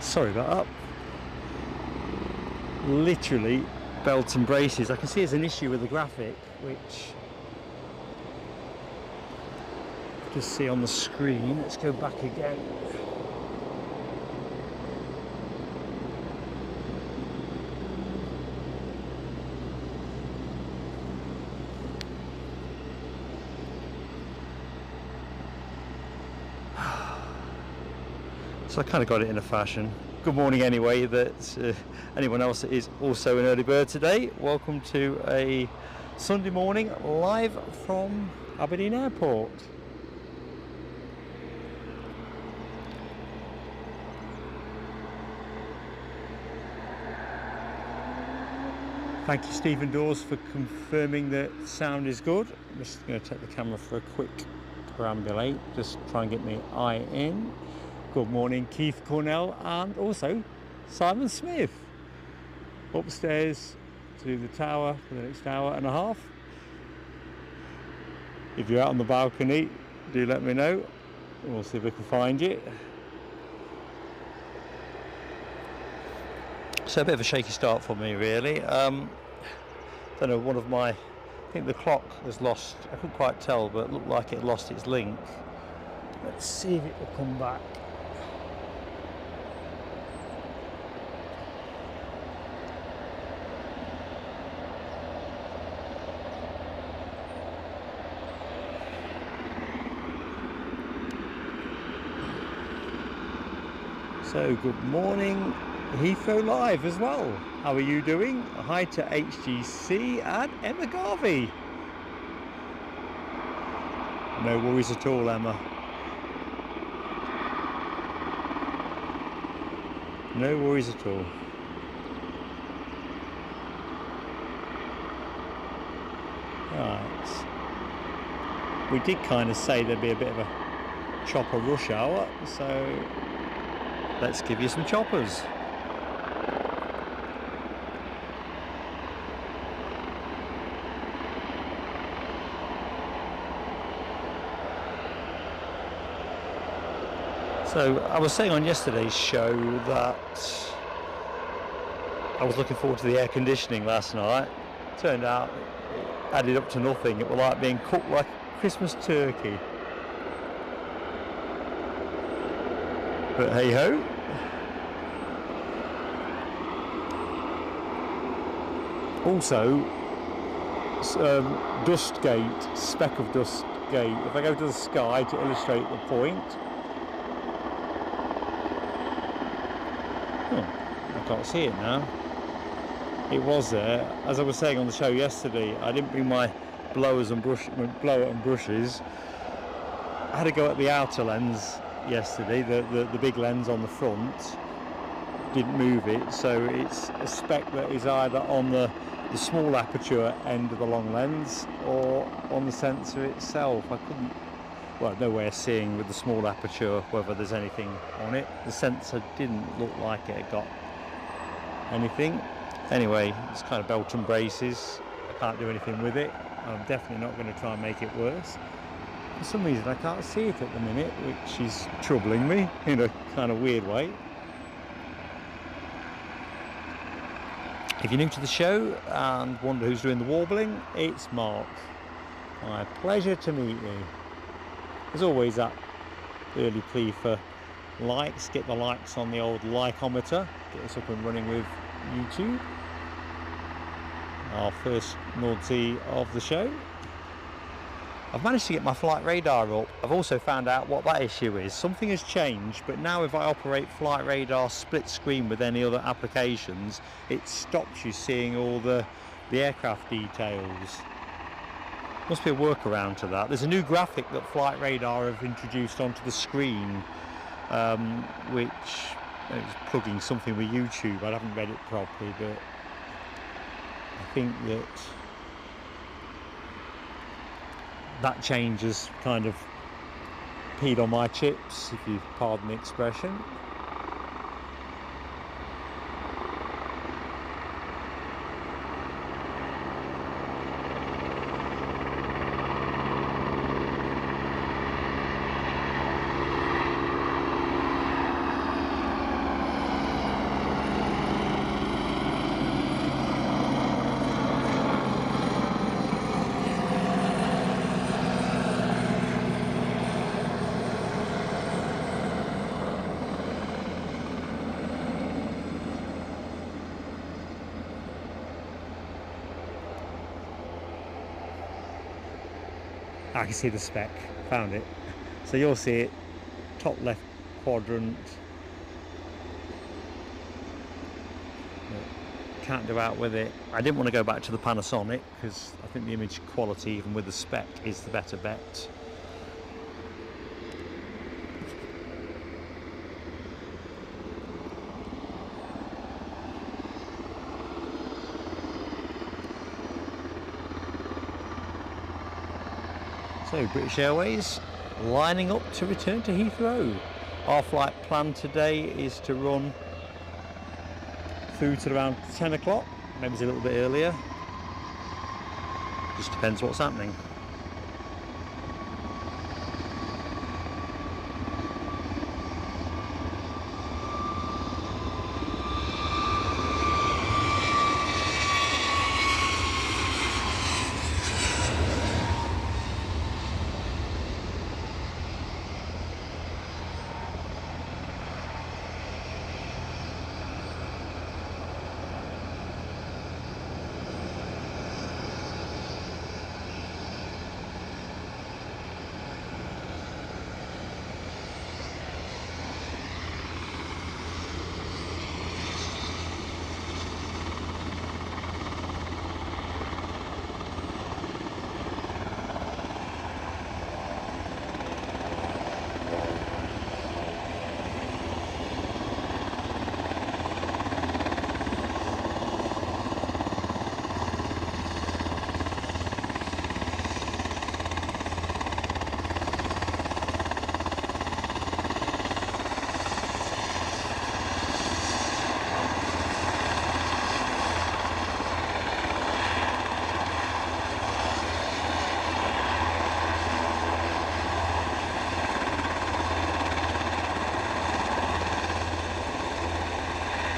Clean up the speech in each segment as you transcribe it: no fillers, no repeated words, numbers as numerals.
Sorry about that. Literally belt and braces. I can see there's an issue with the graphic, which just see on the screen. Let's go back again. So I kind of got it in a fashion. Good morning anyway, that anyone else that is also an early bird today. Welcome to a Sunday morning live from Aberdeen Airport. Thank you Stephen Dawes for confirming that sound is good. I'm just going to take the camera for a quick perambulate, just try and get my eye in. Good morning Keith Cornell and also Simon Smith upstairs to the tower for the next hour and a half. If you're out on the balcony, do let me know. We'll see if we can find you. So a bit of a shaky start for me really. Don't know, one of my, I think the clock has lost, I couldn't quite tell, but it looked like it lost its link. Let's see if it will come back. So good morning Heathrow Live as well. How are you doing? Hi to HGC and Emma Garvey. No worries at all, Emma. No worries at all. Right. We did kind of say there'd be a bit of a chopper rush hour, so let's give you some choppers. So I was saying on yesterday's show that I was looking forward to the air conditioning last night. Turned out it added up to nothing. It was like being cooked like a Christmas turkey. But hey ho. Also, dust gate, speck of dust gate. If I go to the sky to illustrate the point, I can't see it now. It was there. As I was saying on the show yesterday, I didn't bring my blower and brushes. I had to go at the outer lens yesterday, the big lens on the front. Didn't move it, so it's a speck that is either on the small aperture end of the long lens or on the sensor itself. I couldn't, well, no way of seeing with the small aperture whether there's anything on it. The sensor didn't look like it had got anything. Anyway, it's kind of belt and braces. I can't do anything with it. I'm definitely not going to try and make it worse. For some reason I can't see it at the minute, which is troubling me in a kind of weird way. If you're new to the show and wonder who's doing the warbling, it's Mark. My pleasure to meet you. As always, that early plea for likes. Get the likes on the old likeometer. Get us up and running with YouTube. Our first naughty of the show. I've managed to get my flight radar up. I've also found out what that issue is. Something has changed, but now if I operate flight radar split screen with any other applications, it stops you seeing all the aircraft details. Must be a workaround to that. There's a new graphic that flight radar have introduced onto the screen, which is plugging something with YouTube. I haven't read it properly, but I think that change has kind of peed on my chips, if you pardon the expression. I can see the spec, found it. So you'll see it, top left quadrant. Can't do out with it. I didn't want to go back to the Panasonic because I think the image quality, even with the spec, is the better bet. So British Airways lining up to return to Heathrow. Our flight plan today is to run through to around 10 o'clock, maybe it's a little bit earlier. Just depends what's happening.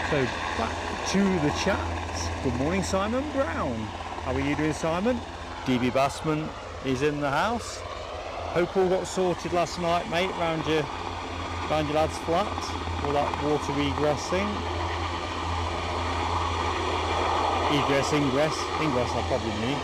So back to the chat. Good morning, Simon Brown. How are you doing, Simon? DB Bassman is in the house. Hope all got sorted last night, mate, round your lad's flat. All that water regressing. Ingress I probably mean.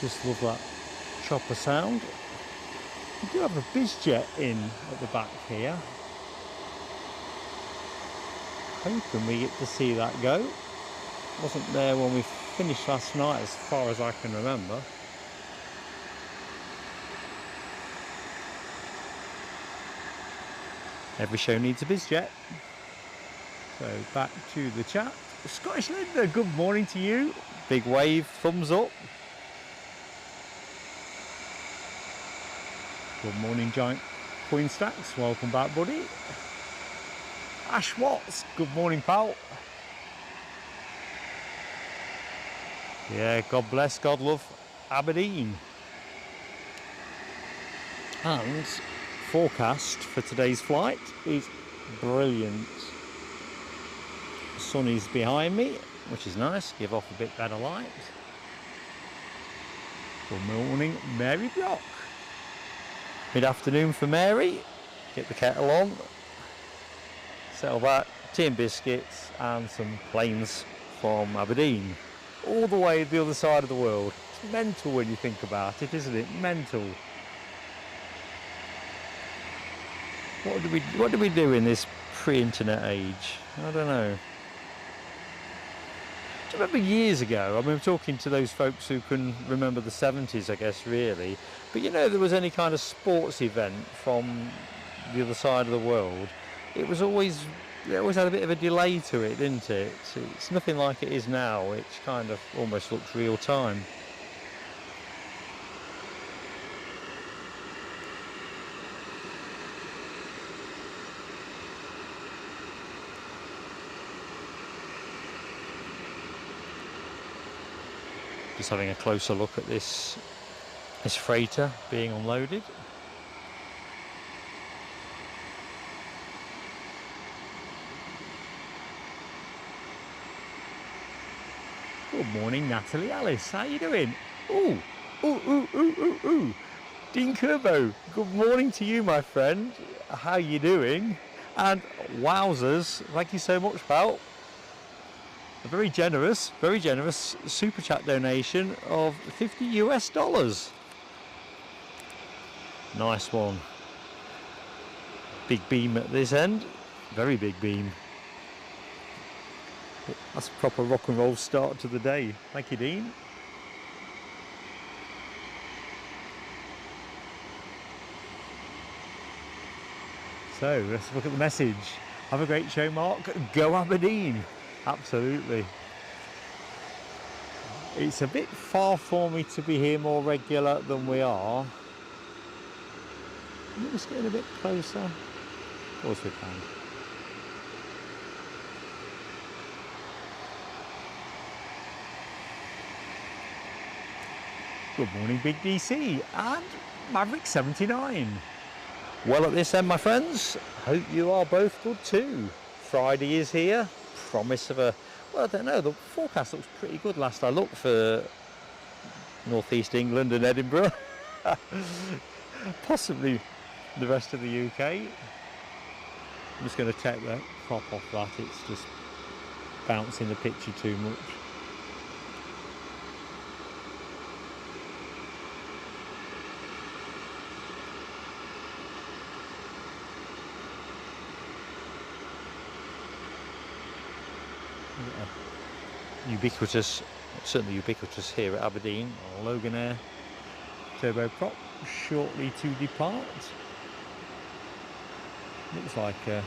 Just love that chopper sound. We do have a BizJet in at the back here. Hoping we get to see that go. Wasn't there when we finished last night as far as I can remember. Every show needs a BizJet. So back to the chat. Scottish Linda, good morning to you. Big wave, thumbs up. Good morning, Giant Coin Stacks. Welcome back, buddy. Ash Watts, good morning, pal. Yeah, God bless, God love Aberdeen. And forecast for today's flight is brilliant. The sun is behind me, which is nice, give off a bit better light. Good morning, Mary Brock. Mid-afternoon for Mary. Get the kettle on, settle back, tea and biscuits and some planes from Aberdeen. All the way to the other side of the world. It's mental when you think about it, isn't it? Mental. What do we do in this pre-internet age? I don't know. Do you remember years ago, I mean, I'm talking to those folks who can remember the 70s, I guess, really. But you know, there was any kind of sports event from the other side of the world, it always had a bit of a delay to it, didn't it? It's nothing like it is now, which kind of almost looks real time. Just having a closer look at this freighter being unloaded. Good morning, Natalie Alice. How you doing? Ooh, ooh, ooh, ooh, ooh, ooh. Dean Kerbo, good morning to you, my friend. How you doing? And wowzers, thank you so much, pal. A very generous super chat donation of $50 US. Nice one. Big beam at this end. Very big beam. That's a proper rock and roll start to the day. Thank you, Dean. So let's look at the message. Have a great show, Mark. Go Aberdeen. Absolutely. It's a bit far for me to be here more regular than we are. Let's get a bit closer. Of course we can. Good morning, Big DC and Maverick 79. Well, at this end, my friends, hope you are both good too. Friday is here. Promise of a, well, I don't know, the forecast looks pretty good last I looked for northeast England and Edinburgh. Possibly the rest of the UK. I'm just going to take the crop off that, it's just bouncing the picture too much. Ubiquitous, certainly ubiquitous here at Aberdeen on Loganair turboprop, shortly to depart. Looks like a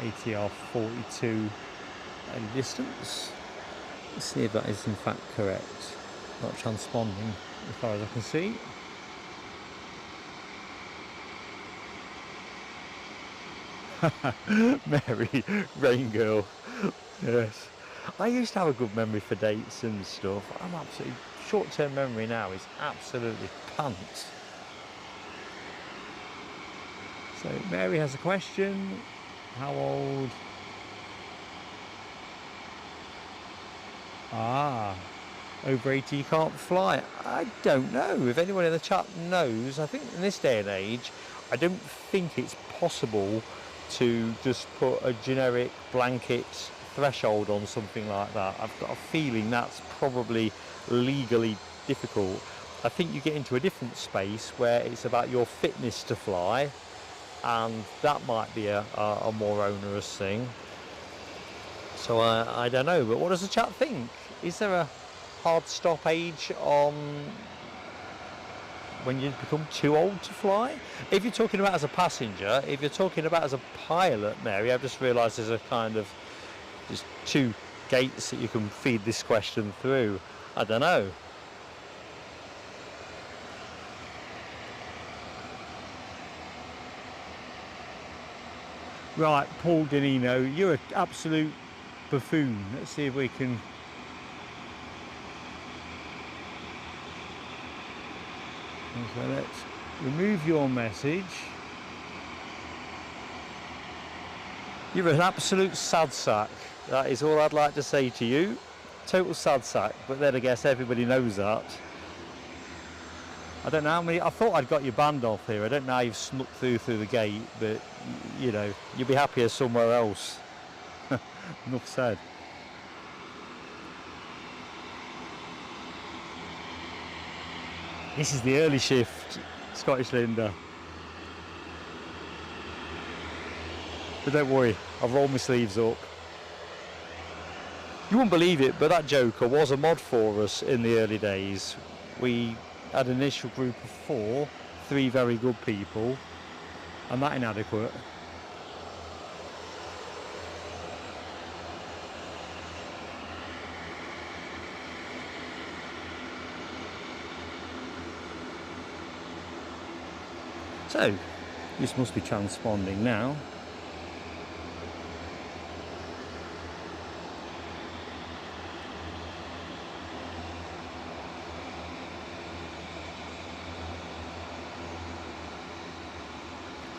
ATR 42 at a distance. Let's see if that is in fact correct. Not transponding as far as I can see. Mary, rain girl. Yes. I used to have a good memory for dates and stuff. I'm absolutely, short-term memory now is absolutely pants. So Mary has a question. How old? Over 80 you can't fly. I don't know. If anyone in the chat knows, I think in this day and age, I don't think it's possible to just put a generic blanket threshold on something like that. I've got a feeling that's probably legally difficult. I think you get into a different space where it's about your fitness to fly, and that might be a more onerous thing. So I don't know, but what does the chat think? Is there a hard stop age on when you become too old to fly? If you're talking about as a passenger, if you're talking about as a pilot, Mary, I've just realised there's a kind of just two gates that you can feed this question through. I don't know. Right, Paul Danino, you're an absolute buffoon. Let's see if we can. So let's remove your message. You're an absolute sad sack. That is all I'd like to say to you. Total sad sack, but then I guess everybody knows that. I don't know how many, I thought I'd got you banned off here. I don't know how you've snuck through the gate, but you know, you'll be happier somewhere else. Enough said. This is the early shift, Scottish Linda. But don't worry, I've rolled my sleeves up. You wouldn't believe it, but that Joker was a mod for us in the early days. We had an initial group of 4, 3 very good people, and that inadequate. So, this must be transponding now.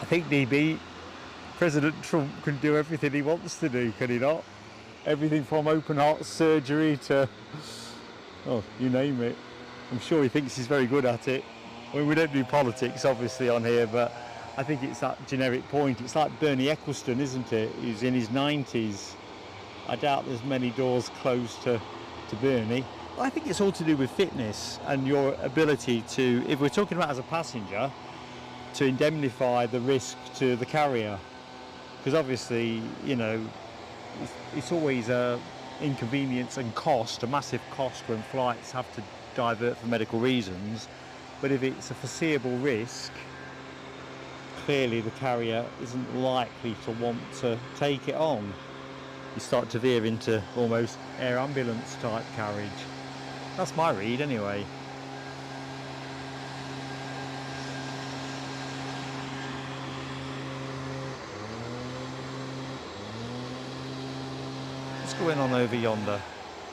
I think DB, President Trump can do everything he wants to do, can he not? Everything from open heart surgery to, oh, you name it. I'm sure he thinks he's very good at it. I mean, we don't do politics obviously on here, but I think it's that generic point. It's like Bernie Ecclestone, isn't it? He's in his 90s. I doubt there's many doors closed to Bernie. But I think it's all to do with fitness and your ability to, if we're talking about as a passenger, to indemnify the risk to the carrier. Because obviously, you know, it's always a inconvenience and cost, a massive cost when flights have to divert for medical reasons. But if it's a foreseeable risk, clearly the carrier isn't likely to want to take it on. You start to veer into almost air ambulance type carriage. That's my read anyway. What's going on over yonder?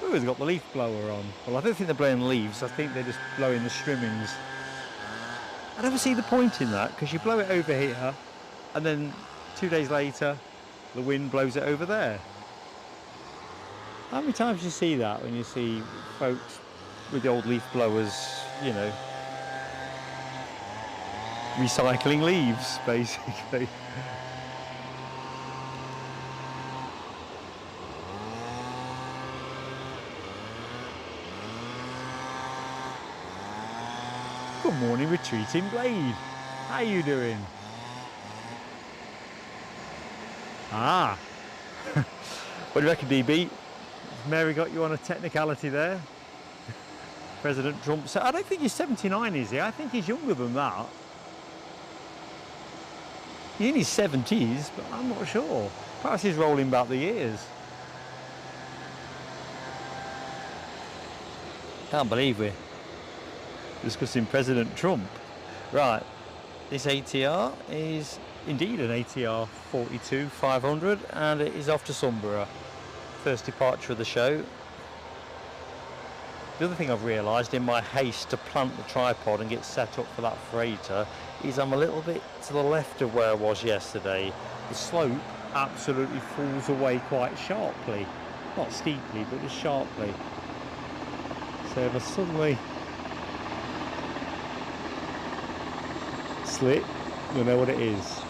Oh, they've got the leaf blower on. Well, I don't think they're blowing leaves, I think they're just blowing the trimmings. I never see the point in that, because you blow it over here and then 2 days later the wind blows it over there. How many times do you see that when you see folks with the old leaf blowers, you know, recycling leaves basically? Good morning, retreating blade. How you doing? Ah. What do you reckon, DB? Mary got you on a technicality there. President Trump said, I don't think he's 79, is he? I think he's younger than that. He's in his 70s, but I'm not sure. Perhaps he's rolling back the years. Can't believe we're discussing President Trump. Right, this ATR is indeed an ATR 42-500 and it is off to Sunborough. First departure of the show. The other thing I've realised in my haste to plant the tripod and get set up for that freighter is I'm a little bit to the left of where I was yesterday. The slope absolutely falls away quite sharply. Not steeply, but just sharply. So if I suddenly slip, you'll know what it is.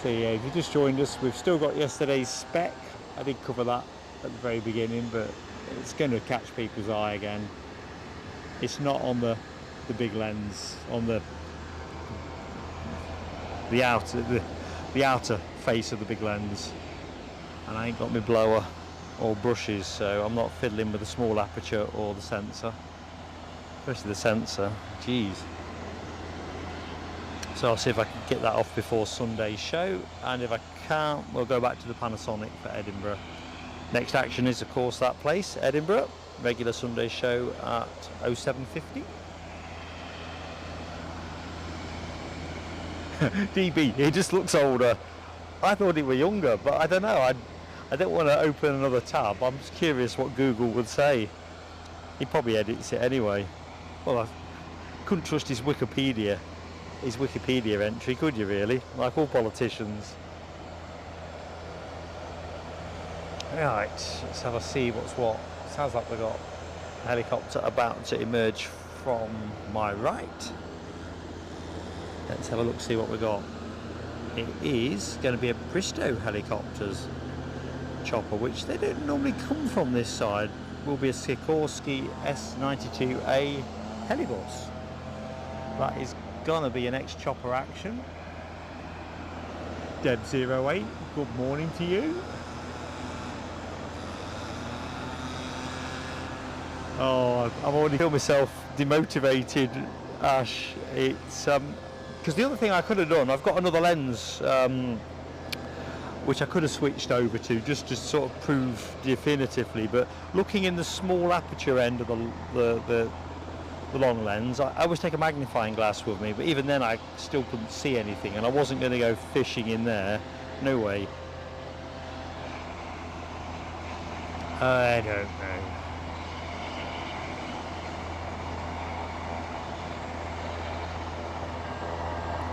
So yeah, if you just joined us, we've still got yesterday's spec. I did cover that at the very beginning, but it's going to catch people's eye again. It's not on the big lens, on the outer face of the big lens, and I ain't got my blower or brushes, so I'm not fiddling with the small aperture or the sensor, especially the sensor. Jeez. So I'll see if I can get that off before Sunday's show, and if I can't, we'll go back to the Panasonic for Edinburgh. Next action is of course that place, Edinburgh, regular Sunday show at 07:50. DB, he just looks older. I thought he were younger, but I don't know, I don't want to open another tab. I'm just curious what Google would say. He probably edits it anyway. Well, I couldn't trust his Wikipedia entry, could you really? Like all politicians. Right, let's have a see what's what. Sounds like we've got a helicopter about to emerge from my right. Let's have a look, see what we got. It is going to be a Bristow Helicopters chopper, which they don't normally come from this side. Will be a Sikorsky S92A Helibus. That is gonna be an ex-chopper action. Deb08, good morning to you. Oh, I've already feel myself demotivated, Ash. It's Because the other thing I could have done, I've got another lens which I could have switched over to just to sort of prove definitively, but looking in the small aperture end of the long lens, I always take a magnifying glass with me, but even then I still couldn't see anything, and I wasn't going to go fishing in there. No way. I don't know.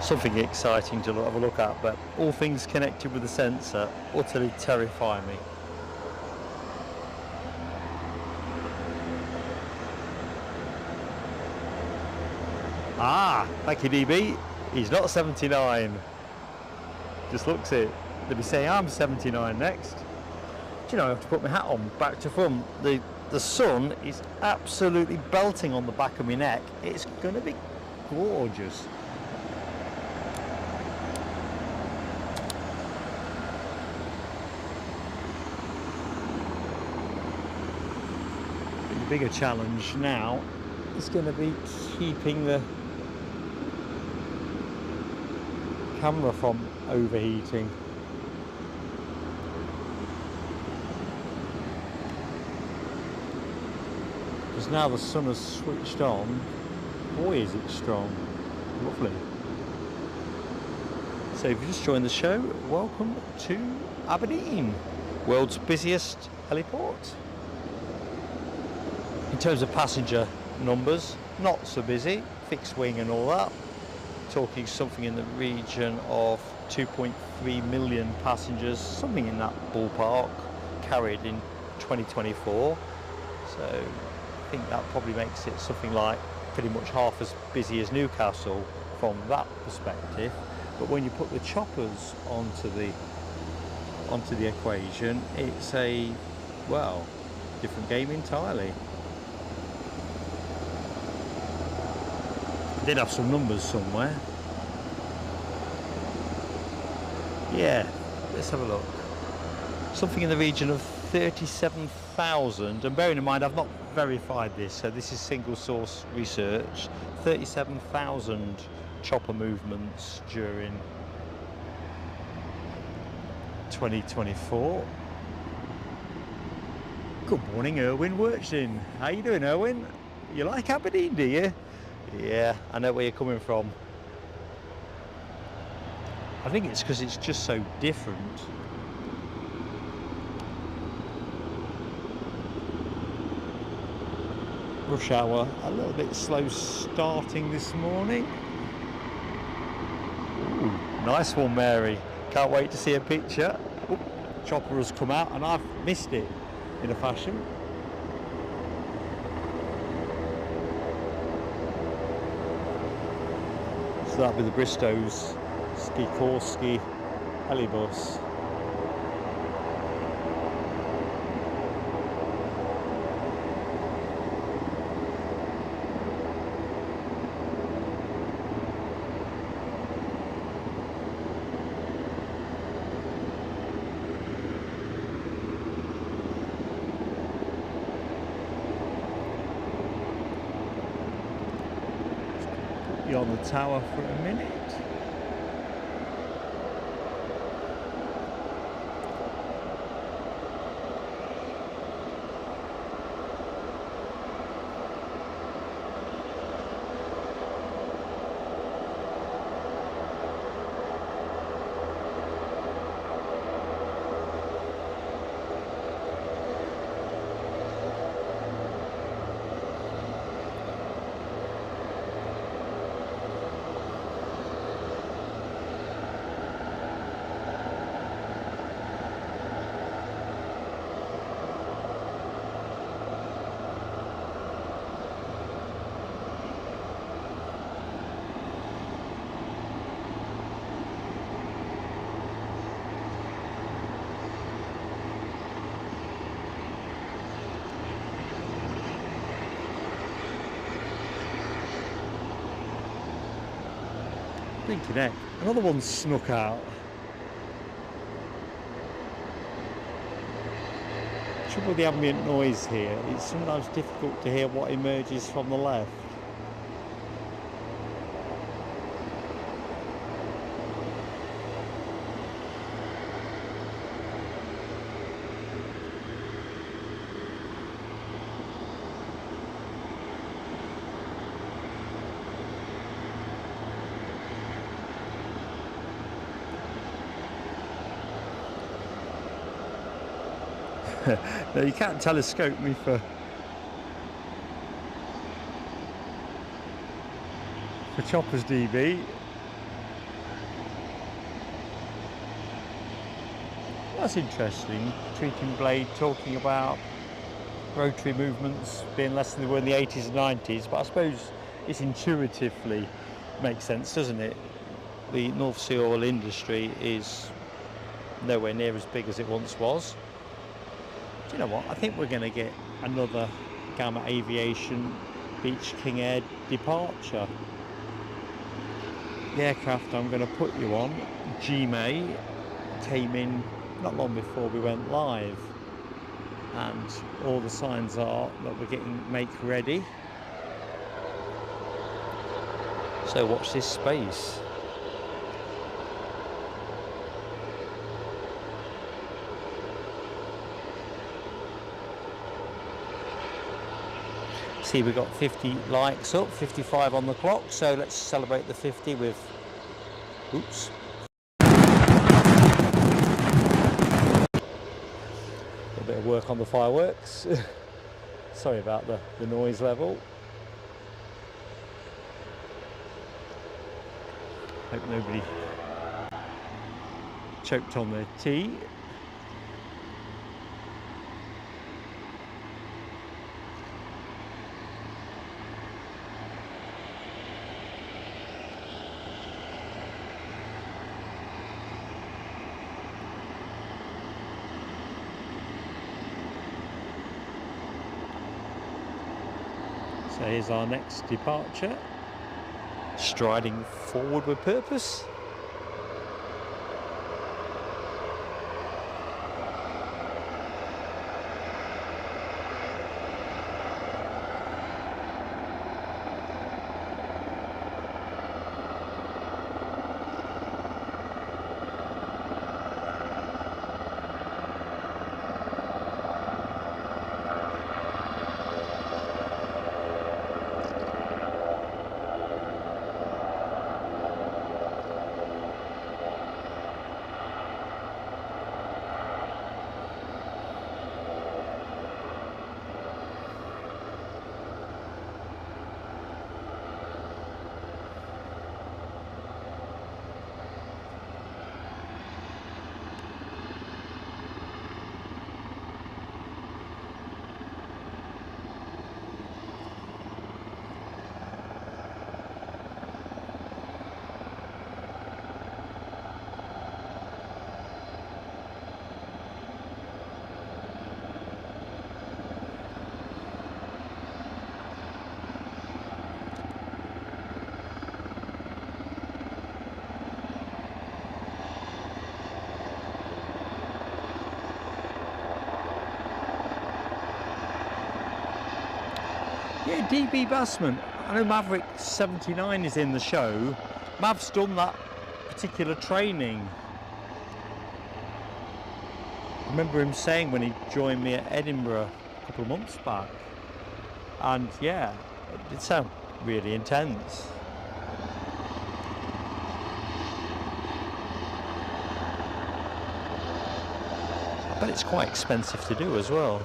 Something exciting to have a look at, but all things connected with the sensor utterly terrify me. Ah, thank you DB. He's not 79. Just looks it. They'll be saying I'm 79 next. Do you know, I have to put my hat on back to front. The sun is absolutely belting on the back of my neck. It's going to be gorgeous. The bigger challenge now is going to be keeping the camera from overheating. Because now the sun has switched on, boy is it strong. Lovely. So if you just joined the show, welcome to Aberdeen, world's busiest heliport. In terms of passenger numbers, not so busy, fixed wing and all that. Talking something in the region of 2.3 million passengers, something in that ballpark, carried in 2024. So I think that probably makes it something like pretty much half as busy as Newcastle from that perspective. But when you put the choppers onto the equation, it's a, well, different game entirely. I did have some numbers somewhere. Yeah, let's have a look. Something in the region of 37,000, and bearing in mind I've not verified this, so this is single source research, 37,000 chopper movements during 2024. Good morning, Erwin Worchin. How you doing, Erwin? You like Aberdeen, do you? Yeah, I know where you're coming from. I think it's because it's just so different. Rush hour a little bit slow starting this morning. Ooh, nice one, Mary. Can't wait to see a picture. Ooh, chopper has come out and I've missed it in a fashion. So that'll be the Bristow's Sikorsky helibus. Put you on the tower for a minute. Thinking it. Another one snuck out. Trouble with the ambient noise here, it's sometimes difficult to hear what emerges from the left. No, you can't telescope me for choppers, DB. That's interesting. Treating blade, talking about rotary movements being less than they were in the 80s and 90s, but I suppose it's intuitively makes sense, doesn't it? The North Sea oil industry is nowhere near as big as it once was. Do you know what? I think we're going to get another Gamma Aviation Beach King Air departure. The aircraft I'm going to put you on, GMA, came in not long before we went live, and all the signs are that we're getting make ready. So watch this space. See, we've got 50 likes up, 55 on the clock, so let's celebrate the 50 with, oops. A bit of work on the fireworks. Sorry about the noise level. Hope nobody choked on their tea. So here's our next departure, striding forward with purpose. Yeah, DB Bassman. I know Maverick 79 is in the show. Mav's done that particular training. I remember him saying when he joined me at Edinburgh a couple of months back. And yeah, it did sound really intense. But it's quite expensive to do as well.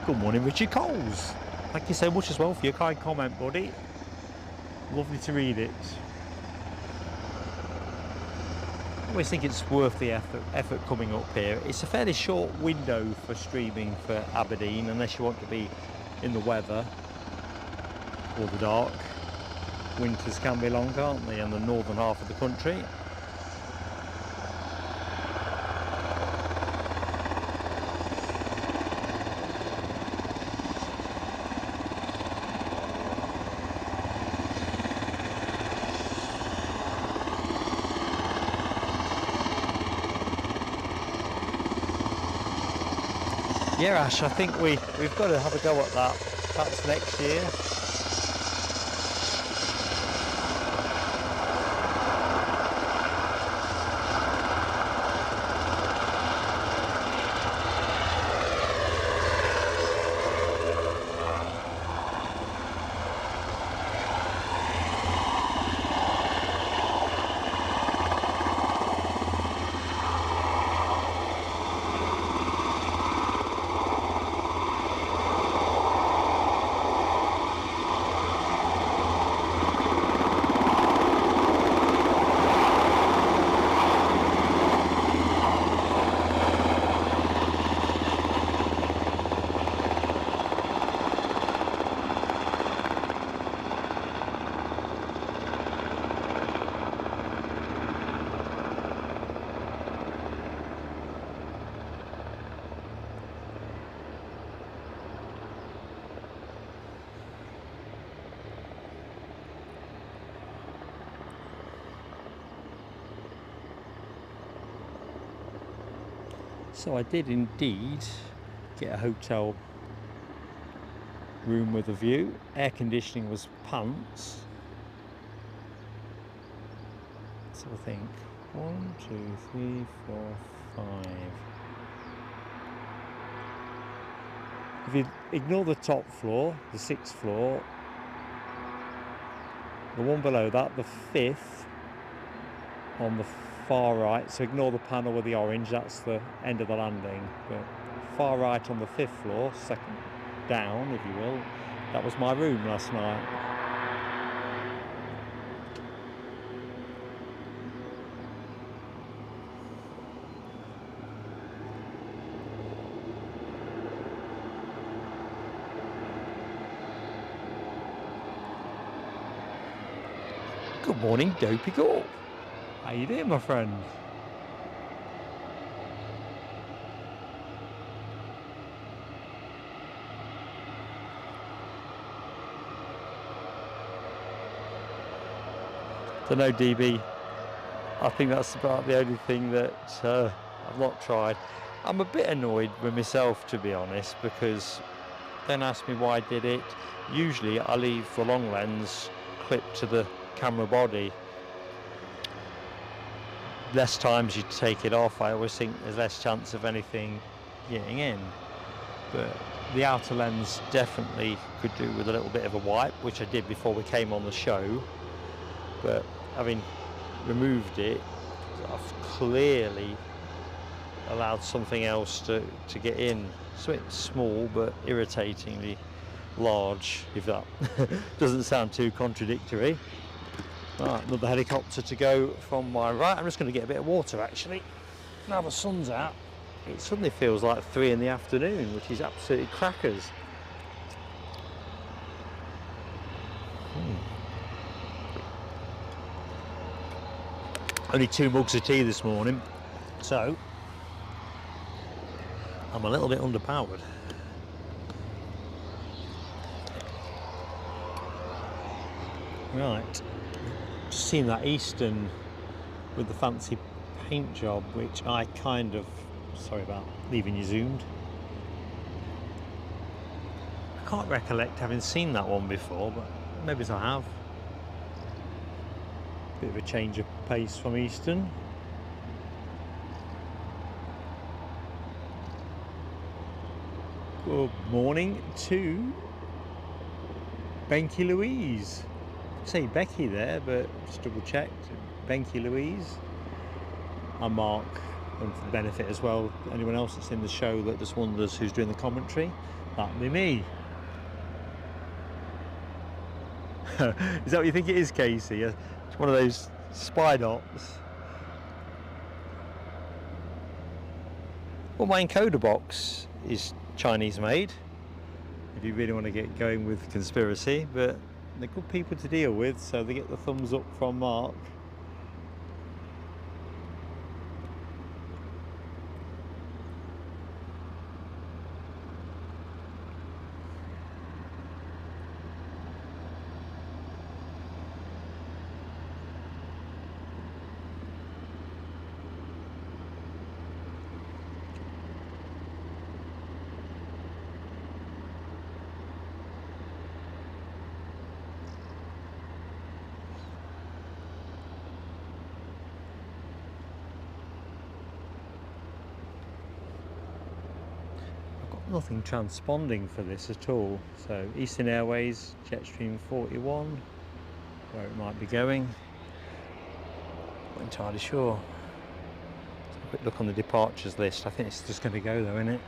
Good morning, Richard Coles. Thank you so much as well for your kind comment, buddy. Lovely to read it. I always think it's worth the effort coming up here. It's a fairly short window for streaming for Aberdeen, unless you want to be in the weather or the dark. Winters can be long, can't they, in the northern half of the country. Yeah, Ash, I think we've got to have a go at that. Perhaps next year. So I did indeed get a hotel room with a view. Air conditioning was pants. So I think 1, 2, 3, 4, 5. If you ignore the top floor, the 6th floor, the one below that, the 5th on the far right, so ignore the panel with the orange, that's the end of the landing, but far right on the 5th floor, second down if you will, that was my room last night. Good morning, Dopey Gorp. How you doing, my friend? Don't know, DB. I think that's about the only thing that I've not tried. I'm a bit annoyed with myself, to be honest, because then ask me why I did it. Usually I leave the long lens clipped to the camera body. Less times you take it off, I always think there's less chance of anything getting in. But the outer lens definitely could do with a little bit of a wipe, which I did before we came on the show. But having removed it, I've clearly allowed something else to get in. So it's small but irritatingly large, if that doesn't sound too contradictory. Right, another helicopter to go from my right. I'm just going to get a bit of water actually. Now the sun's out, it suddenly feels like 3 in the afternoon, which is absolutely crackers. Only 2 mugs of tea this morning, so I'm a little bit underpowered. Right, just seen that Eastern with the fancy paint job, which I kind of, sorry about leaving you zoomed. I can't recollect having seen that one before, but maybe I have. Bit of a change of pace from Eastern. Good morning to Benky Louise. I say Becky there, but just double checked. Benky Louise. I'm Mark, and for the benefit as well, anyone else that's in the show that just wonders who's doing the commentary, that'd be me. Is that what you think it is, Casey? It's one of those spy dots. Well, my encoder box is Chinese made, if you really want to get going with conspiracy, but they're good people to deal with, so they get the thumbs up from Mark. Nothing transponding for this at all. So Eastern Airways, Jetstream 41, where it might be going. Not entirely sure. Let's have a quick look on the departures list. I think it's just going to go though, isn't it?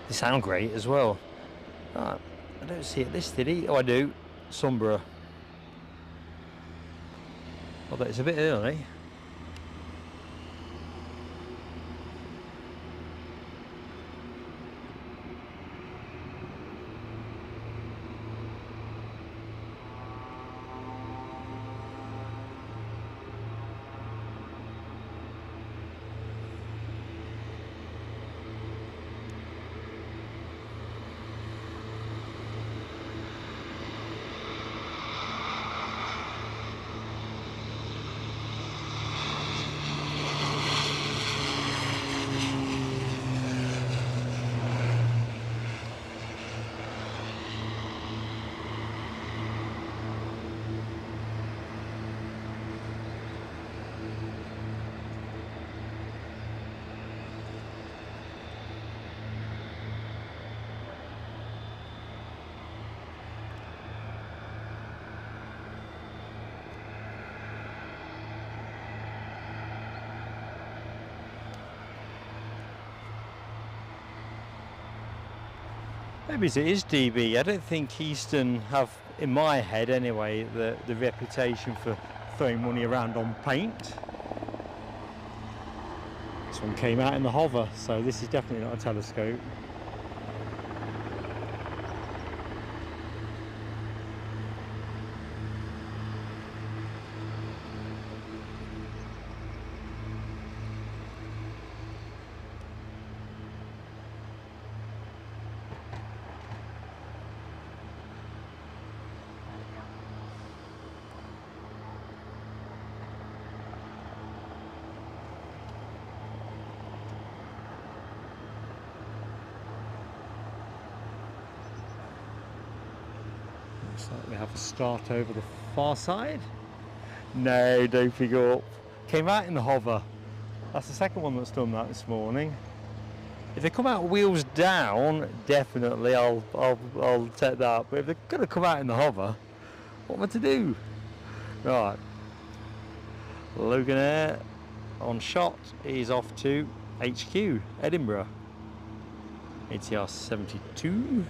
They sound great as well. Right, I don't see it listed. Oh, I do. Sunborough. Although it's a bit early. Maybe it is DB. I don't think Eastern have, in my head anyway, the reputation for throwing money around on paint. This one came out in the hover, so this is definitely not a telescope. Looks like we have a start over the far side. No, don't pick up. Came out in the hover. That's the second one that's done that this morning. If they come out wheels down, definitely I'll take that. But if they're going to come out in the hover, what am I to do? Right. Loganair on shot is off to HQ, Edinburgh. ATR 72.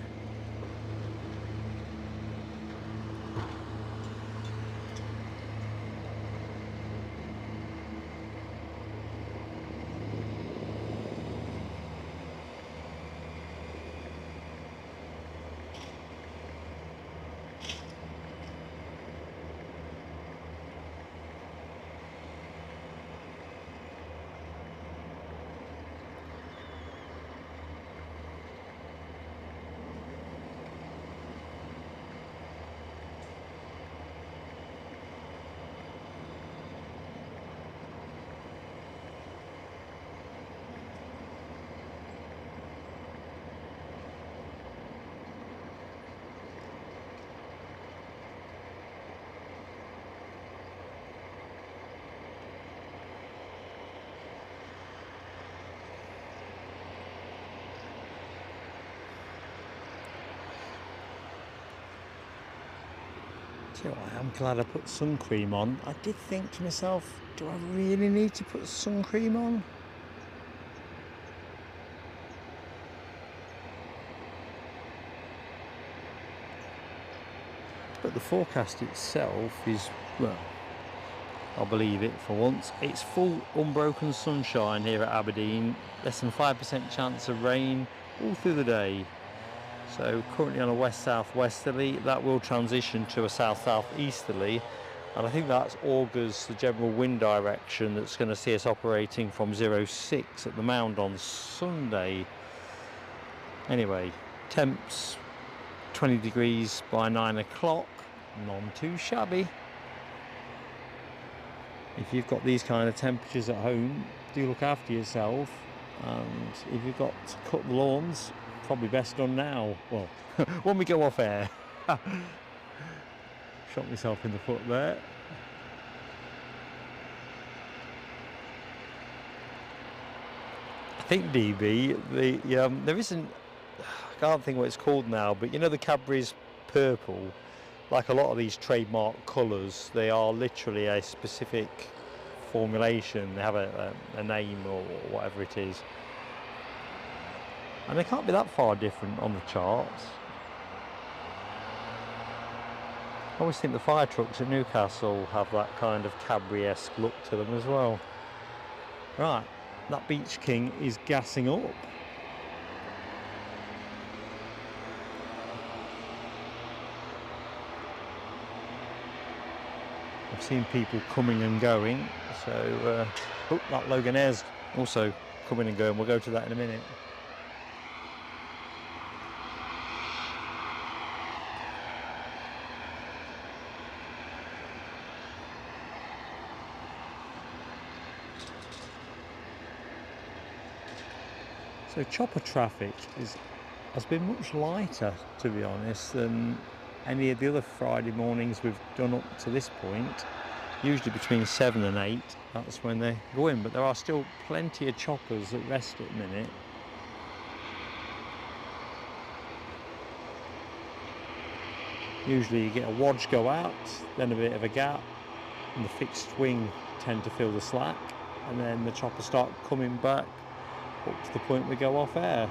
I am glad I put sun cream on. I did think to myself, do I really need to put sun cream on? But the forecast itself is, well, I'll believe it for once. It's full unbroken sunshine here at Aberdeen. Less than 5% chance of rain all through the day. So currently on a west-south-westerly, that will transition to a south-south-easterly, and I think that augurs the general wind direction that's going to see us operating from 06 at the Mound on Sunday. Anyway, temps 20 degrees by 9 o'clock, none too shabby. If you've got these kind of temperatures at home, do look after yourself, and if you've got to cut the lawns, probably best done now. Well, when we go off air. Shot myself in the foot there. I think DB, there isn't, I can't think what it's called now, but you know the Cadbury's purple, like a lot of these trademark colours, they are literally a specific formulation. They have a name or whatever it is. And they can't be that far different on the charts. I always think the fire trucks at Newcastle have that kind of Cadbury-esque look to them as well. Right, that Beach King is gassing up. I've seen people coming and going, so oh, that Loganair's also coming and going. We'll go to that in a minute. So chopper traffic has been much lighter, to be honest, than any of the other Friday mornings we've done up to this point. Usually between 7 and 8, that's when they go in, but there are still plenty of choppers at rest at the minute. Usually you get a wodge go out, then a bit of a gap, and the fixed wing tend to fill the slack, and then the choppers start coming back up to the point we go off air.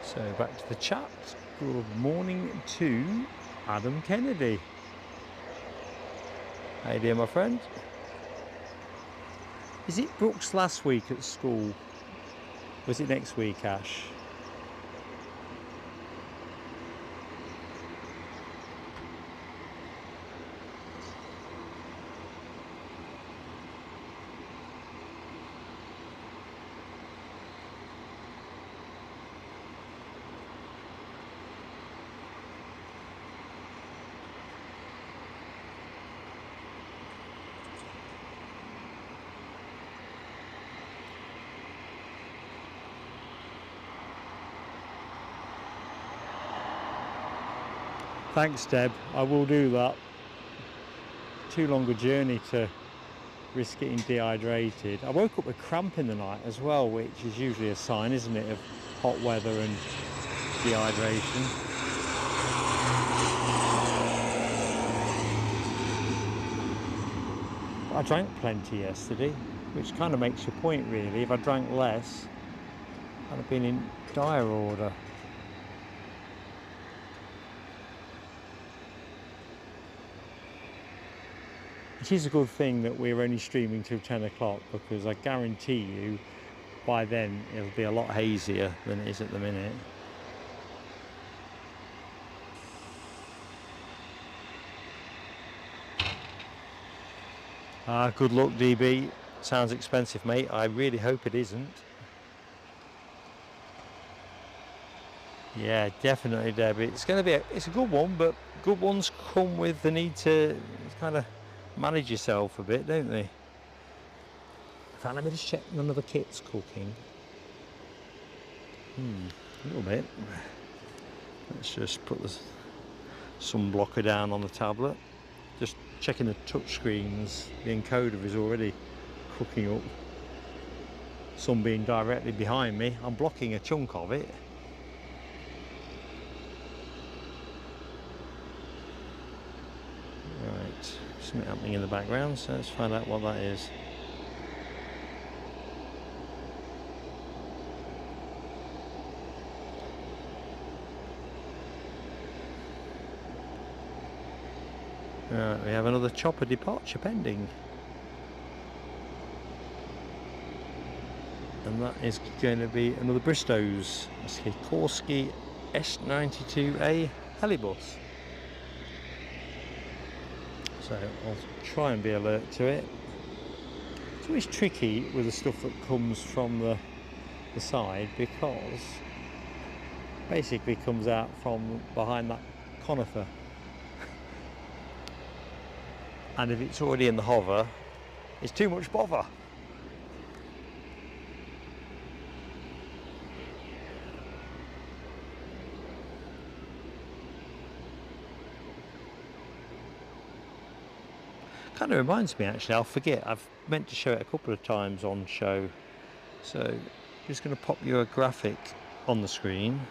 So back to the chat. Good morning to Adam Kennedy. How you doing, my friend? Is it Brooks last week at school? Was it next week, Ash? Thanks, Deb. I will do that. Too long a journey to risk getting dehydrated. I woke up with cramp in the night as well, which is usually a sign, isn't it, of hot weather and dehydration. I drank plenty yesterday, which kind of makes your point, really. If I drank less, I'd have been in dire order. It is a good thing that we're only streaming till 10 o'clock, because I guarantee you by then it'll be a lot hazier than it is at the minute. Good luck, DB. Sounds expensive, mate. I really hope it isn't. Yeah, definitely, Deb. It's going to be it's a good one, but good ones come with the need to kind of manage yourself a bit, don't they? In fact, let me just check none of the kit's cooking. A little bit. Let's just put the sun blocker down on the tablet. Just checking the touch screens. The encoder is already cooking up. Sun being directly behind me. I'm blocking a chunk of it. Right. Something happening in the background, so let's find out what that is. Right, we have another chopper departure pending, and that is going to be another Bristow's Sikorsky S92A helibus. So I'll try and be alert to it. It's always tricky with the stuff that comes from the side, because basically comes out from behind that conifer. And if it's already in the hover, it's too much bother. Kind of reminds me, actually, I'll forget, I've meant to show it a couple of times on show, so I'm just going to pop you a graphic on the screen.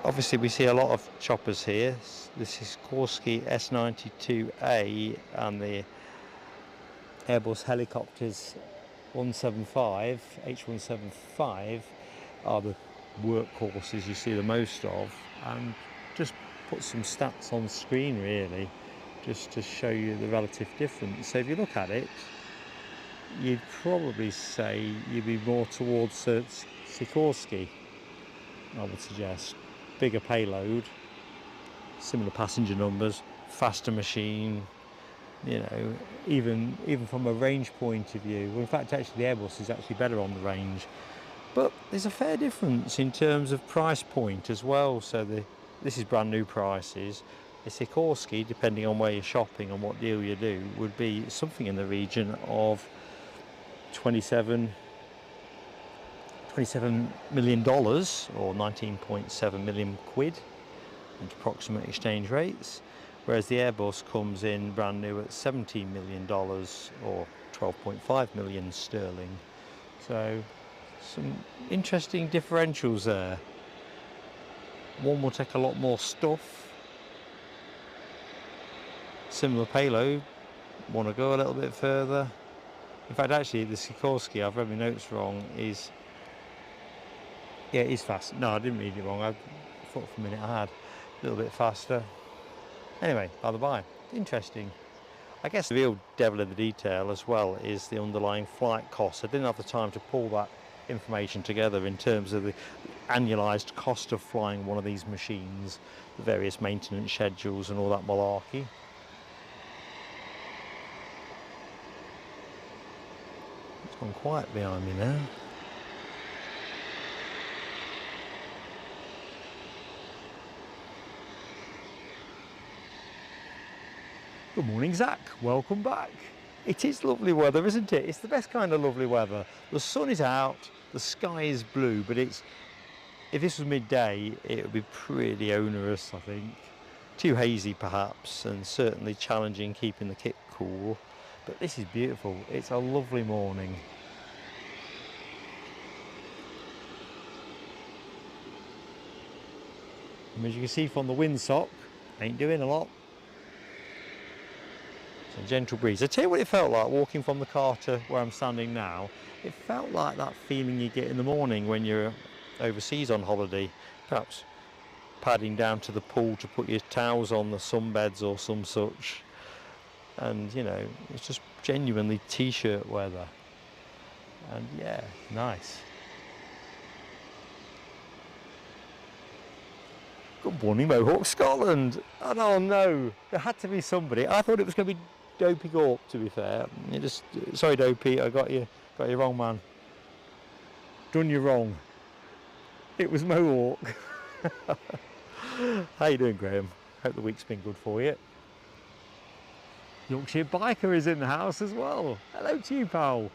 Obviously we see a lot of choppers here. This is Sikorsky S92A, and the Airbus helicopters 175, H175 are the workhorses you see the most of, and just put some stats on screen really, just to show you the relative difference. So if you look at it, you'd probably say you'd be more towards Sikorsky, I would suggest. Bigger payload, similar passenger numbers, faster machine, you know, even from a range point of view. Well, in fact, actually the Airbus is actually better on the range, but there's a fair difference in terms of price point as well. So this is brand new prices. The Sikorsky, depending on where you're shopping and what deal you do, would be something in the region of $27 million, or 19.7 million quid at approximate exchange rates, whereas the Airbus comes in brand new at $17 million, or 12.5 million sterling. So some interesting differentials there. One will take a lot more stuff, similar payload, want to go a little bit further. In fact, actually the Sikorsky, I've read my notes wrong, is Yeah, it is fast. No, I didn't read it wrong. I thought for a minute I had a little bit faster. Anyway, by the by, interesting. I guess the real devil in the detail as well is the underlying flight costs. I didn't have the time to pull that information together in terms of the annualised cost of flying one of these machines, the various maintenance schedules and all that malarkey. It's gone quiet behind me now. Good morning, Zach. Welcome back. It is lovely weather, isn't it? It's the best kind of lovely weather. The sun is out, the sky is blue, but if this was midday, it would be pretty onerous, I think. Too hazy, perhaps, and certainly challenging keeping the kit cool. But this is beautiful. It's a lovely morning. And as you can see from the windsock, ain't doing a lot. It's a gentle breeze. I tell you what it felt like walking from the car to where I'm standing now. It felt like that feeling you get in the morning when you're overseas on holiday, perhaps padding down to the pool to put your towels on the sunbeds or some such. And you know, it's just genuinely t-shirt weather. And yeah, nice. Good morning, Mohawk, Scotland. And oh no, there had to be somebody. I thought it was going to be Dopey Gorp, to be fair. Sorry, Dopey, I got you wrong, man. Done you wrong. It was Mohawk. How you doing, Graham? Hope the week's been good for you. Yorkshire Biker is in the house as well. Hello to you, pal.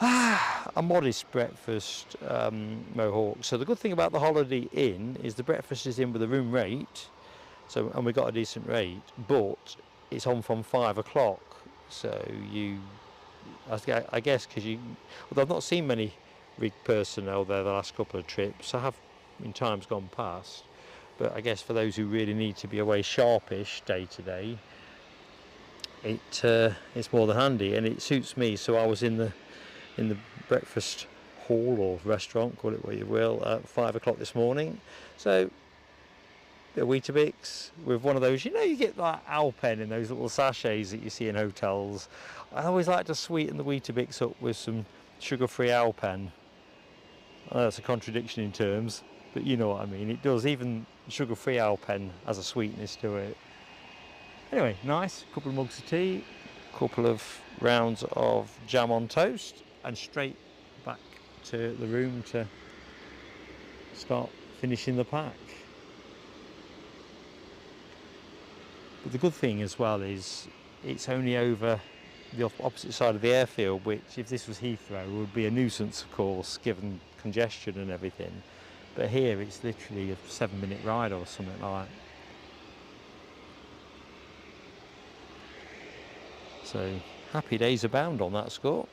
A modest breakfast, Mohawk. So the good thing about the Holiday Inn is the breakfast is in with a room rate. So, and we got a decent rate, but it's on from 5 o'clock. So I guess because although I've not seen many rig personnel there the last couple of trips, I have in times gone past. But I guess for those who really need to be away sharpish day to day, it's more than handy, and it suits me. So I was in the breakfast hall or restaurant, call it what you will, at 5 o'clock this morning. So bit of Weetabix with one of those, you get that Alpen in those little sachets that you see in hotels. I always like to sweeten the Weetabix up with some sugar-free Alpen. I know that's a contradiction in terms, but you know what I mean. It does. Even sugar-free Alpen has a sweetness to it. Anyway, nice. Couple of mugs of tea, couple of rounds of jam on toast, and straight back to the room to start finishing the pack. But the good thing as well is it's only over the opposite side of the airfield, which if this was Heathrow would be a nuisance, of course, given congestion and everything. But here it's literally a 7-minute ride or something like that. So happy days abound on that score.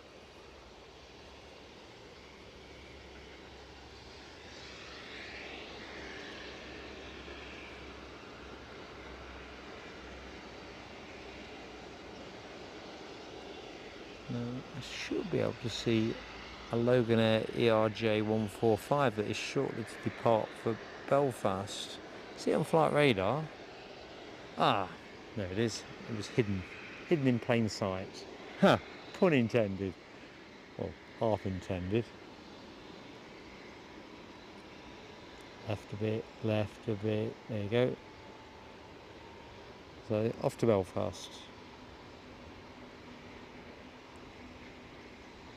Now, I should be able to see a Loganair ERJ 145 that is shortly to depart for Belfast. See it on flight radar? Ah, there it is. It was hidden in plain sight. Ha! Pun intended. Well, half intended. Left a bit, left a bit. There you go. So off to Belfast.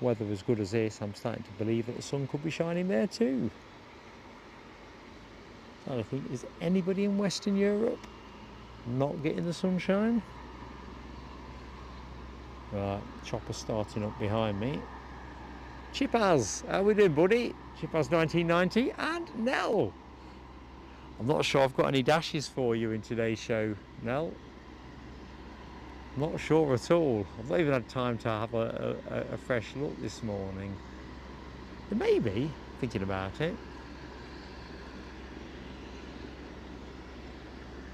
Weather as good as this, I'm starting to believe that the sun could be shining there too. So I think, is anybody in Western Europe not getting the sunshine? Right, chopper starting up behind me. Chippaz, how we doing, buddy? Chippaz 1990 and Nell. I'm not sure I've got any dashes for you in today's show, Nell. Not sure at all. I've not even had time to have a fresh look this morning. But maybe, thinking about it.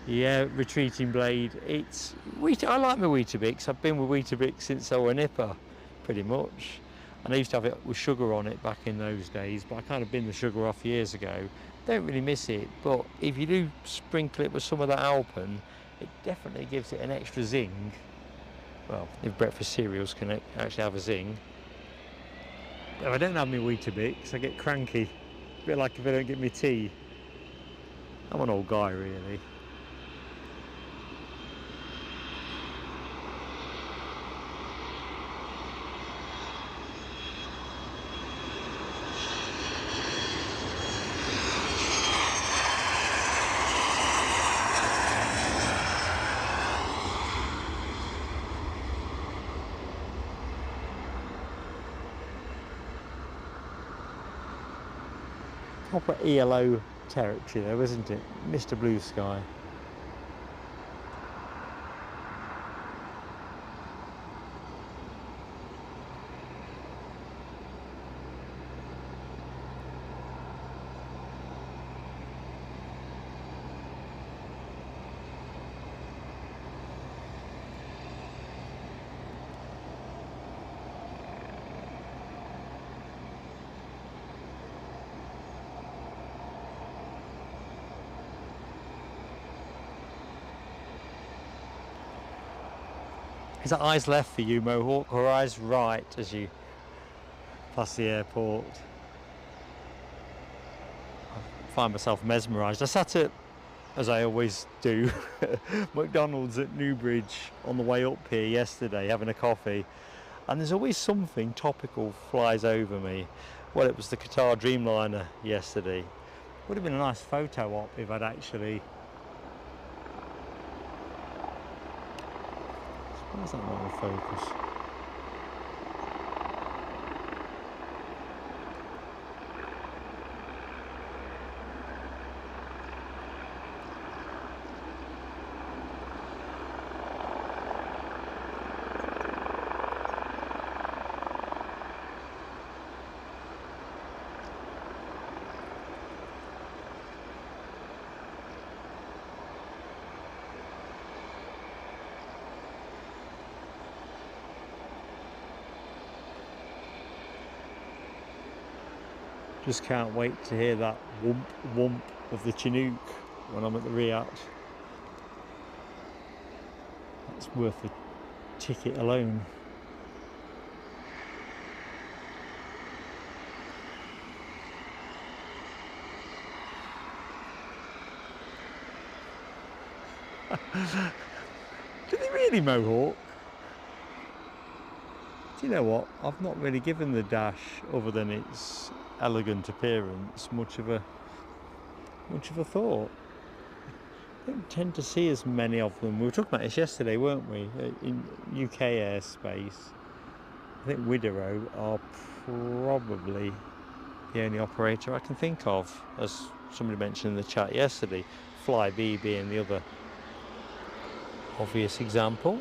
Yeah, retreating blade. I like my Weetabix. I've been with Weetabix since I was a nipper, pretty much. And I used to have it with sugar on it back in those days, but I kind of binned the sugar off years ago. Don't really miss it, but if you do sprinkle it with some of that Alpen, it definitely gives it an extra zing. Well, if breakfast cereals can actually have a zing. But if I don't have my Weetabix, I get cranky. A bit like if I don't get my tea. I'm an old guy, really. Proper ELO territory though, isn't it? Mr. Blue Sky. Is that eyes left for you, Mohawk, or eyes right as you pass the airport? I find myself mesmerised. I sat at, as I always do, McDonald's at Newbridge on the way up here yesterday having a coffee, and there's always something topical flies over me. Well, it was the Qatar Dreamliner yesterday. Would have been a nice photo op if I'd actually... Why is that not in focus? Just can't wait to hear that whoomp whoomp of the Chinook when I'm at the Riyadh. That's worth the ticket alone. Did they really, Mohawk? Do you know what? I've not really given the Dash, other than its elegant appearance, much of a thought. I don't tend to see as many of them. We were talking about this yesterday, weren't we? In UK airspace, I think Wideroe are probably the only operator I can think of, as somebody mentioned in the chat yesterday. Flybe being the other obvious example.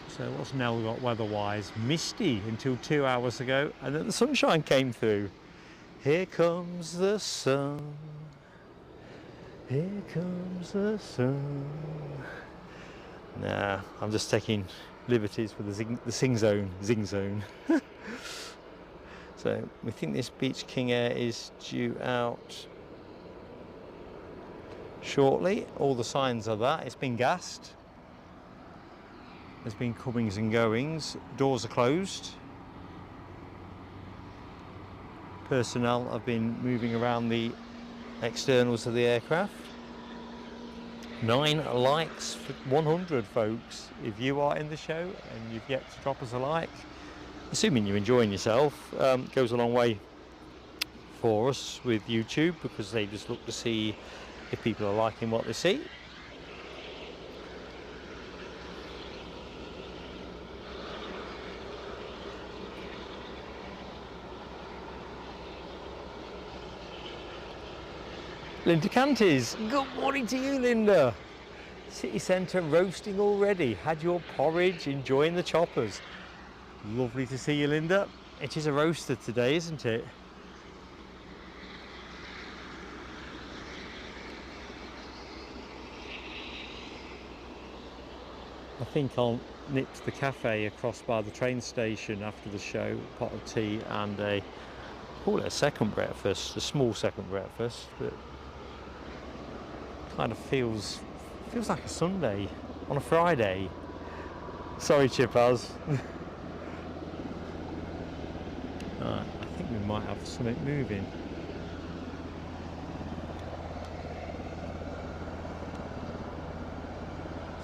So what's Nell got weather-wise? Misty until 2 hours ago, and then the sunshine came through. Here comes the sun. Here comes the sun. Nah, I'm just taking liberties with the zing zone. So we think this Beach King Air is due out shortly. All the signs are that. It's been gassed. There's been comings and goings. Doors are closed. Personnel have been moving around the externals of the aircraft. 9 likes for 100, folks. If you are in the show and you've yet to drop us a like, assuming you're enjoying yourself, goes a long way for us with YouTube, because they just look to see if people are liking what they see. Linda Canties, good morning to you, Linda. City centre roasting already. Had your porridge, enjoying the choppers. Lovely to see you, Linda. It is a roaster today, isn't it? think I'll nip to the cafe across by the train station after the show, pot of tea and a, call it a second breakfast, a small second breakfast, but kind of feels like a Sunday on a Friday. Sorry, Chipaz. I think we might have something moving.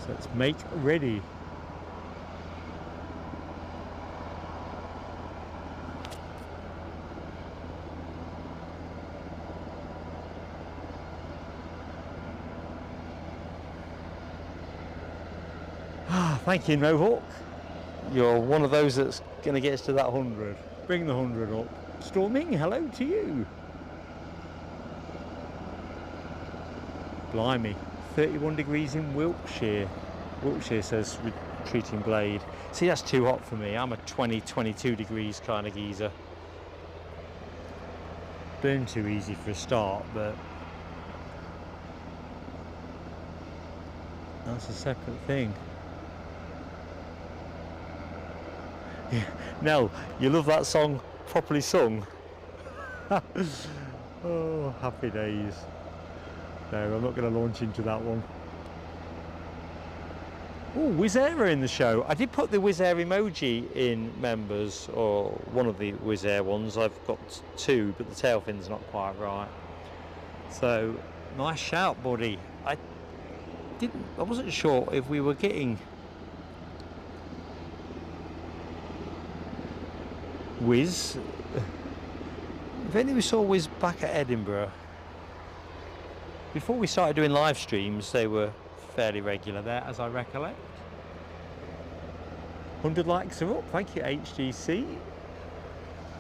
So let's make ready. Thank you, Nohawk. You're one of those that's going to get us to that 100. Bring the 100 up. Storming, hello to you. Blimey, 31 degrees in Wiltshire. Wiltshire says retreating blade. See, that's too hot for me. I'm a 22 degrees kind of geezer. Burn too easy for a start, but that's a separate thing. Yeah. Nell, you love that song properly sung? Oh, happy days. No, I'm not going to launch into that one. Oh, Wizz Air are in the show. I did put the Wizz Air emoji in members, or one of the Wizz Air ones. I've got two, but the tail fin's not quite right. So, nice shout, buddy. I wasn't sure if we were getting Wizz. If only we saw Wizz back at Edinburgh. Before we started doing live streams, they were fairly regular there, as I recollect. 100 likes are up. Thank you, HGC.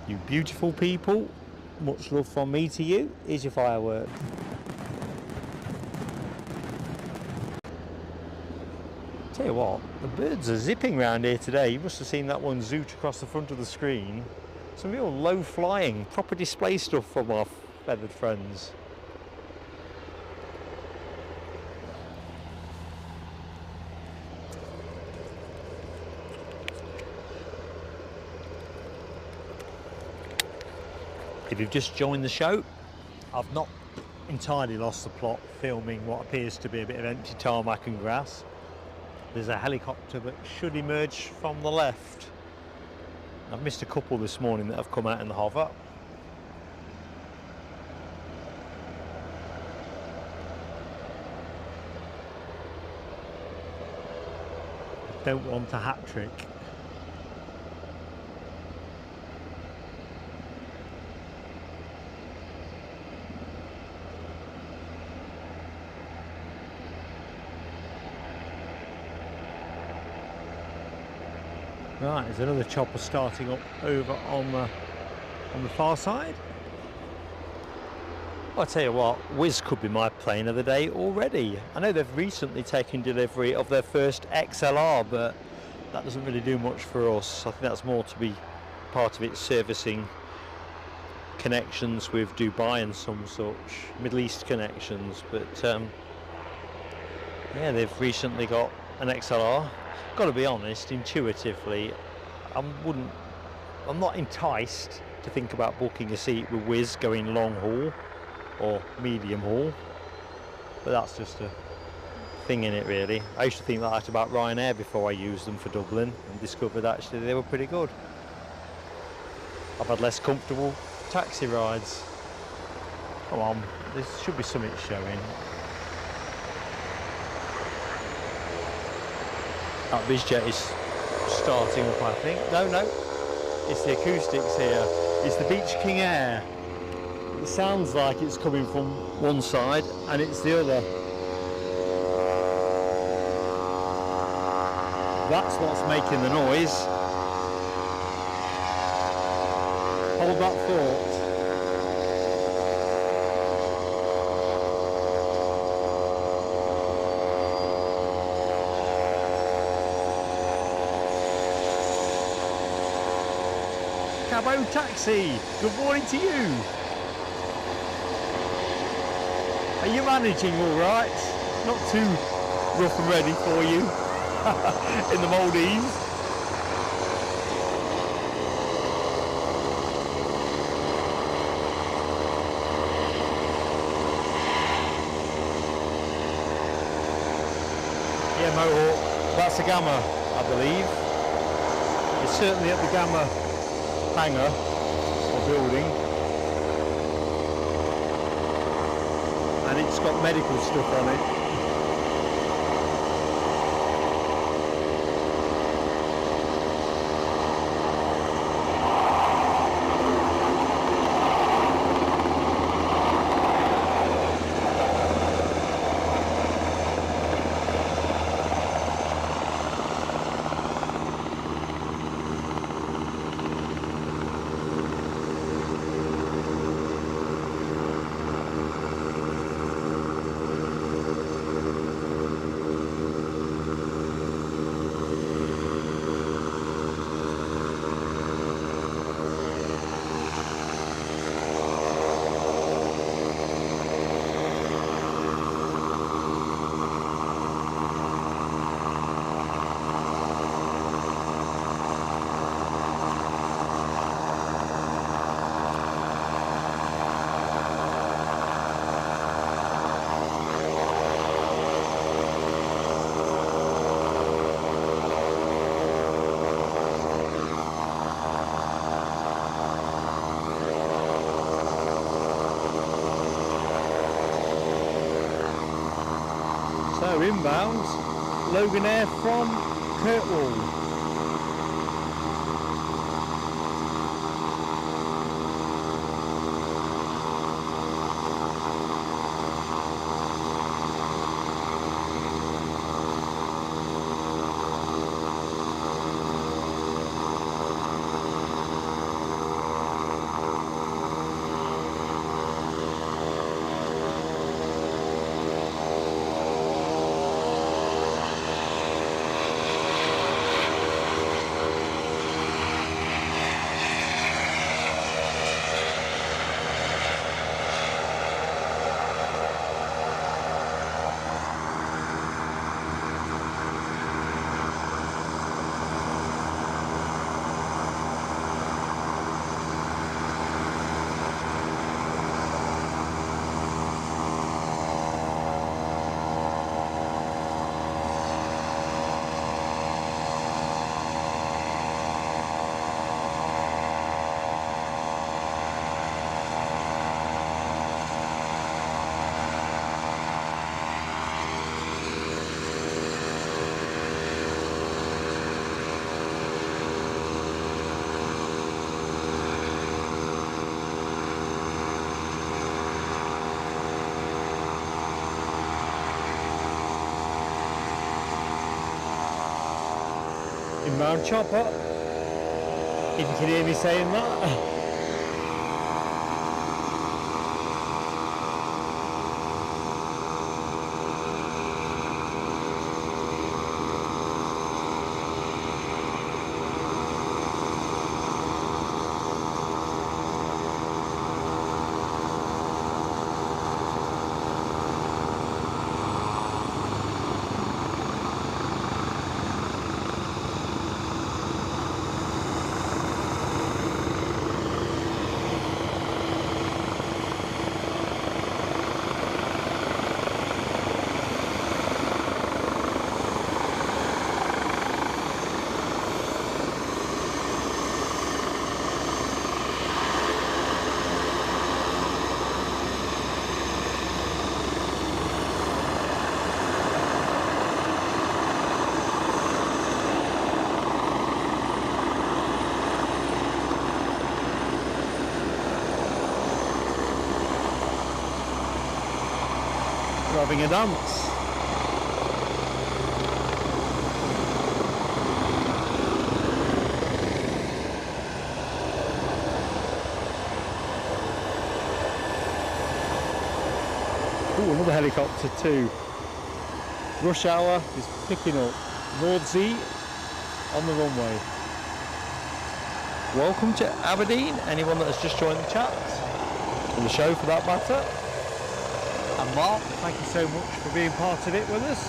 You beautiful people. Much love from me to you. Here's your firework. Tell you what, the birds are zipping around here today. You must have seen that one zoot across the front of the screen. Some real low flying, proper display stuff from our feathered friends. If you've just joined the show, I've not entirely lost the plot filming what appears to be a bit of empty tarmac and grass. There's a helicopter that should emerge from the left. I've missed a couple this morning that have come out in the hover. Don't want a hat trick. Right, there's another chopper starting up over on the far side. Well, I'll tell you what, Wizz could be my plane of the day already. I know they've recently taken delivery of their first XLR, but that doesn't really do much for us. I think that's more to be part of its servicing connections with Dubai and some such, Middle East connections. But yeah, they've recently got an XLR. Got to be honest, intuitively, I'm not enticed to think about booking a seat with Wizz going long haul or medium haul, but that's just a thing in it really. I used to think that about Ryanair before I used them for Dublin and discovered actually they were pretty good. I've had less comfortable taxi rides. Come on, there should be something showing. That BizJet is starting up, I think. No, it's the acoustics here. It's the Beach King Air. It sounds like it's coming from one side and it's the other. That's what's making the noise. Hold that thought. Cabo Taxi, good morning to you. Are you managing all right? Not too rough and ready for you? in the Maldives. Yeah, Mohawk, that's the Gamma, I believe. It's certainly at the Gamma hangar or building. And it's got medical stuff on it. So inbound, Loganair from Kirkwall. Inbound chopper, if you can hear me saying that. Having a dance. Ooh, another helicopter too. Rush hour is picking up Nordsee on the runway. Welcome to Aberdeen, anyone that has just joined the chat, and the show for that matter. And Mark, thank you so much for being part of it with us.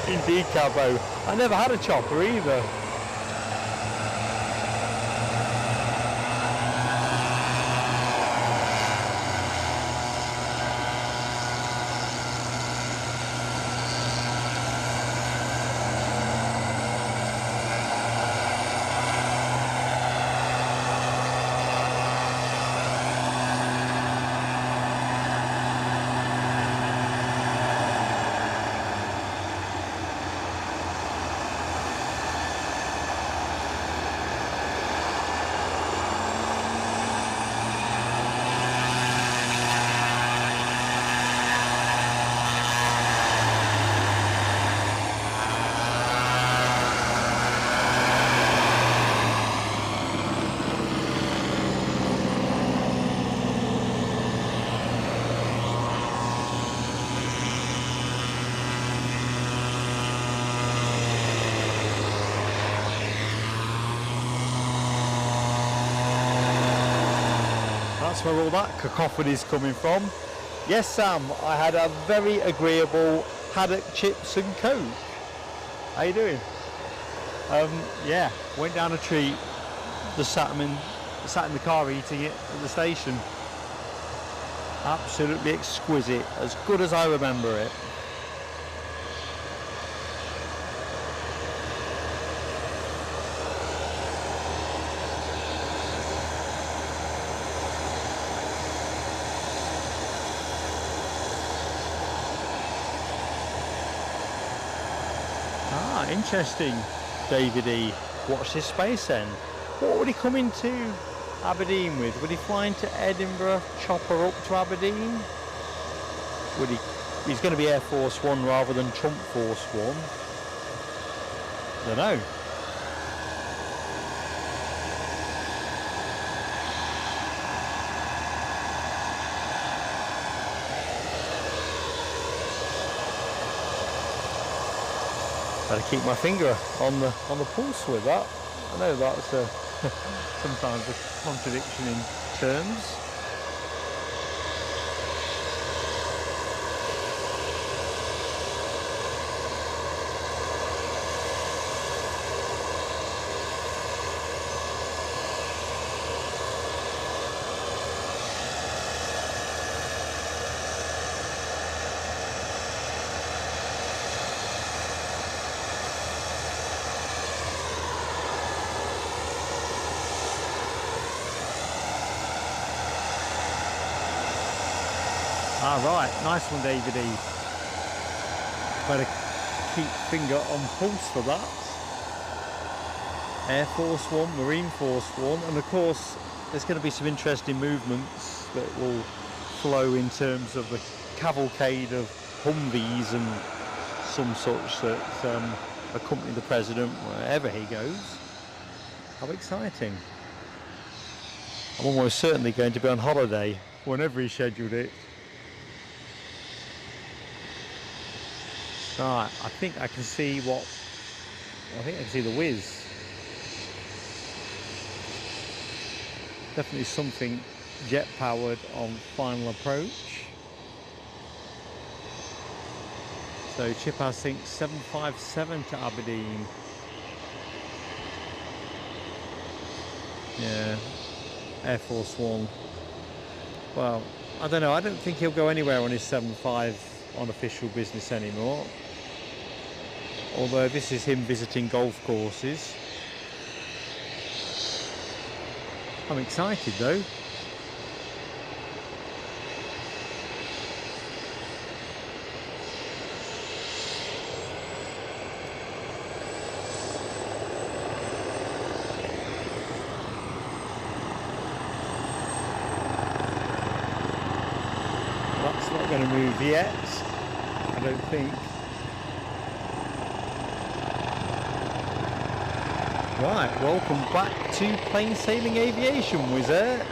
Indeed, Cabo. I never had a chopper either. That's where all that cacophony is coming from. Yes, Sam, I had a very agreeable haddock, chips and coke. How you doing? Yeah, went down a treat, just sat in the car eating it at the station. Absolutely exquisite, as good as I remember it. Interesting, David E. Watch this space then. What would he come into Aberdeen with? Would he fly into Edinburgh, chopper up to Aberdeen? Would he? He's going to be Air Force One rather than Trump Force One. I don't know. Better keep my finger on the pulse with that. I know that's sometimes a contradiction in terms. Ah, right, nice one, David E. Better keep finger on pulse for that. Air Force One, Marine Force One, and of course there's going to be some interesting movements that will flow in terms of the cavalcade of Humvees and some such that accompany the President wherever he goes. How exciting. I'm almost certainly going to be on holiday whenever he scheduled it. Right, I think I can see the whiz. Definitely something jet powered on final approach. So Chip has think 757 to Aberdeen. Yeah, Air Force One. Well, I don't know, I don't think he'll go anywhere on his 75 on official business anymore. Although this is him visiting golf courses. I'm excited though. That's not going to move yet, I don't think. Right, welcome back to Plain Sailing Aviation, Wizz Air.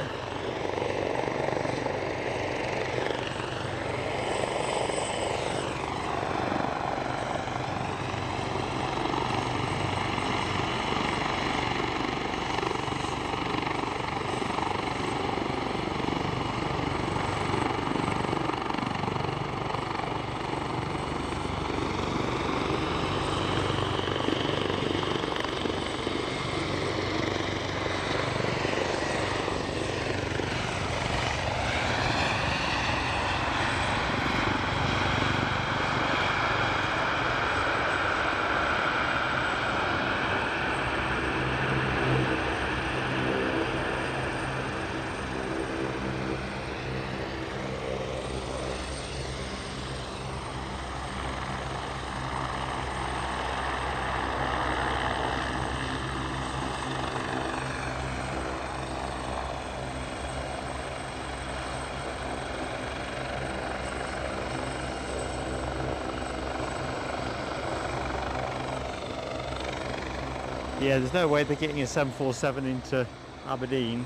Yeah, there's no way they're getting a 747 into Aberdeen.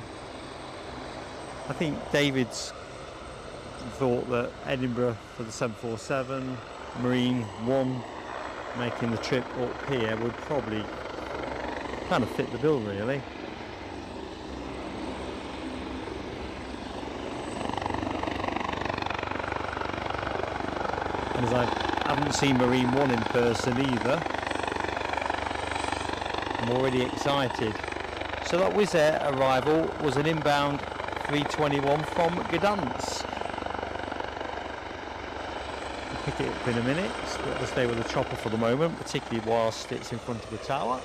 I think David's thought that Edinburgh for the 747, Marine 1 making the trip up here would probably kind of fit the bill, really. And as I haven't seen Marine 1 in person either, I'm already excited. So that Wizz Air arrival was an inbound 321 from Gdansk. We'll pick it up in a minute, so we'll stay with the chopper for the moment, particularly whilst it's in front of the tower.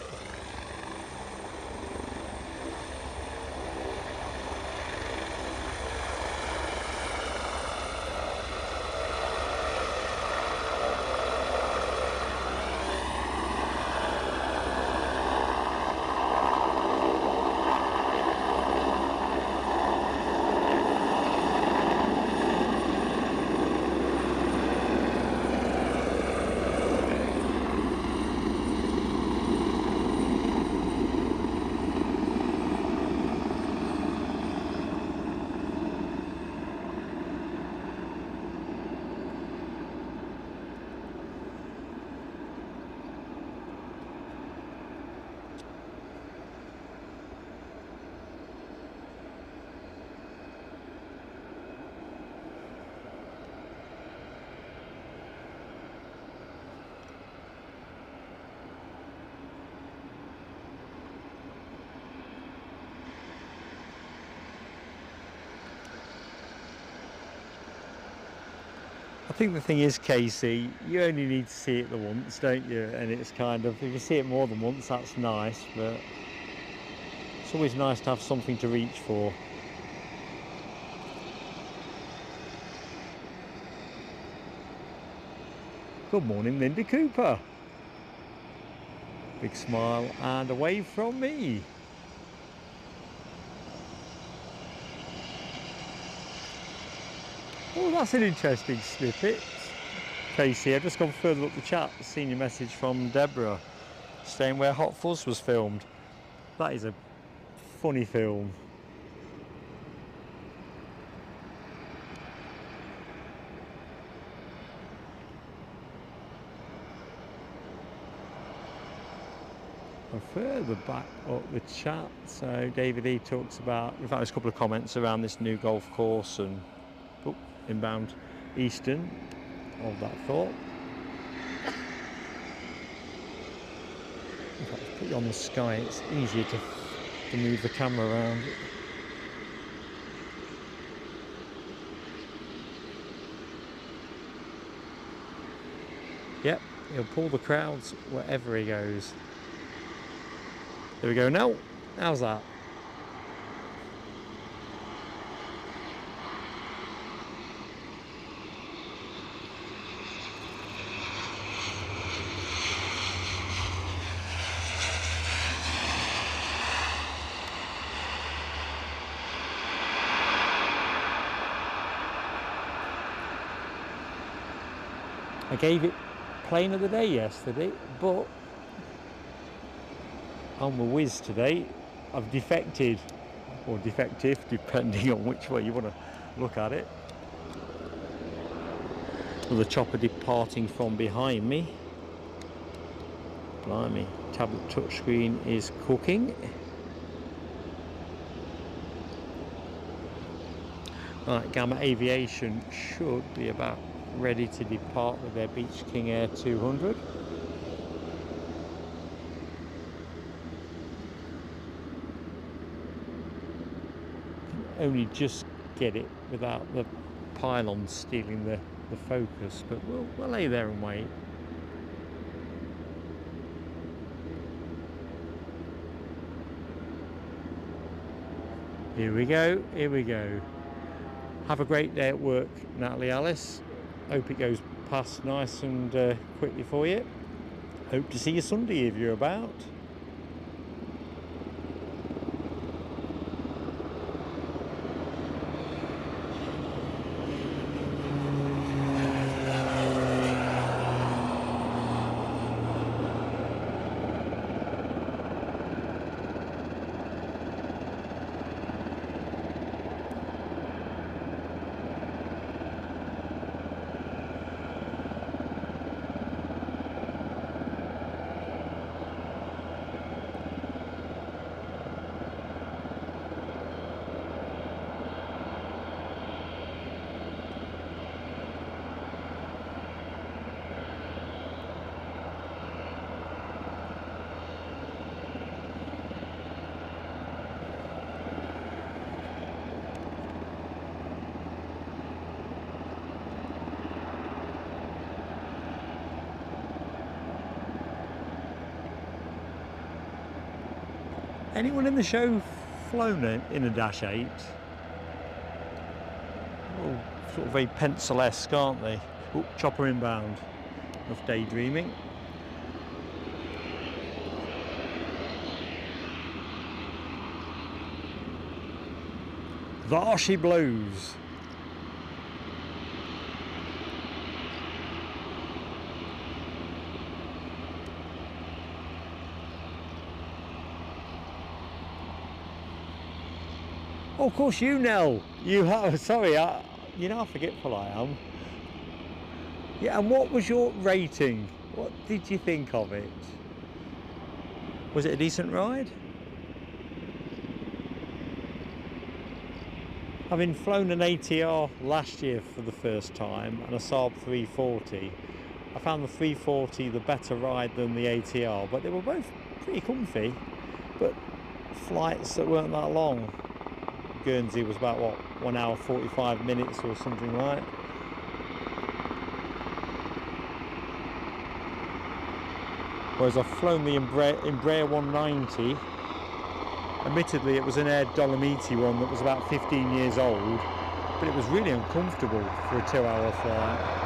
I think the thing is, Casey, you only need to see it the once, don't you? And it's kind of, if you see it more than once, that's nice, but it's always nice to have something to reach for. Good morning, Linda Cooper. Big smile and a wave from me. Oh, that's an interesting snippet. Casey, I've just gone further up the chat, seen your message from Deborah, saying where Hot Fuzz was filmed. That is a funny film. And further back up the chat, so David E talks about, in fact there's a couple of comments around this new golf course and inbound Eastern, of that thought. In fact, put you on the sky, it's easier to move the camera around. Yep, he'll pull the crowds wherever he goes. There we go now. How's that? I gave it plane of the day yesterday, but on the Whiz today, I've defected, or defective, depending on which way you want to look at it. With the chopper departing from behind me. Blimey, tablet touchscreen is cooking. Right, Gamma Aviation should be about ready to depart with their Beach King Air 200. Only just get it without the pylon stealing the focus, but we'll lay there and wait. Here we go, here we go. Have a great day at work, Natalie Alice. Hope it goes past nice and quickly for you. Hope to see you Sunday if you're about. Anyone in the show flown in a Dash 8? Oh, sort of very pencil-esque, aren't they? Oh, chopper inbound. Enough daydreaming. There she blows. Oh, of course you, Nell. You have. Sorry, you know how forgetful I am. Yeah, and what was your rating? What did you think of it? Was it a decent ride? Having flown an ATR last year for the first time and a Saab 340, I found the 340 the better ride than the ATR, but they were both pretty comfy, but flights that weren't that long. Guernsey was about, what, 1 hour 45 minutes or something like. Whereas I've flown the Embraer 190. Admittedly, it was an Air Dolomiti one that was about 15 years old, but it was really uncomfortable for a 2-hour flight.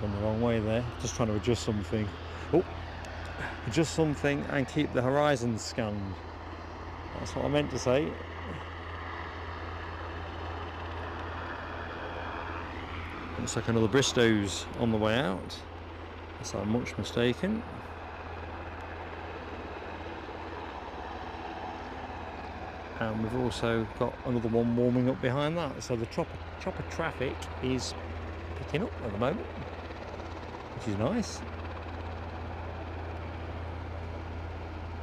Gone the wrong way there, just trying to adjust something. Oh, adjust something and keep the horizon scanned. That's what I meant to say. Looks like another Bristow's on the way out, unless I'm much mistaken. And we've also got another one warming up behind that, so the chopper traffic is picking up at the moment, which is nice.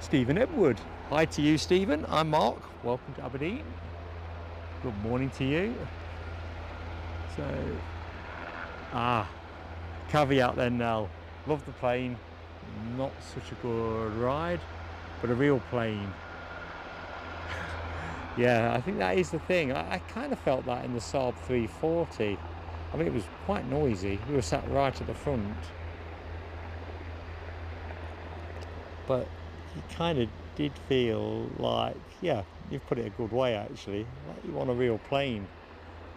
Stephen Edward. Hi to you, Stephen. I'm Mark. Welcome to Aberdeen. Good morning to you. So, caveat then now. Love the plane. Not such a good ride, but a real plane. Yeah, I think that is the thing. I kind of felt that in the Saab 340. I mean, it was quite noisy. We were sat right at the front. But it kind of did feel like, yeah, you've put it a good way actually, like you want a real plane.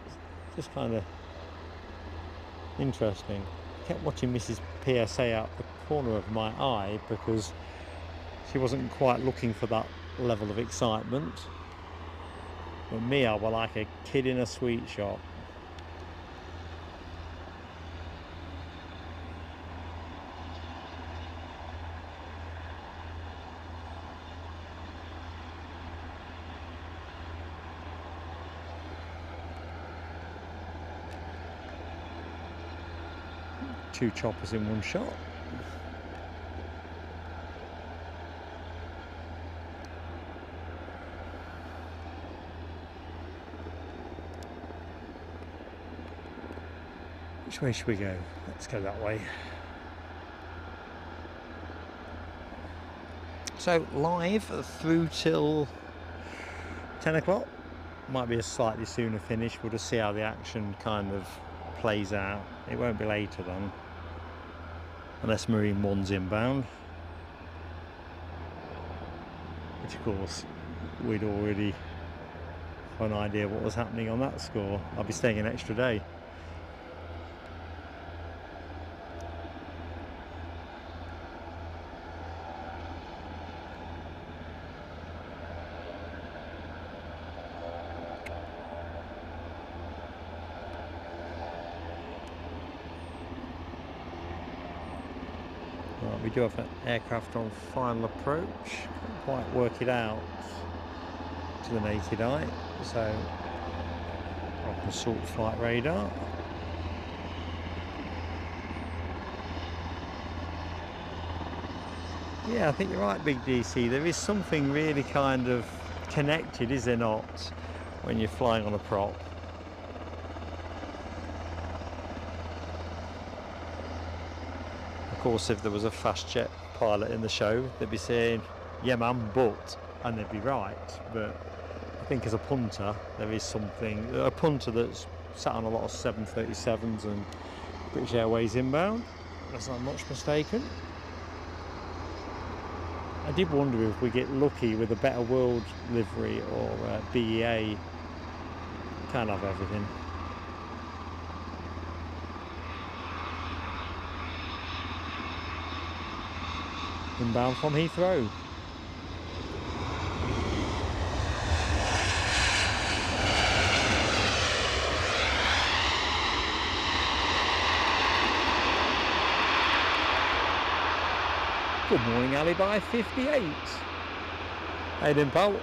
It's just kind of interesting. I kept watching Mrs. PSA out the corner of my eye because she wasn't quite looking for that level of excitement. But me, I was like a kid in a sweet shop. Two choppers in one shot. Which way should we go? Let's go that way. So live through till 10 o'clock. Might be a slightly sooner finish. We'll just see how the action kind of plays out. It won't be later then, unless Marine One's inbound, which of course we'd already have an idea what was happening on that score. I'll be staying an extra day. We do have an aircraft on final approach. quite work it out to the naked eye, so I'll consult flight radar. Yeah, I think you're right, Big DC. There is something really kind of connected, is there not, when you're flying on a prop? Of course, if there was a fast jet pilot in the show, they'd be saying, yeah man, but, and they'd be right. But I think as a punter, there is something, a punter that's sat on a lot of 737s and British Airways inbound, unless I'm much mistaken. I did wonder if we get lucky with a Better World livery or BEA. Can't have everything. Inbound from Heathrow. Good morning, Alibi 58. How you doing, pal?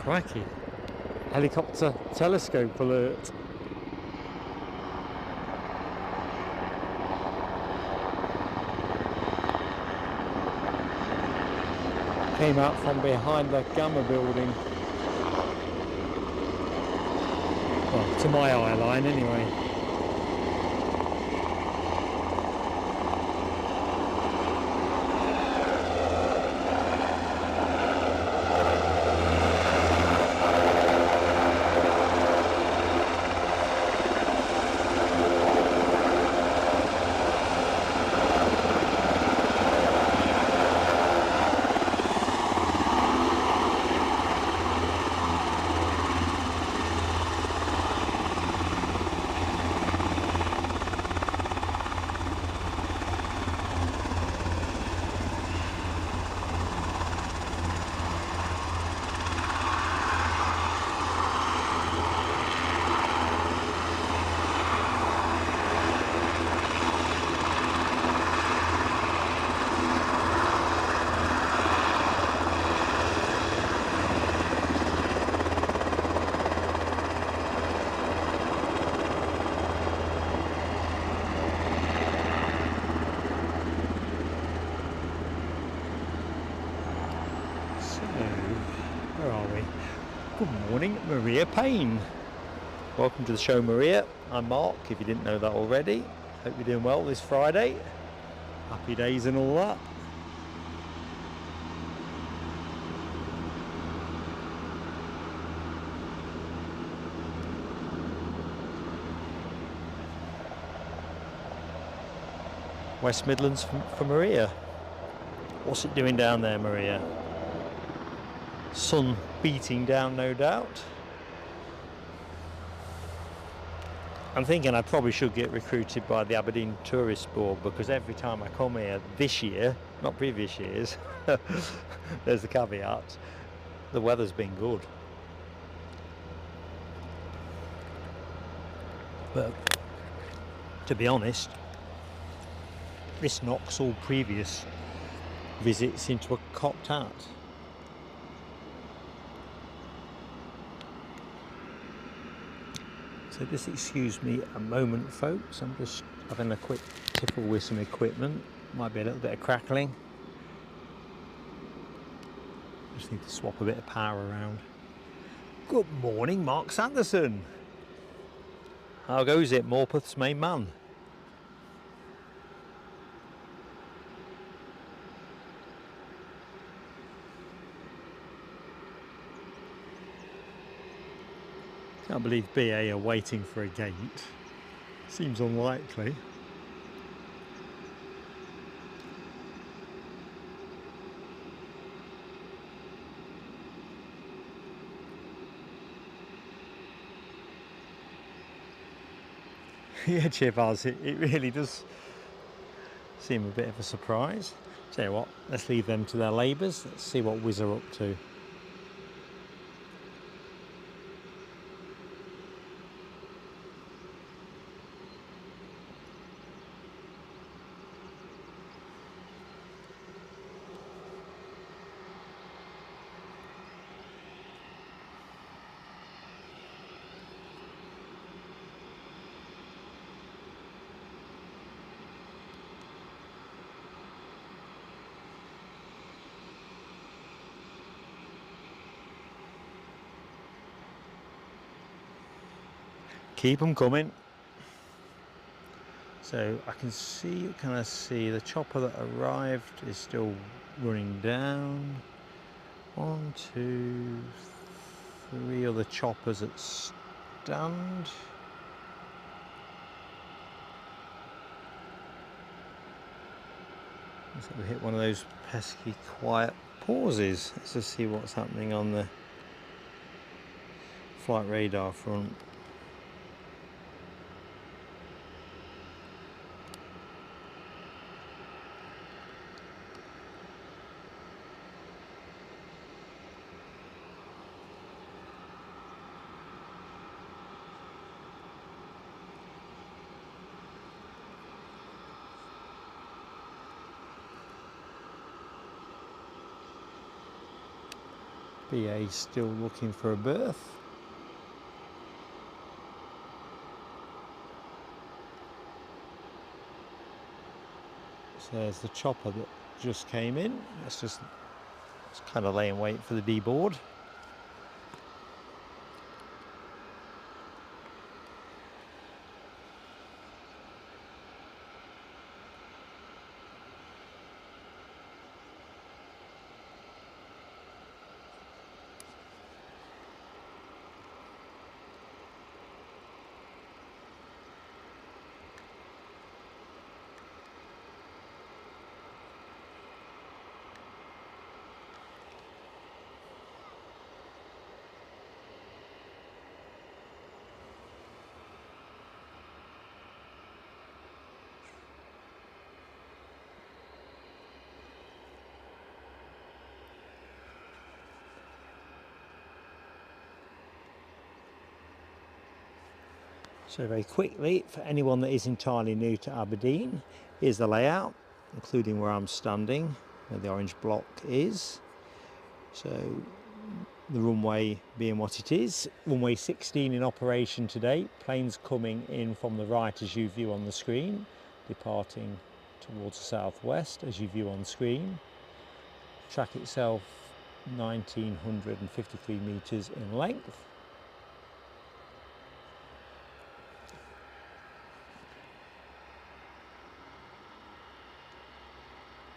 Crikey. Helicopter telescope alert. Came out from behind the Gamma building. Well, to my eye line anyway. Good morning, Maria Payne. Welcome to the show, Maria. I'm Mark, if you didn't know that already. Hope you're doing well this Friday. Happy days and all that. West Midlands for Maria. What's it doing down there, Maria? Sun beating down, no doubt. I'm thinking I probably should get recruited by the Aberdeen Tourist Board, because every time I come here this year, not previous years, there's the caveat, the weather's been good. But to be honest, this knocks all previous visits into a cocked hat. So just excuse me a moment, folks. I'm just having a quick tickle with some equipment. Might be a little bit of crackling. Just need to swap a bit of power around. Good morning, Mark Sanderson. How goes it, Morpeth's main man? Can't believe BA are waiting for a gate. Seems unlikely. Yeah, Chivaz, it really does seem a bit of a surprise. Tell you what, let's leave them to their labours. Let's see what Wiz are up to. Keep them coming. So I can see, the chopper that arrived is still running down. 1, 2, 3 other choppers at stand. Looks like we hit one of those pesky quiet pauses. Let's just see what's happening on the flight radar front. BA still looking for a berth. So there's the chopper that just came in. It's kind of laying wait for the D-board. So very quickly, for anyone that is entirely new to Aberdeen, here's the layout, including where I'm standing, where the orange block is. So the runway being what it is, runway 16 in operation today, planes coming in from the right as you view on the screen, departing towards the southwest as you view on screen. Track itself 1953 metres in length.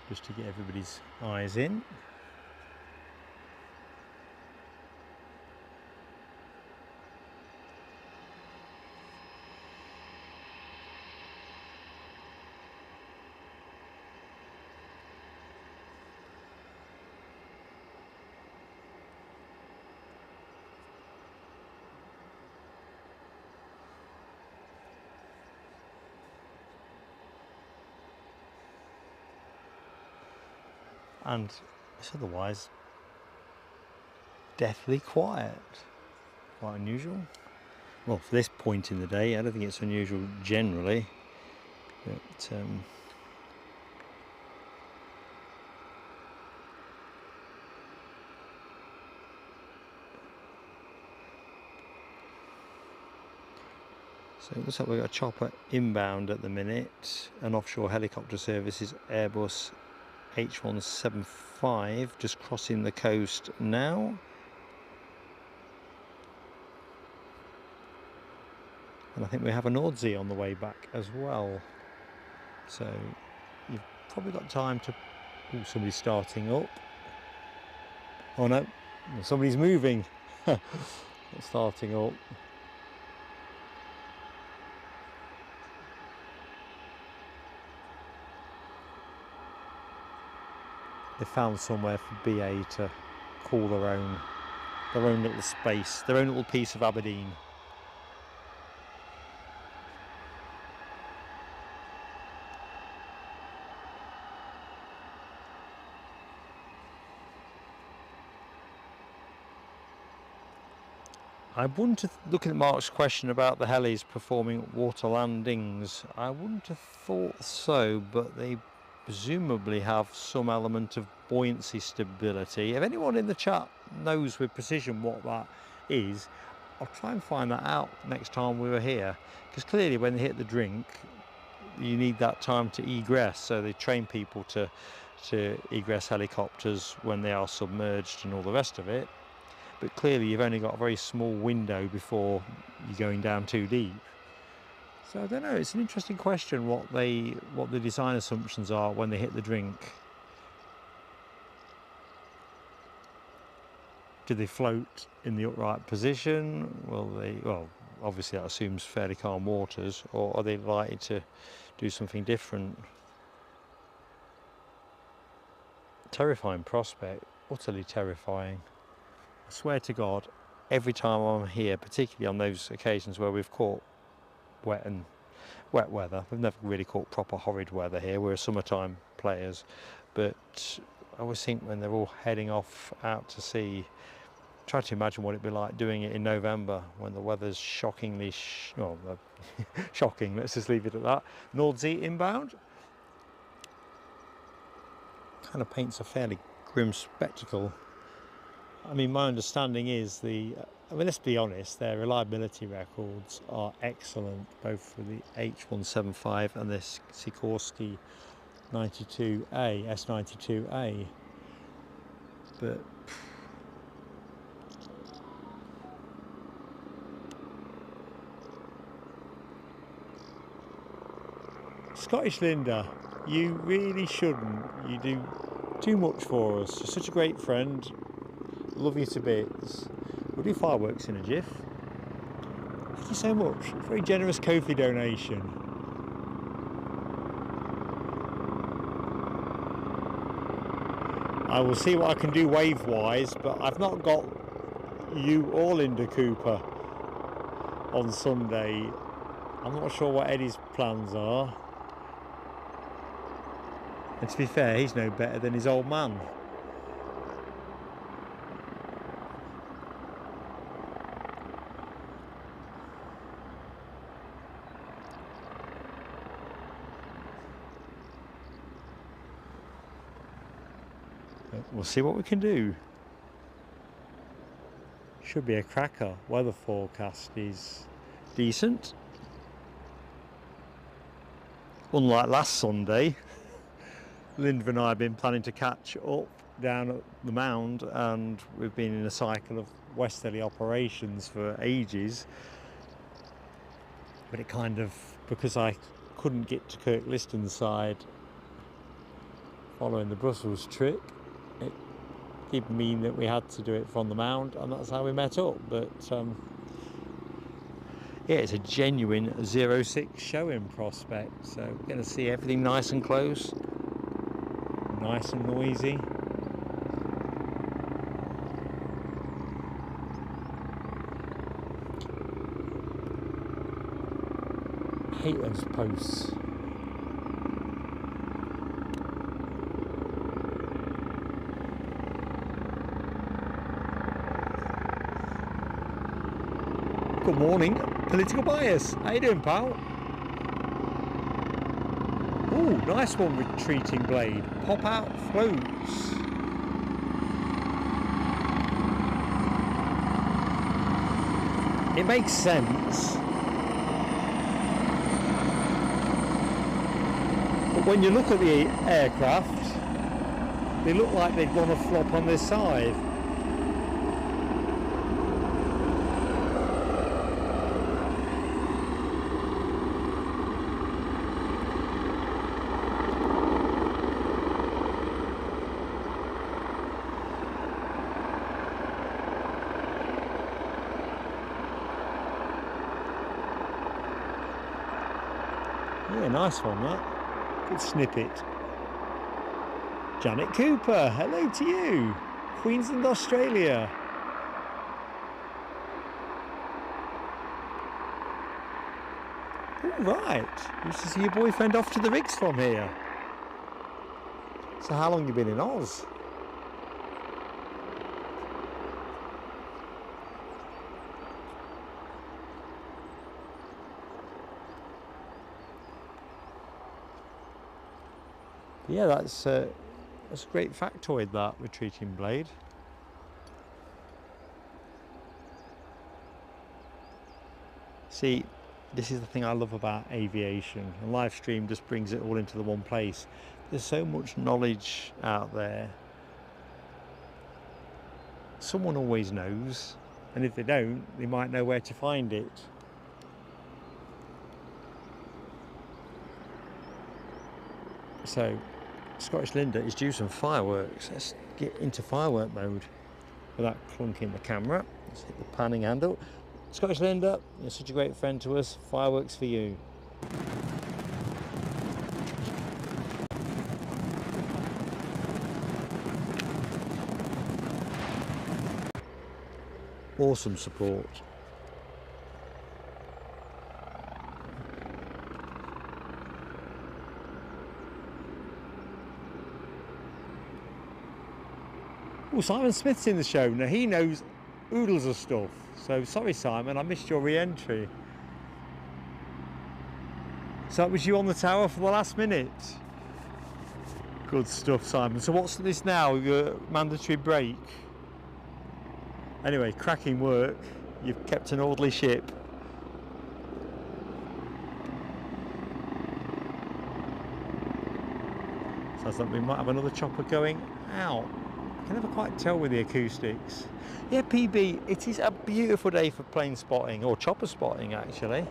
Just to get everybody's eyes in. And it's otherwise deathly quiet. Quite unusual. Well, for this point in the day, I don't think it's unusual generally, but so it looks like we've got a chopper inbound at the minute. An offshore helicopter service is Airbus H175 just crossing the coast now. And I think we have an Aussie on the way back as well. So you've probably got time to... Oh, somebody's starting up. Oh no, somebody's moving. Starting up. They found somewhere for BA to call their own little space, their own little piece of Aberdeen. I wouldn't have, looking at Mark's question about the helis performing water landings, I wouldn't have thought so, but they presumably have some element of buoyancy stability. If anyone in the chat knows with precision what that is, I'll try and find that out next time we were here, because clearly when they hit the drink you need that time to egress, so they train people to egress helicopters when they are submerged and all the rest of it, but clearly you've only got a very small window before you're going down too deep. So I don't know, it's an interesting question what the design assumptions are when they hit the drink. Do they float in the upright position? Well, obviously that assumes fairly calm waters, or are they likely to do something different? Terrifying prospect, utterly terrifying. I swear to God, every time I'm here, particularly on those occasions where we've caught wet weather. We've never really caught proper horrid weather here. We're summertime players, but I always think when they're all heading off out to sea, try to imagine what it'd be like doing it in November when the weather's shockingly shocking. Let's just leave it at that. Nordsee inbound kind of paints a fairly grim spectacle. I mean, my understanding is let's be honest, their reliability records are excellent, both for the H175 and the Sikorsky 92A, S92A. But Scottish Linda, you really shouldn't. You do too much for us. You're such a great friend. Love you to bits. We'll do fireworks in a jiff. Thank you so much. Very generous Ko-fi donation. I will see what I can do wave-wise, but I've not got you or Linda Cooper on Sunday. I'm not sure what Eddie's plans are. And to be fair, he's no better than his old man. We'll see what we can do. Should be a cracker. Weather forecast is decent. Unlike last Sunday, Linda and I have been planning to catch up down at the Mound, and we've been in a cycle of westerly operations for ages. But it kind of, because I couldn't get to Kirkliston side following the Brussels trip, it did mean that we had to do it from the Mound, and that's how we met up. But yeah, it's a genuine 06 showing prospect, so we're going to see everything nice and close, nice and noisy. I hate those posts. Good morning, Political Bias. How you doing, pal? Ooh, nice one, retreating blade. Pop out floats. It makes sense. But when you look at the aircraft, they look like they'd want to flop on their side. Yeah, nice one, that. Good snippet. Janet Cooper, hello to you. Queensland, Australia. All right. Used to see your boyfriend off to the rigs from here. So how long you been in Oz? Yeah, that's a great factoid, that retreating blade. See, this is the thing I love about aviation, and live stream just brings it all into the one place. There's so much knowledge out there. Someone always knows, and if they don't, they might know where to find it. So Scottish Linda is due some fireworks. Let's get into firework mode without clunking the camera. Let's hit the panning handle. Scottish Linda, you're such a great friend to us. Fireworks for you. Awesome support. Oh, Simon Smith's in the show. Now he knows oodles of stuff. So sorry, Simon, I missed your re-entry. So that was you on the tower for the last minute. Good stuff, Simon. So what's this now? Your mandatory break? Anyway, cracking work. You've kept an orderly ship. Sounds like we might have another chopper going out. I can never quite tell with the acoustics. Yeah, PB, it is a beautiful day for plane spotting, or chopper spotting actually.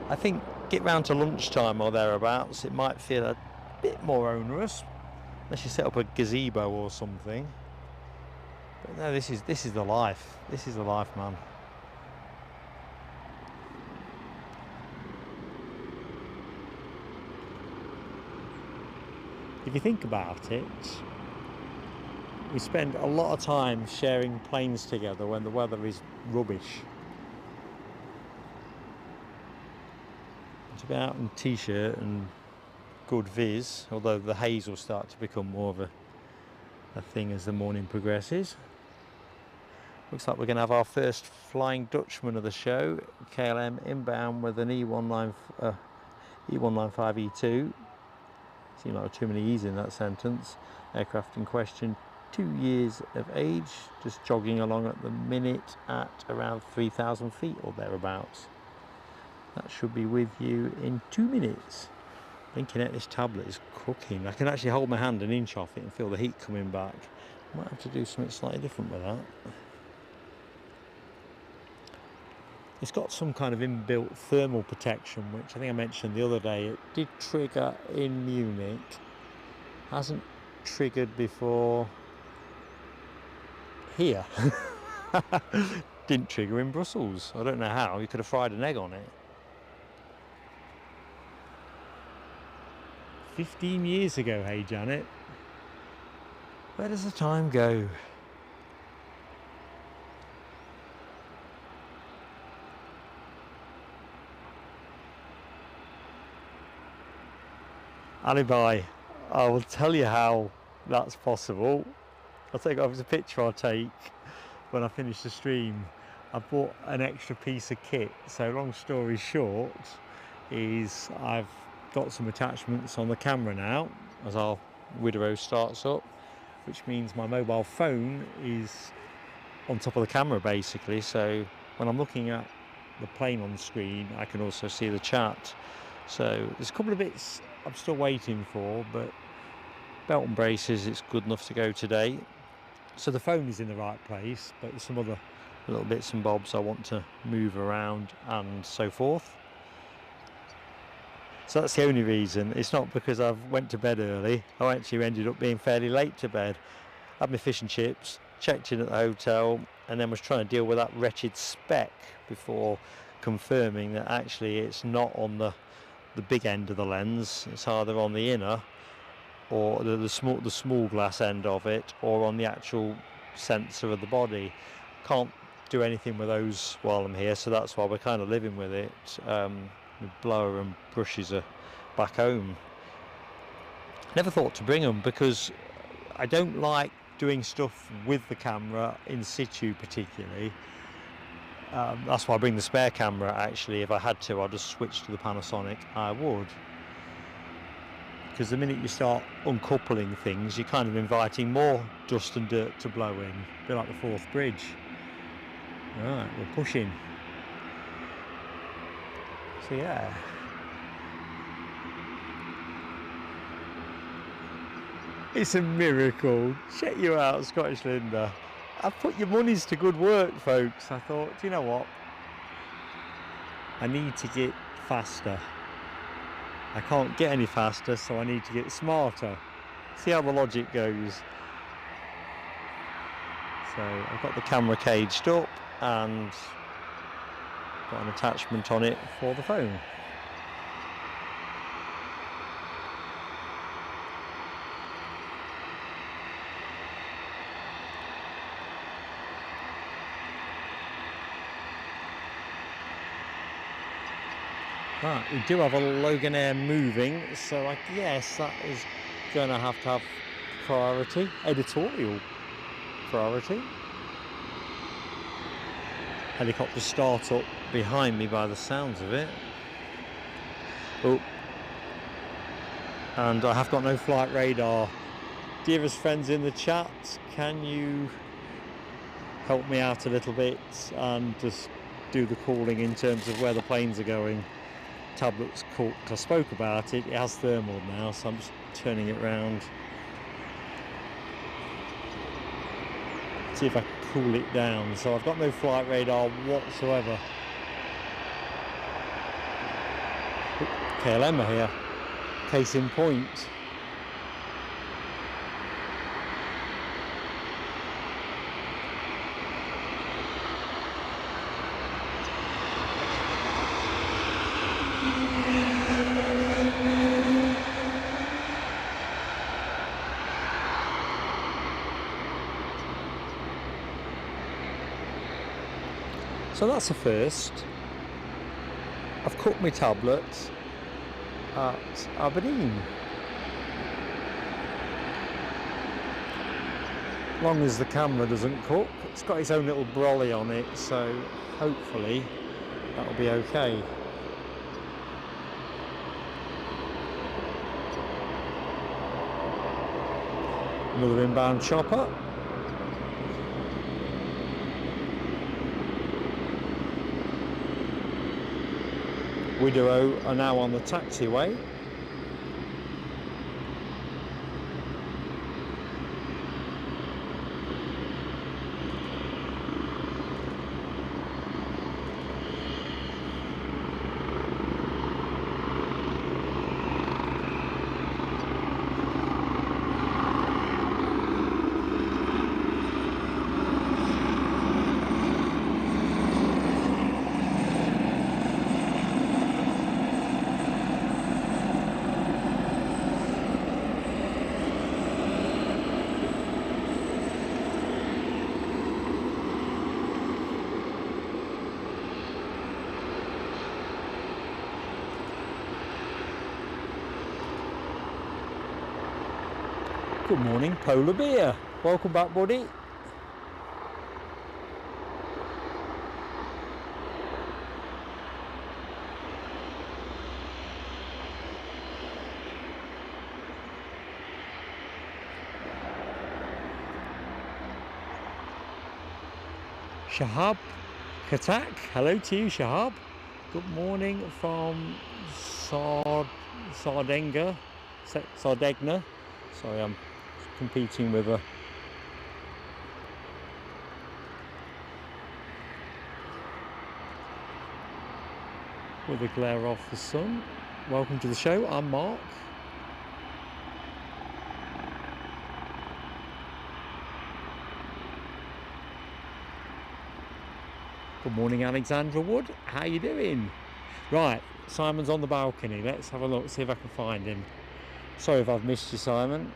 I think get round to lunchtime or thereabouts, it might feel a bit more onerous, unless you set up a gazebo or something. But no, this is the life. This is the life, man. If you think about it, we spend a lot of time sharing planes together when the weather is rubbish. To be out in t-shirt and good viz, although the haze will start to become more of a thing as the morning progresses. Looks like we're going to have our first Flying Dutchman of the show, KLM inbound with an E195E2. Seemed like too many E's in that sentence. Aircraft in question, 2 years of age, just jogging along at the minute at around 3,000 feet or thereabouts. That should be with you in 2 minutes. Thinking that this tablet is cooking. I can actually hold my hand an inch off it and feel the heat coming back. Might have to do something slightly different with that. It's got some kind of inbuilt thermal protection, which I think I mentioned the other day. It did trigger in Munich. Hasn't triggered before here. Didn't trigger in Brussels. I don't know how. You could have fried an egg on it. 15 years ago, hey Janet. Where does the time go? Alibi. I will tell you how that's possible. I'll take a picture I'll take when I finish the stream. I bought an extra piece of kit. So long story short is I've got some attachments on the camera now as our Wideroe starts up, which means my mobile phone is on top of the camera basically. So when I'm looking at the plane on the screen, I can also see the chat. So there's a couple of bits I'm still waiting for, but belt and braces, it's good enough to go today. So the phone is in the right place, but there's some other little bits and bobs I want to move around and so forth. So that's the only reason. It's not because I've went to bed early. I actually ended up being fairly late to bed. Had my fish and chips, checked in at the hotel, and then was trying to deal with that wretched spec before confirming that actually it's not on the big end of the lens. It's either on the inner or the small glass end of it, or on the actual sensor of the body. Can't do anything with those while I'm here, so that's why we're kind of living with it. The blower and brushes are back home. Never thought to bring them because I don't like doing stuff with the camera in situ particularly. That's why I bring the spare camera. Actually, if I had to, I'd just switch to the Panasonic. I would, because the minute you start uncoupling things, you're kind of inviting more dust and dirt to blow in. A bit like the Forth Bridge. Right, we're pushing. So yeah. It's a miracle. Check you out, Scottish Linda. I've put your monies to good work, folks. I thought, do you know what? I need to get faster. I can't get any faster, so I need to get smarter. See how the logic goes. So I've got the camera caged up and got an attachment on it for the phone. Right, we do have a Loganair moving, so I guess that is going to have priority, editorial priority. Helicopter start up behind me by the sounds of it. Oh, and I have got no flight radar. Dearest friends in the chat, can you help me out a little bit and just do the calling in terms of where the planes are going? Tablet's cool. I spoke about it. It has thermal now, so I'm just turning it round. See if I can cool it down. So I've got no flight radar whatsoever. KLM are here. Case in point. So that's a first. I've cooked my tablet at Aberdeen. Long as the camera doesn't cook. It's got its own little brolly on it, so hopefully that'll be okay. Another inbound chopper. Wideroe are now on the taxiway. Good morning, Polar Beer. Welcome back, buddy. Shahab Katak, hello to you, Shahab. Good morning from Sardegna. Sorry, I'm competing with a glare off the sun. Welcome to the show. I'm Mark. Good morning, Alexandra Wood. How you doing? Right, Simon's on the balcony. Let's have a look, see if I can find him. Sorry if I've missed you, Simon.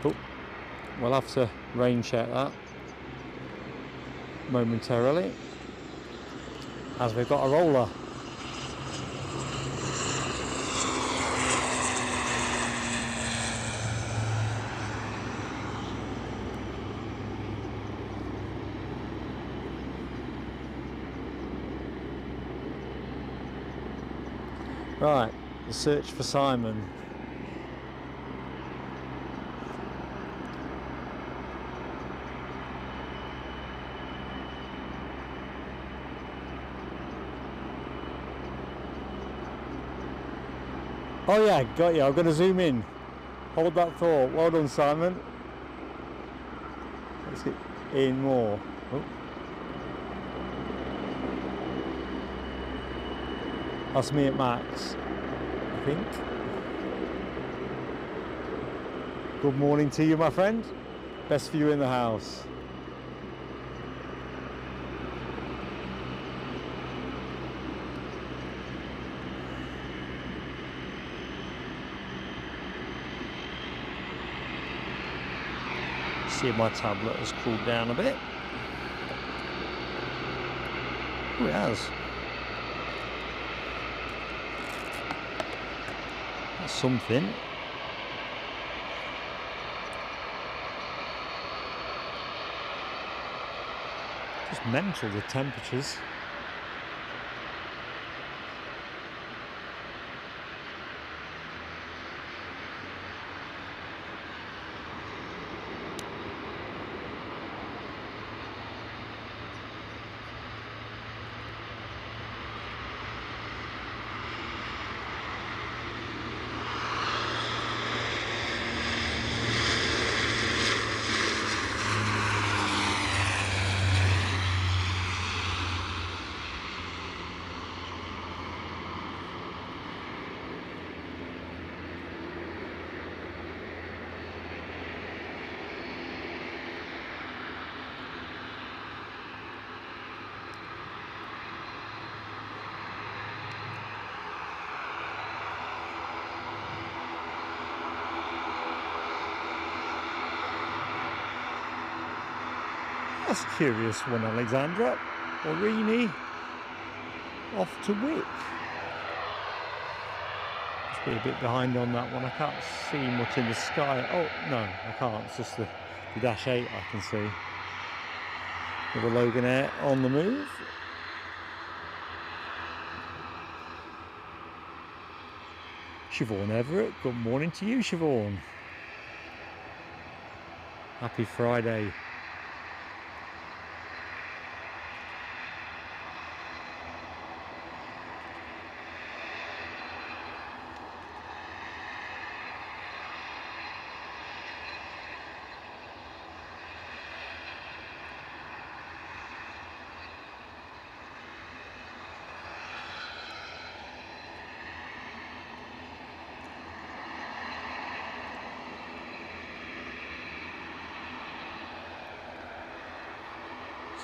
Oh, we'll have to rain check that momentarily, as we've got a roller. Right, the search for Simon. Oh yeah, got you. I'm going to zoom in. Hold that thought. Well done, Simon. Let's get in more. Oh. That's me at max, I think. Good morning to you, my friend. Best view in the house. See if my tablet has cooled down a bit. Oh, it has. That's something. Just mental, the temperatures. That's a curious one, Alexandra. Aurigny off to Wick. Must be a bit behind on that one. I can't see much in the sky. Oh, no, I can't. It's just the Dash 8 I can see. With a Loganair on the move. Siobhan Everett, good morning to you, Siobhan. Happy Friday.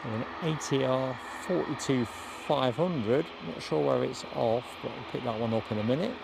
So an ATR 42-500, not sure where it's off, but I'll pick that one up in a minute.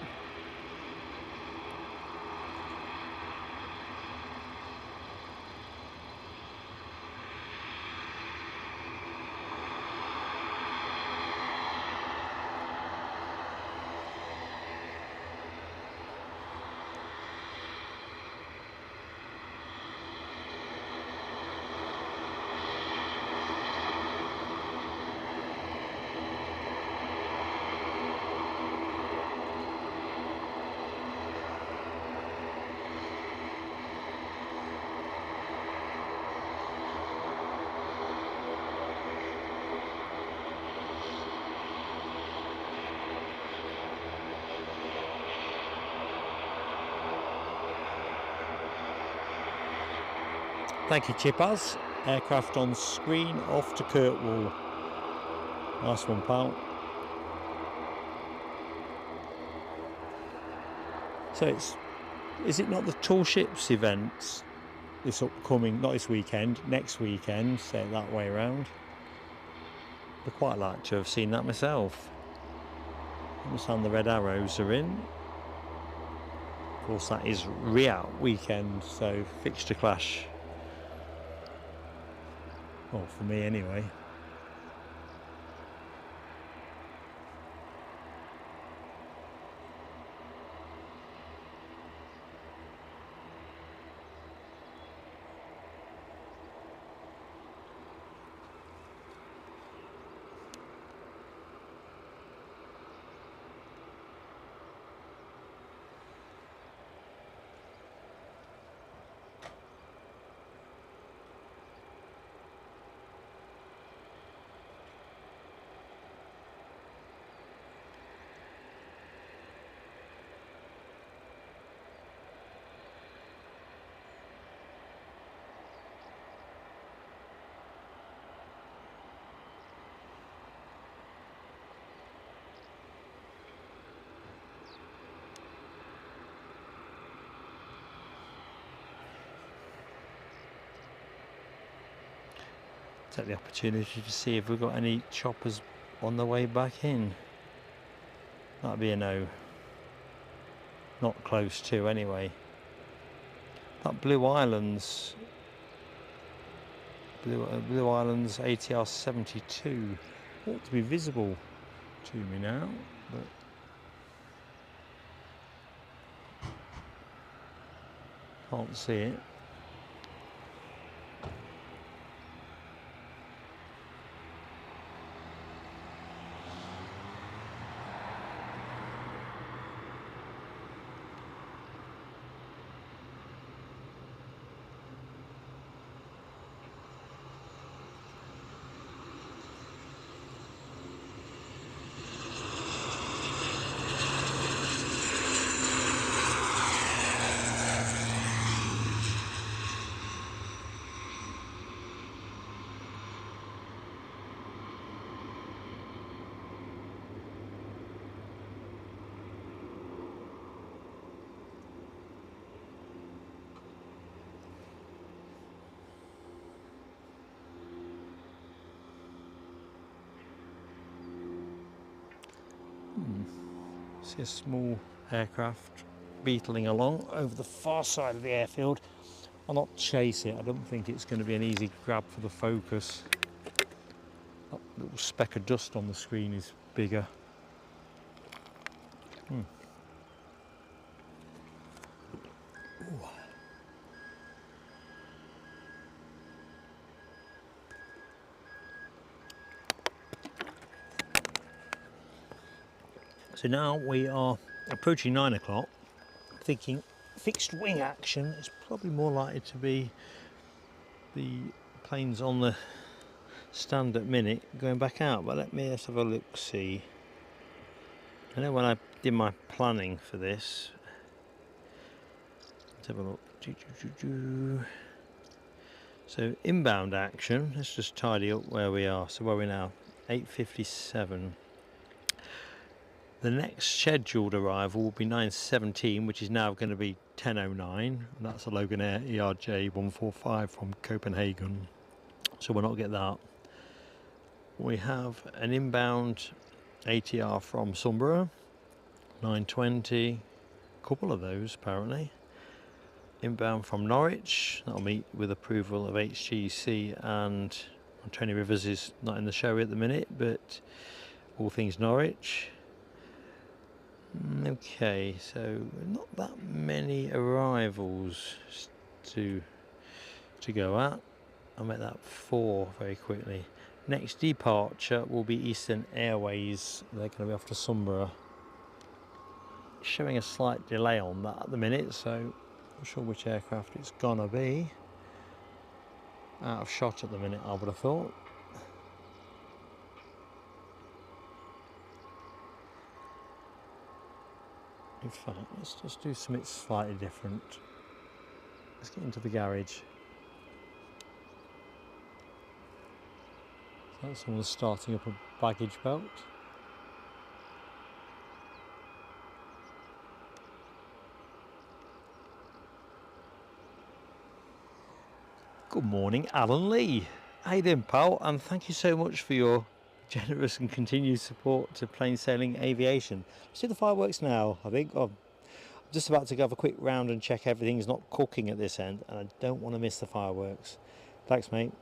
Thank you, Chippers. Aircraft on screen, off to Kirkwall. Nice one, pal. So is it not the Tall Ships events this upcoming, not this weekend, next weekend, say it that way around? I'd quite like to have seen that myself. I understand the Red Arrows are in. Of course, that is Real weekend, so fixture clash. Well, for me anyway. Take the opportunity to see if we've got any choppers on the way back in. That'd be a no. Not close to anyway. That Blue Islands ATR 72 ought to be visible to me now, but can't see it. See a small aircraft beetling along over the far side of the airfield. I'll not chase it. I don't think it's going to be an easy grab for the focus. That little speck of dust on the screen is bigger. Ooh. So now we are approaching 9 o'clock, thinking fixed wing action is probably more likely to be the planes on the stand at minute going back out, but let me just have a look see. I know when I did my planning for this, let's have a look. So inbound action, let's just tidy up where we are. So where are we now? 8:57. The next scheduled arrival will be 9:17, which is now going to be 10:09. And that's a Loganair ERJ 145 from Copenhagen. So we'll not get that. We have an inbound ATR from Sunborough, 9:20. A couple of those apparently. Inbound from Norwich, that'll meet with approval of HGC, and Tony Rivers is not in the show at the minute, but all things Norwich. Okay, so not that many arrivals to go at. I'll make that 4 very quickly. Next departure will be Eastern Airways. They're going to be off to Sunborough. Showing a slight delay on that at the minute, so not sure which aircraft it's gonna be. Out of shot at the minute, I would have thought. In fact, let's just do something slightly different. Let's get into the garage. Someone's starting up a baggage belt. Good morning, Alan Lee. How you doing, pal? And thank you so much for your generous and continued support to plain sailing aviation. See the fireworks now, I think. I'm just about to have a quick round and check everything's not cooking at this end, and I don't want to miss the fireworks. Thanks, mate.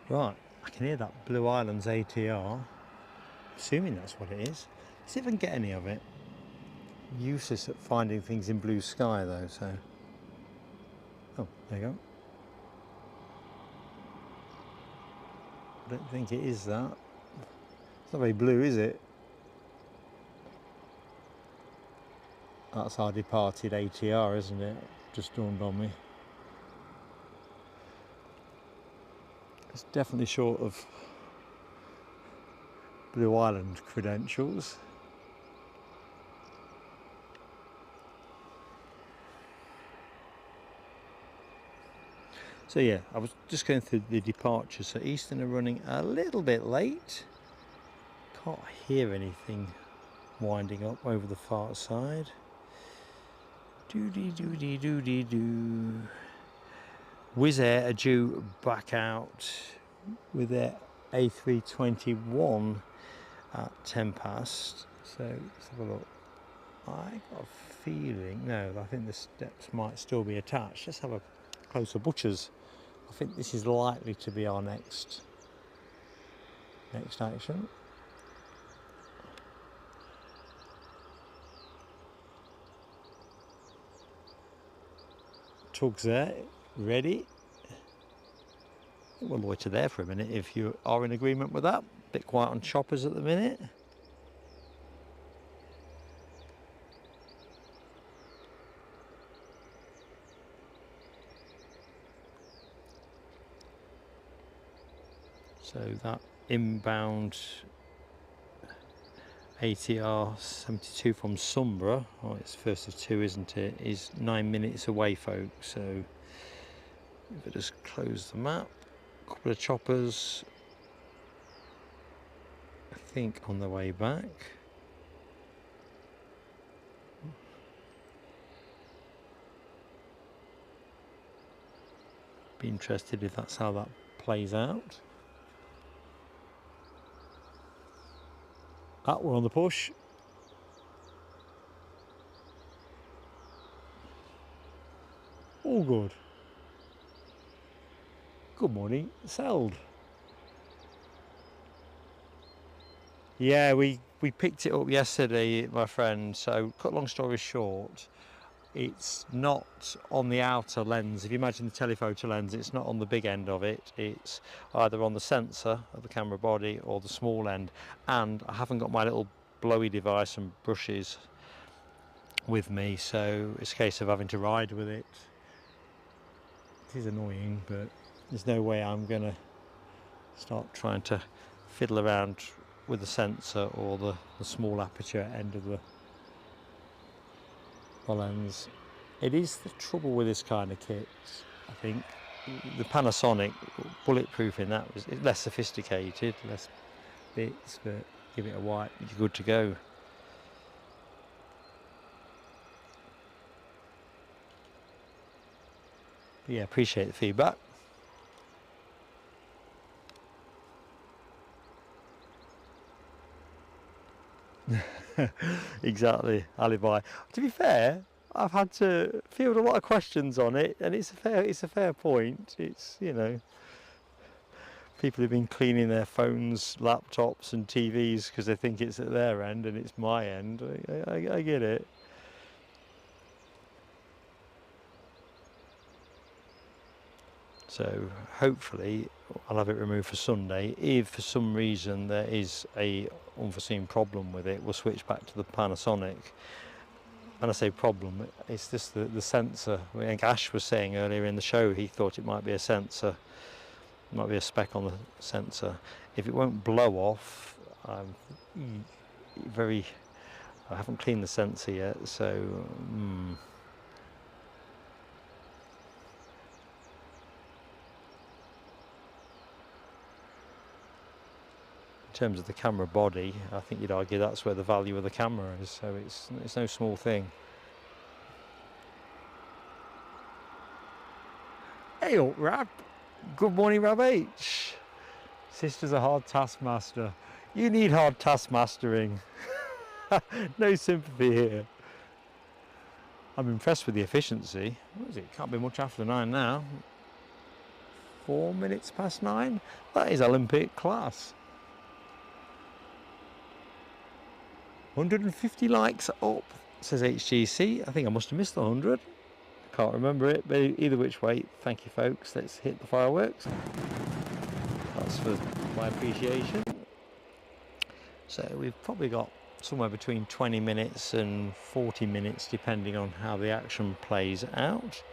Right, I can hear that Blue Islands ATR. Assuming that's what it is. See if I can get any of it. Useless at finding things in blue sky though, so. Oh, there you go. I don't think it is that. It's not very blue, is it? That's our departed ATR, isn't it? Just dawned on me. It's definitely short of Blue Island credentials. So yeah, I was just going through the departures. So Eastern are running a little bit late. Can't hear anything winding up over the far side. Doo-dee-doo-dee-doo-dee-doo. Wizz Air are due back out with their A321 at 10 past. So let's have a look. I got a feeling, no, I think the steps might still be attached. Let's have a closer butchers. I think this is likely to be our next action. Tugs there, ready. We'll loiter there for a minute if you are in agreement with that. Bit quiet on choppers at the minute. So that inbound ATR 72 from Sombra, oh, it's first of two, isn't it, is 9 minutes away, folks. So if I just close the map, a couple of choppers, I think on the way back. Be interested if that's how that plays out. Ah, we're on the push. All good. Good morning, sailed. Yeah, we picked it up yesterday, my friend. So, cut long story short, it's not on the outer lens. If you imagine the telephoto lens, it's not on the big end of it. It's either on the sensor of the camera body or the small end. And I haven't got my little blowy device and brushes with me, so it's a case of having to ride with it. It is annoying, but there's no way I'm gonna start trying to fiddle around with the sensor or the small aperture end of the lens. It is the trouble with this kind of kit, I think. The Panasonic bulletproof in that was less sophisticated, less bits, but give it a wipe, you're good to go. But yeah, appreciate the feedback. Exactly, alibi. To be fair, I've had to field a lot of questions on it, and it's a fair point. It's, you know, people have been cleaning their phones, laptops and TVs because they think it's at their end and it's my end. I get it. So hopefully I'll have it removed for Sunday. If for some reason there is a unforeseen problem with it, we'll switch back to the Panasonic. When I say problem, it's just the sensor. I think Ash was saying earlier in the show he thought it might be a sensor, it might be a speck on the sensor. If it won't blow off, I'm very. I haven't cleaned the sensor yet, so. In terms of the camera body, I think you'd argue that's where the value of the camera is, so it's no small thing. Hey up, Rab. Good morning, Rab H. Sister's a hard taskmaster. You need hard taskmastering. No sympathy here. I'm impressed with the efficiency. What is it? Can't be much after 9 now. 4 minutes past 9? That is Olympic class. 150 likes up, says HGC. I think I must have missed the 100. Can't remember it, but either which way, thank you folks. Let's hit the fireworks. That's for my appreciation. So we've probably got somewhere between 20 minutes and 40 minutes depending on how the action plays out.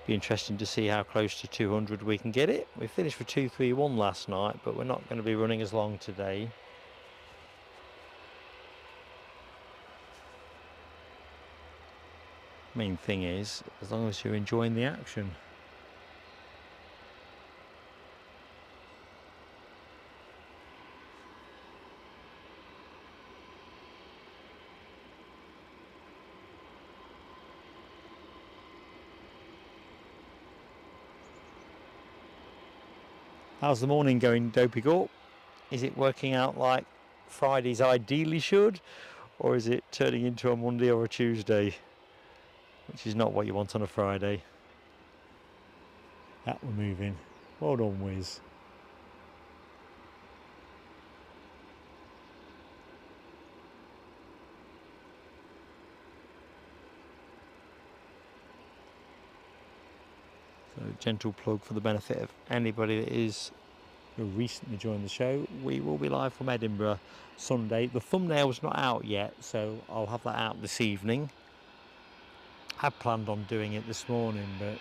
Be interesting to see how close to 200 we can get it. We finished for 231 last night, but we're not going to be running as long today. Main thing is, as long as you're enjoying the action. How's the morning going, Dopey Gorp? Is it working out like Fridays ideally should, or is it turning into a Monday or a Tuesday, which is not what you want on a Friday? That we're moving. Well done, Wiz. So, gentle plug for the benefit of anybody that is who recently joined the show. We will be live from Edinburgh Sunday. The thumbnail's not out yet, so I'll have that out this evening. I planned on doing it this morning, but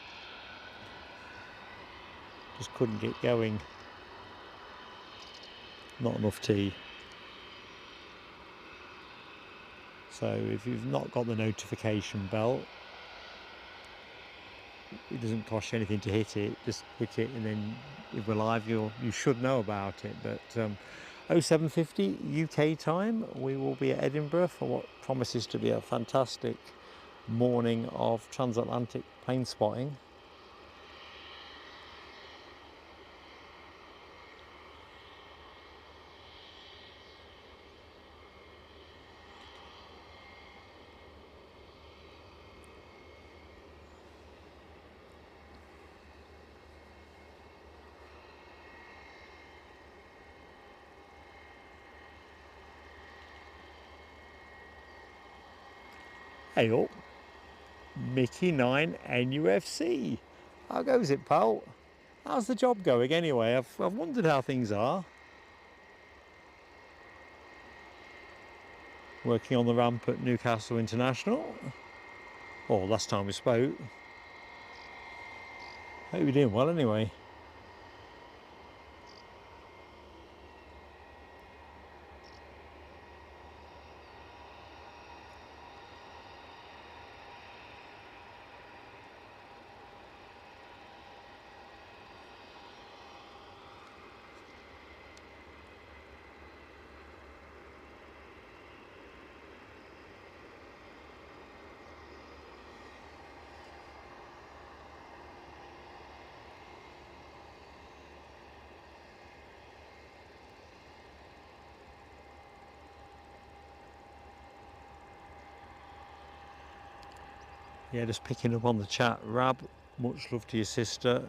just couldn't get going. Not enough tea. So if you've not got the notification bell, it doesn't cost you anything to hit it. Just hit it, and then if we're live, you should know about it. But 07:50 UK time, we will be at Edinburgh for what promises to be a fantastic morning of transatlantic plane spotting. Hey up, Mickey 9 NUFC. How goes it, pal? How's the job going anyway? I've wondered how things are. Working on the ramp at Newcastle International. Or last time we spoke. Hope you're doing well anyway. Yeah, just picking up on the chat. Rab, much love to your sister.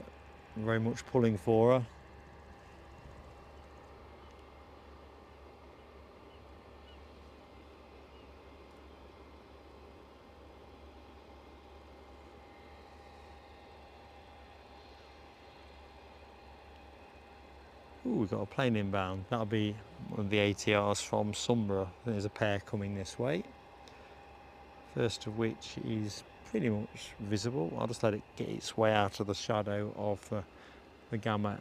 Very much pulling for her. Ooh, we've got a plane inbound. That'll be one of the ATRs from Sunborough. There's a pair coming this way. First of which is pretty much visible. I'll just let it get its way out of the shadow of the Gamma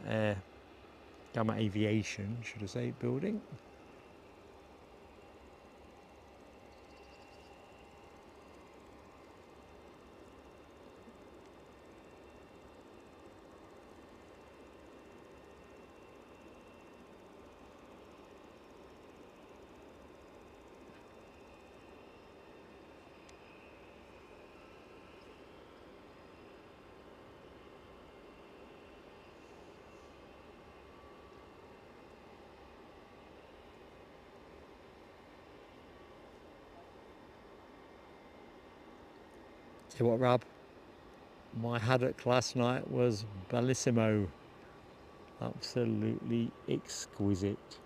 Aviation, should I say, building. See what, Rab? My haddock last night was bellissimo. Absolutely exquisite.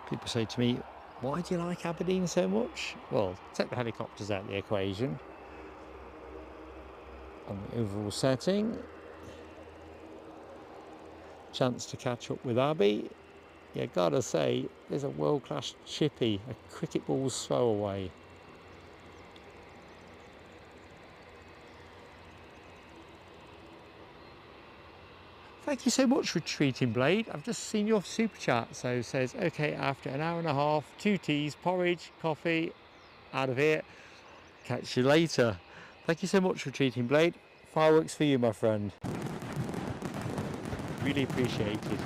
People say to me, why do you like Aberdeen so much? Well, take the helicopters out of the equation. On the overall setting, chance to catch up with Abbie. Yeah, gotta say, there's a world-class chippy, a cricket ball's throw away. Thank you so much, Retreating Blade. I've just seen your super chat. So it says, okay, after an hour and a half, 2 teas, porridge, coffee, out of here. Catch you later. Thank you so much, Retreating Blade. Fireworks for you, my friend. Really appreciated.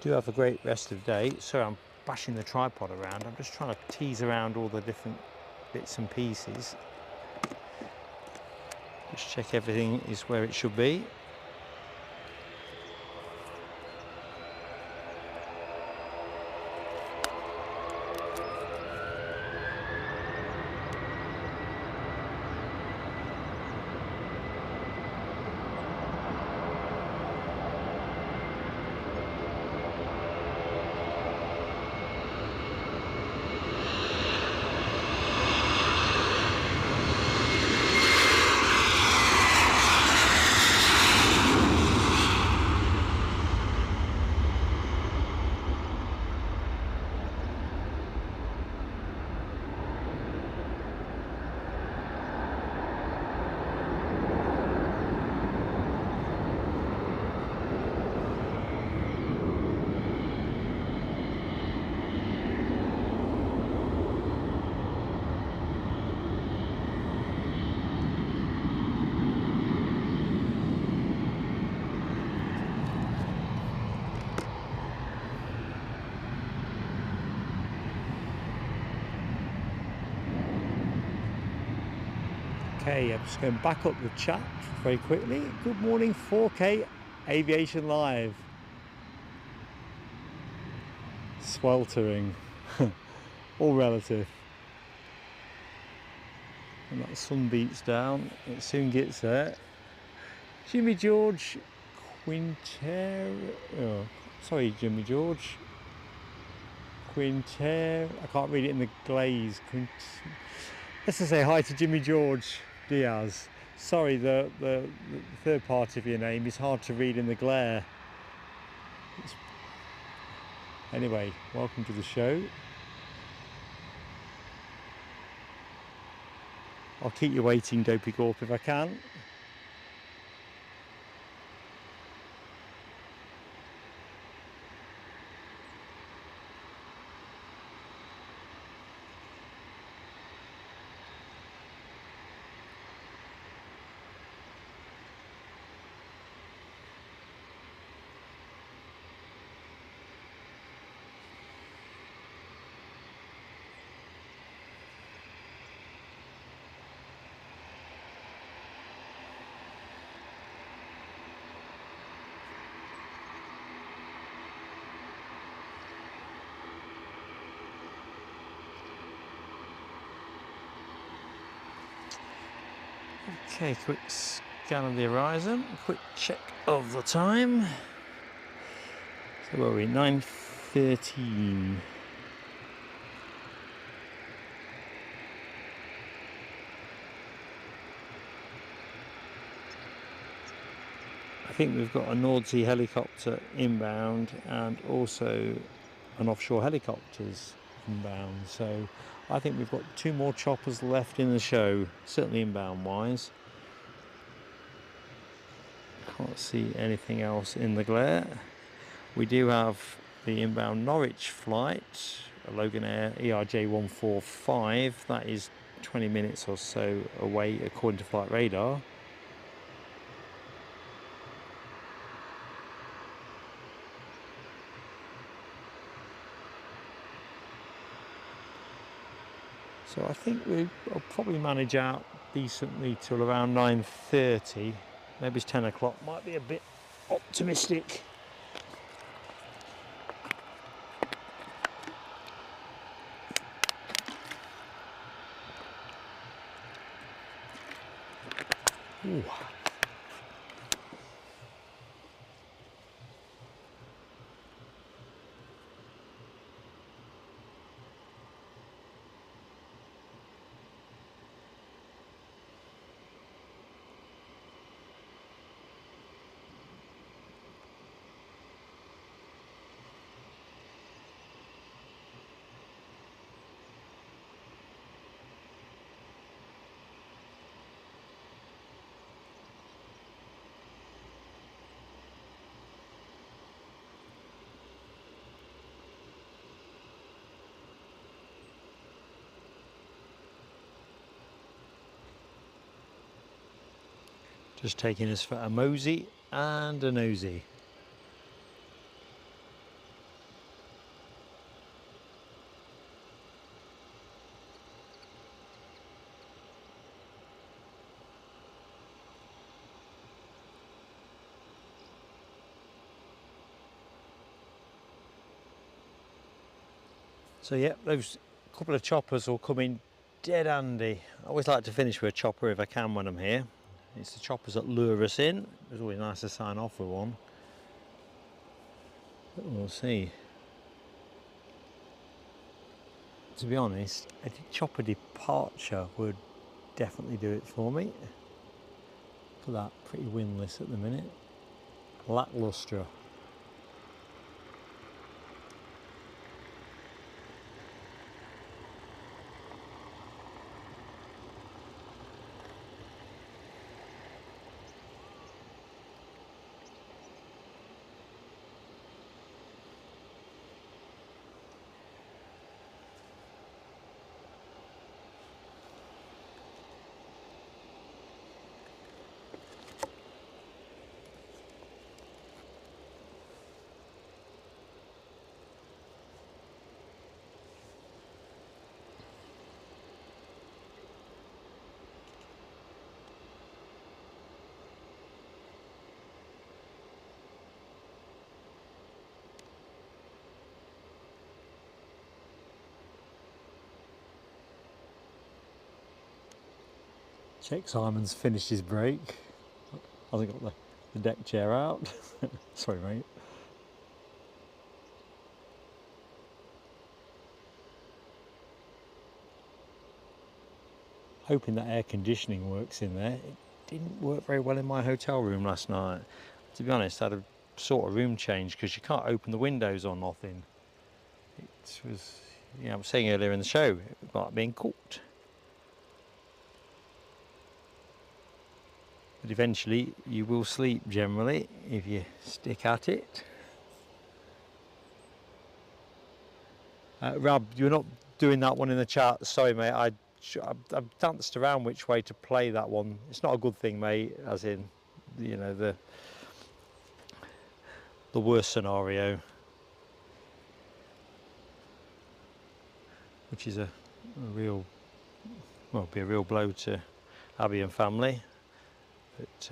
Do have a great rest of the day. Sorry, I'm bashing the tripod around. I'm just trying to tease around all the different bits and pieces. Just check everything is where it should be. Okay, I'm just going back up the chat very quickly. Good morning, 4K Aviation Live. Sweltering. All relative. And that sun beats down. It soon gets there. Jimmy George Quinter. Oh, sorry, Jimmy George. Quinter. I can't read it in the glaze. Let's just say hi to Jimmy George Diaz. Sorry, the third part of your name is hard to read in the glare. Anyway, welcome to the show. I'll keep you waiting, Dopey Gorp, if I can. Okay, quick scan of the horizon, quick check of the time. So where are we? 9:13. I think we've got a Nordsee helicopter inbound and also an offshore helicopters inbound. So I think we've got 2 more choppers left in the show, certainly inbound wise. Can't see anything else in the glare. We do have the inbound Norwich flight, a Loganair ERJ 145. That is 20 minutes or so away according to flight radar. So I think we'll probably manage out decently till around 9:30. Maybe it's 10 o'clock, might be a bit optimistic. Ooh. Just taking us for a mosey and a nosy. So yeah, those couple of choppers will come in dead handy. I always like to finish with a chopper if I can when I'm here. It's the choppers that lure us in. It's always nice to sign off with one. But we'll see. To be honest, a chopper departure would definitely do it for me. Look at that, pretty windless at the minute. Lacklustre. Check Simon's finished his break. Hasn't got the deck chair out. Sorry, mate. Hoping that air conditioning works in there. It didn't work very well in my hotel room last night. To be honest, I had a sort of room change because you can't open the windows or nothing. It was, you know, I was saying earlier in the show, it might being cooked. But eventually you will sleep generally if you stick at it. Rob, you're not doing that one in the chat. Sorry, mate. I've danced around which way to play that one. It's not a good thing, mate. As in, you know, the worst scenario, which is a real, well, be a real blow to Abbie and family. But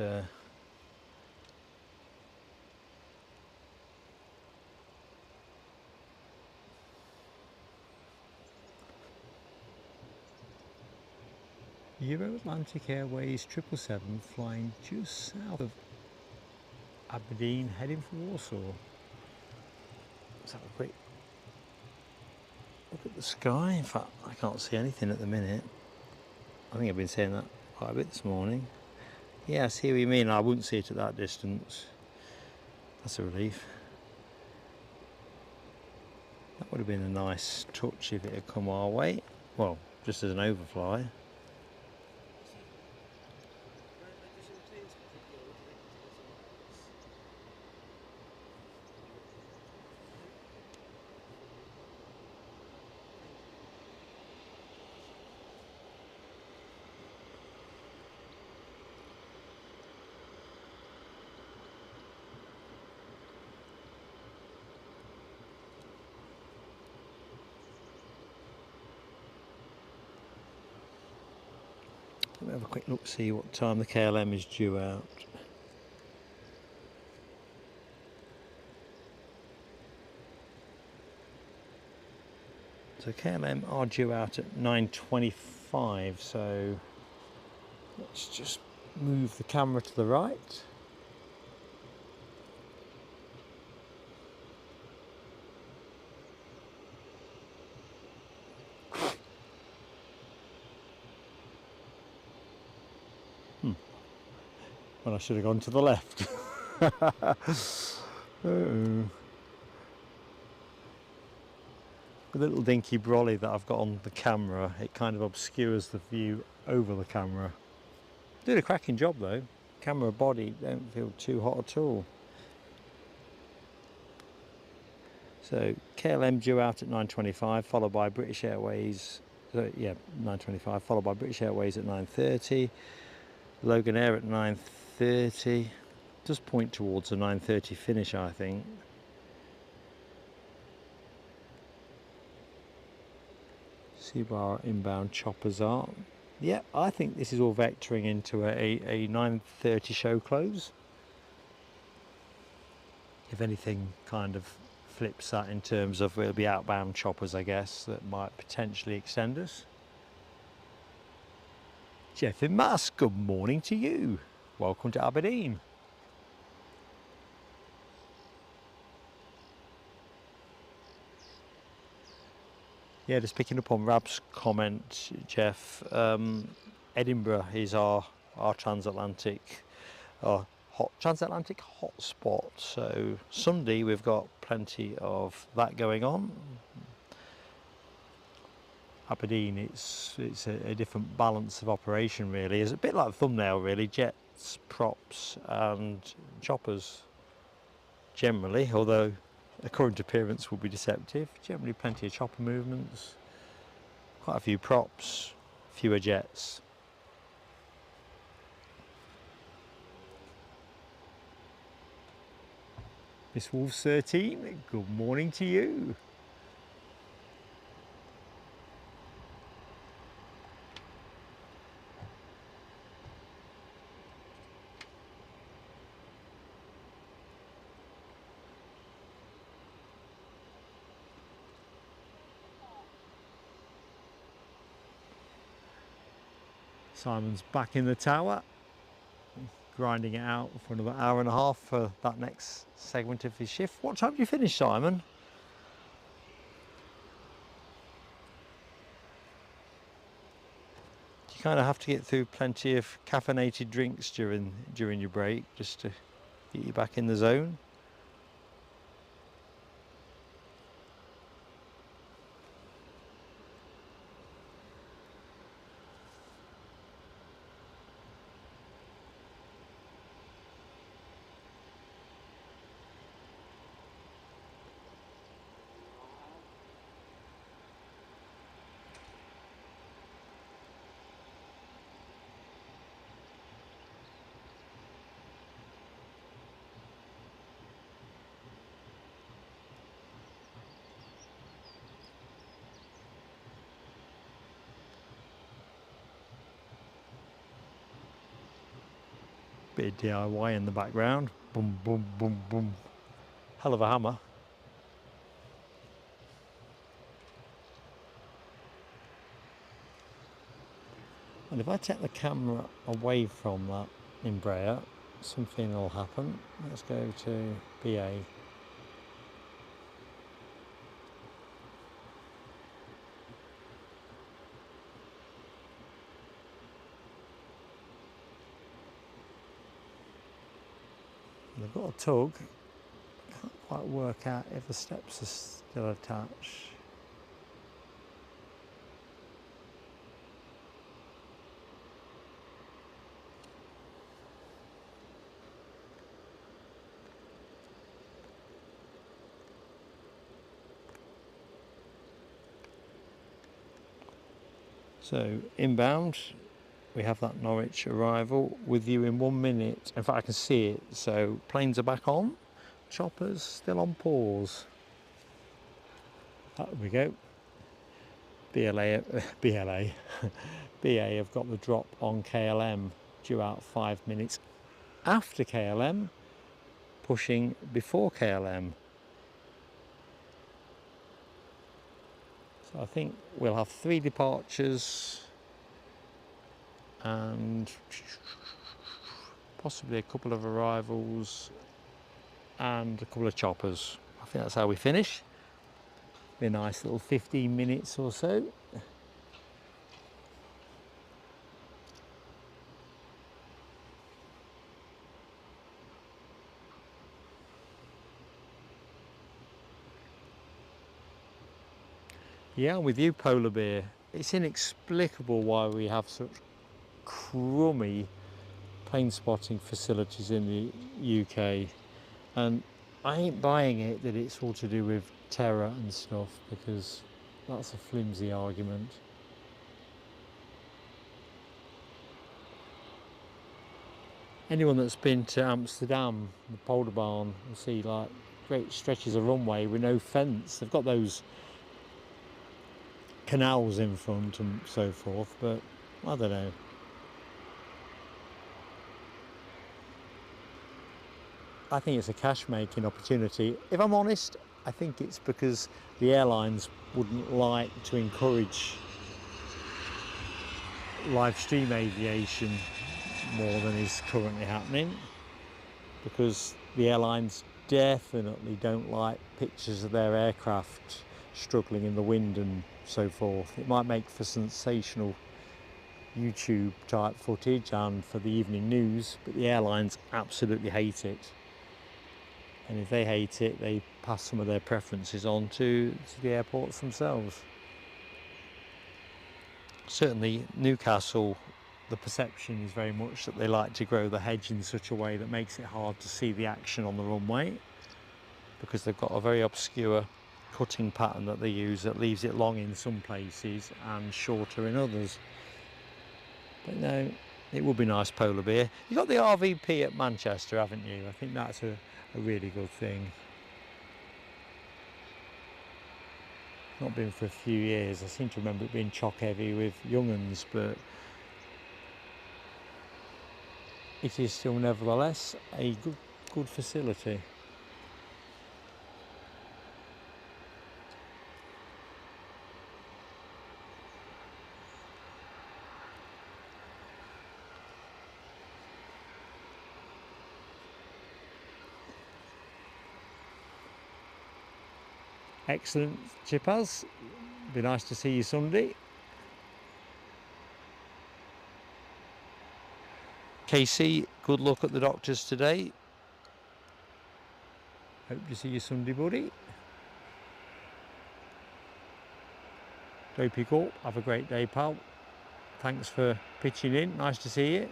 Euro Atlantic Airways 777 flying just south of Aberdeen, heading for Warsaw. Let's have a quick look at the sky. In fact, I can't see anything at the minute. I think I've been saying that quite a bit this morning. Yeah, I see what you mean. I wouldn't see it at that distance. That's a relief. That would have been a nice touch if it had come our way. Well, just as an overfly. Let me have a quick look, see what time the KLM is due out. So KLM are due out at 9:25, so let's just move the camera to the right. Well, I should have gone to the left. The little dinky brolly that I've got on the camera, it kind of obscures the view over the camera. Did a cracking job though. Camera body don't feel too hot at all. So KLM due out at 9:25, followed by British Airways. Yeah, 9:25, followed by British Airways at 9:30. Loganair at 9:30. Does point towards a 9:30 finish, I think. See where our inbound choppers are. Yeah, I think this is all vectoring into a 9:30 show close. If anything kind of flips that in terms of it'll be outbound choppers, I guess, that might potentially extend us. Jeff in Musk, good morning to you. Welcome to Aberdeen. Yeah, just picking up on Rab's comment, Jeff. Edinburgh is our transatlantic transatlantic hotspot. So Sunday we've got plenty of that going on. Aberdeen, it's a different balance of operation really. It's a bit like the thumbnail really, jets, props and choppers generally, although a current appearance will be deceptive. Generally plenty of chopper movements, quite a few props, fewer jets. Miss Wolves 13, good morning to you. Simon's back in the tower, grinding it out for another hour and a half for that next segment of his shift. What time do you finish, Simon? You kind of have to get through plenty of caffeinated drinks during your break just to get you back in the zone. Bit of DIY in the background. Boom, boom, boom, boom. Hell of a hammer. And if I take the camera away from that Embraer, something will happen. Let's go to BA. They've got a tug. Can't quite work out if the steps are still attached. So inbound, we have that Norwich arrival with you in 1 minute. In fact, I can see it. So planes are back on, choppers still on pause. There we go. BA have got the drop on KLM, due out 5 minutes after KLM, pushing before KLM. So I think we'll have 3 departures and possibly a couple of arrivals and a couple of choppers. I think that's how we finish. Be a nice little 15 minutes or so. Yeah, I'm with you, Polar Bear. It's inexplicable why we have such crummy plane spotting facilities in the UK, and I ain't buying it that it's all to do with terror and stuff, because that's a flimsy argument. Anyone that's been to Amsterdam, the Polder Barn, will see like great stretches of runway with no fence. They've got those canals in front and so forth, but I don't know. I think it's a cash making opportunity. If I'm honest, I think it's because the airlines wouldn't like to encourage live stream aviation more than is currently happening, because the airlines definitely don't like pictures of their aircraft struggling in the wind and so forth. It might make for sensational YouTube type footage and for the evening news, but the airlines absolutely hate it. And if they hate it, they pass some of their preferences on to the airports themselves. Certainly Newcastle, the perception is very much that they like to grow the hedge in such a way that makes it hard to see the action on the runway, because they've got a very obscure cutting pattern that they use that leaves it long in some places and shorter in others. But no, it would be nice, Polar Bear. You've got the RVP at Manchester, haven't you? I think that's a really good thing. Not been for a few years. I seem to remember it being chock heavy with young uns, but it is still nevertheless a good facility. Excellent, Chippers. Be nice to see you Sunday. Casey, good luck at the doctors today. Hope to see you Sunday, buddy. Dopey Corp, have a great day, pal. Thanks for pitching in. Nice to see you.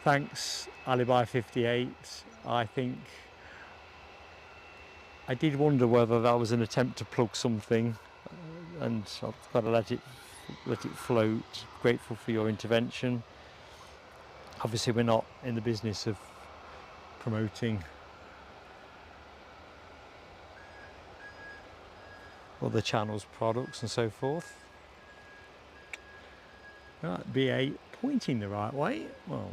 Thanks, Alibi 58. I think I did wonder whether that was an attempt to plug something, and I've got to let it float. Grateful for your intervention. Obviously, we're not in the business of promoting other channels' products and so forth. Right, BA pointing the right way. Well,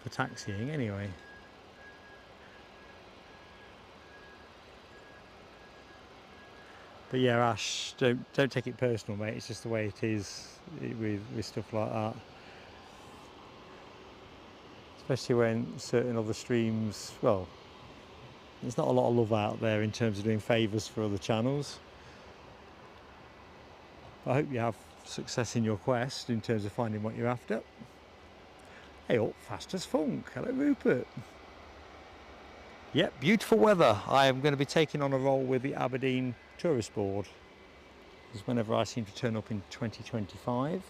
for taxiing anyway. But yeah, Ash, don't take it personal, mate. It's just the way it is with stuff like that. Especially when certain other streams, well, there's not a lot of love out there in terms of doing favours for other channels. I hope you have success in your quest in terms of finding what you're after. Hey up, fast as funk. Hello Rupert. Yep, beautiful weather. I am going to be taking on a role with the Aberdeen tourist board. Because whenever I seem to turn up in 2025,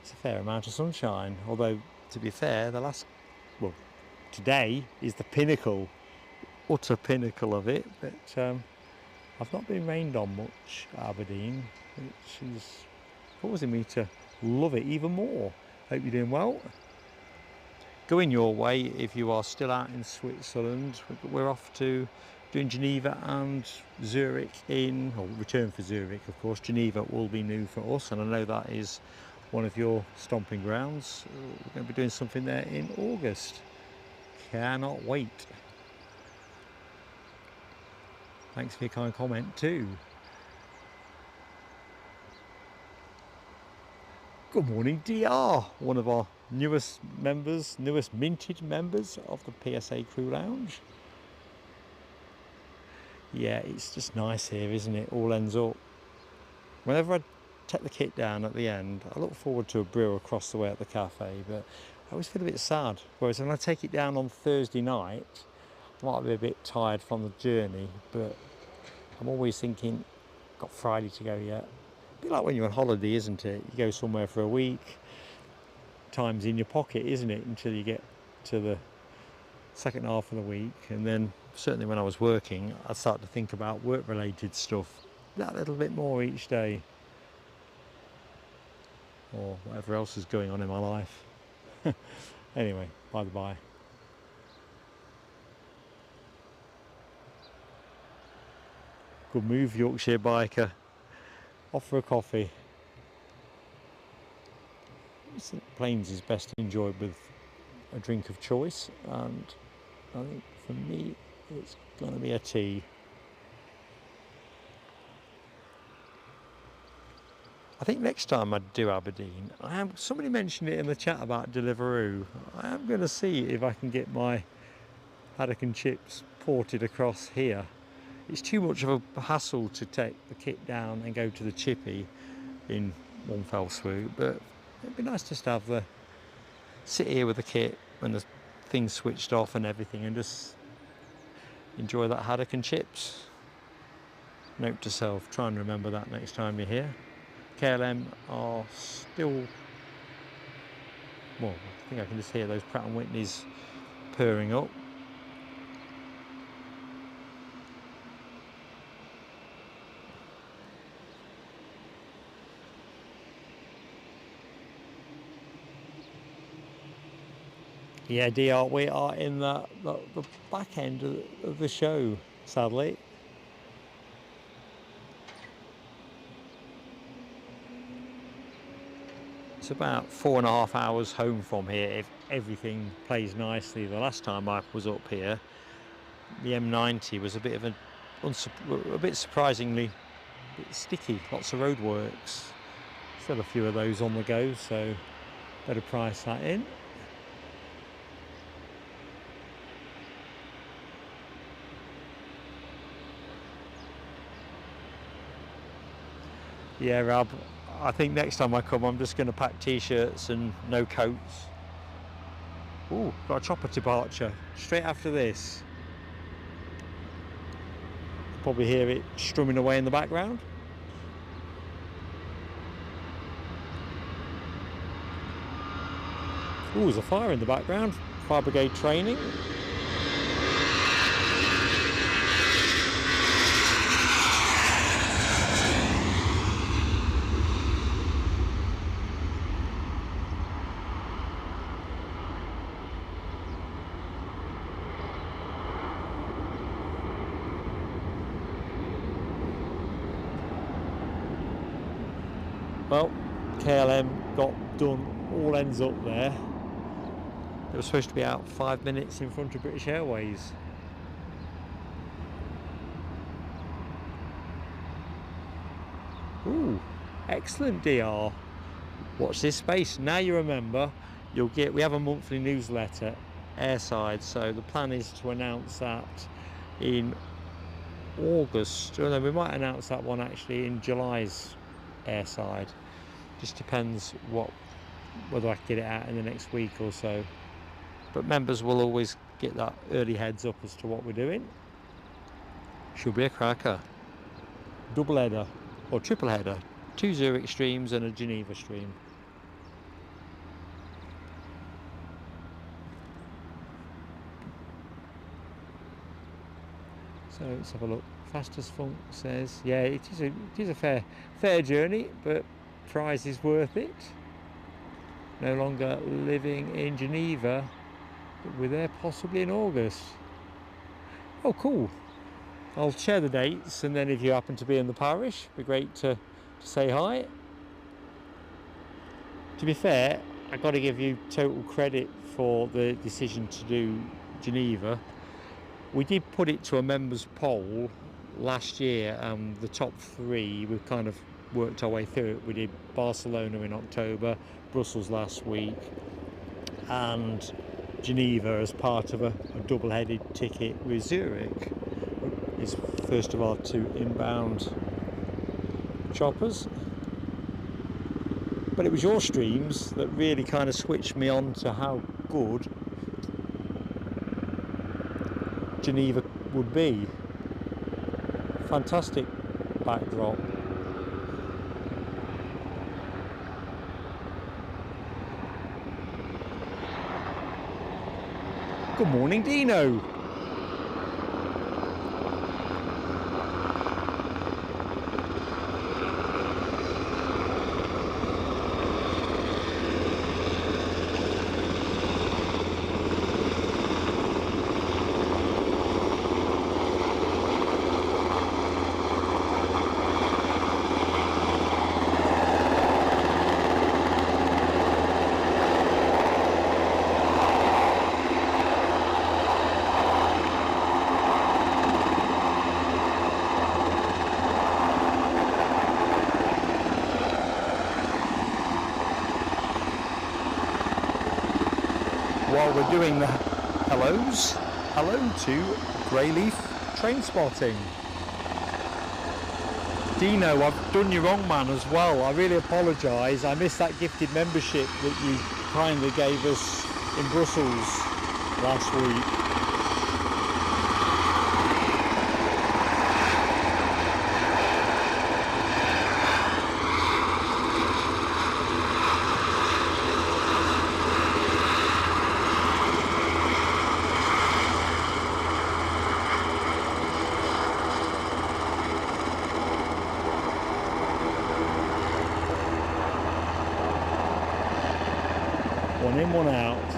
it's a fair amount of sunshine. Although, to be fair, today is the pinnacle, utter pinnacle of it. But I've not been rained on much at Aberdeen, which is causing me to love it even more. Hope you're doing well. Going your way if you are still out in Switzerland. We're off to doing Geneva and Zurich return for Zurich, of course. Geneva will be new for us, and I know that is one of your stomping grounds. We're going to be doing something there in August. Cannot wait. Thanks for your kind comment too. Good morning, DR, one of our newest minted members of the PSA Crew Lounge. Yeah, it's just nice here, isn't it? All ends up. Whenever I take the kit down at the end, I look forward to a brew across the way at the cafe, but I always feel a bit sad. Whereas when I take it down on Thursday night, I might be a bit tired from the journey, but I'm always thinking, got Friday to go yet. A bit like when you're on holiday, isn't it? You go somewhere for a week, time's in your pocket, isn't it? Until you get to the second half of the week, and then certainly when I was working, I'd start to think about work-related stuff that little bit more each day, or whatever else is going on in my life. Anyway, by the by. Good move, Yorkshire biker. Off for a coffee. Planes is best enjoyed with a drink of choice, and I think for me it's going to be a tea. I think next time I do Aberdeen, somebody mentioned it in the chat about Deliveroo. I am going to see if I can get my haddock and chips ported across here. It's too much of a hassle to take the kit down and go to the chippy in one fell swoop, but it'd be nice just to have sit here with the kit when the thing's switched off and everything, and just enjoy that haddock and chips. Note to self, try and remember that next time you're here. KLM are still, well, I think I can just hear those Pratt & Whitneys purring up. Yeah, DR, we are in the back end of the show, sadly. It's about 4.5 hours home from here if everything plays nicely. The last time I was up here, the M90 was a bit surprisingly a bit sticky. Lots of roadworks. Still a few of those on the go, so better price that in. Yeah, Rob, I think next time I come I'm just going to pack t-shirts and no coats. Ooh, got a chopper departure straight after this. Probably hear it strumming away in the background. Ooh, there's a fire in the background. Fire brigade training. Well, KLM got done all ends up there. They were supposed to be out 5 minutes in front of British Airways. Ooh, excellent DR. Watch this space. Now you remember, we have a monthly newsletter, Airside, so the plan is to announce that in August. Oh, no, we might announce that one actually in July's Airside. Just depends whether I can get it out in the next week or so. But members will always get that early heads up as to what we're doing. Should be a cracker. Double header or triple header. 2 Zurich streams and a Geneva stream. So let's have a look. Fastest Funk says, yeah, it is a fair journey, but prize is worth it. No longer living in Geneva, but we're there possibly in August. Oh, cool. I'll share the dates, and then if you happen to be in the parish, it'd be great to say hi. To be fair, I've got to give you total credit for the decision to do Geneva. We did put it to a members poll last year, and the top 3, we've kind of worked our way through it. We did Barcelona in October, Brussels last week, and Geneva as part of a double-headed ticket with Zurich. It's first of our 2 inbound choppers. But it was your streams that really kind of switched me on to how good Geneva would be. Fantastic backdrop. Good morning, Dino. While we're doing the hellos, hello to Greyleaf Train Spotting. Dino, I've done you wrong, man, as well. I really apologise. I missed that gifted membership that you kindly gave us in Brussels last week. One in, one out.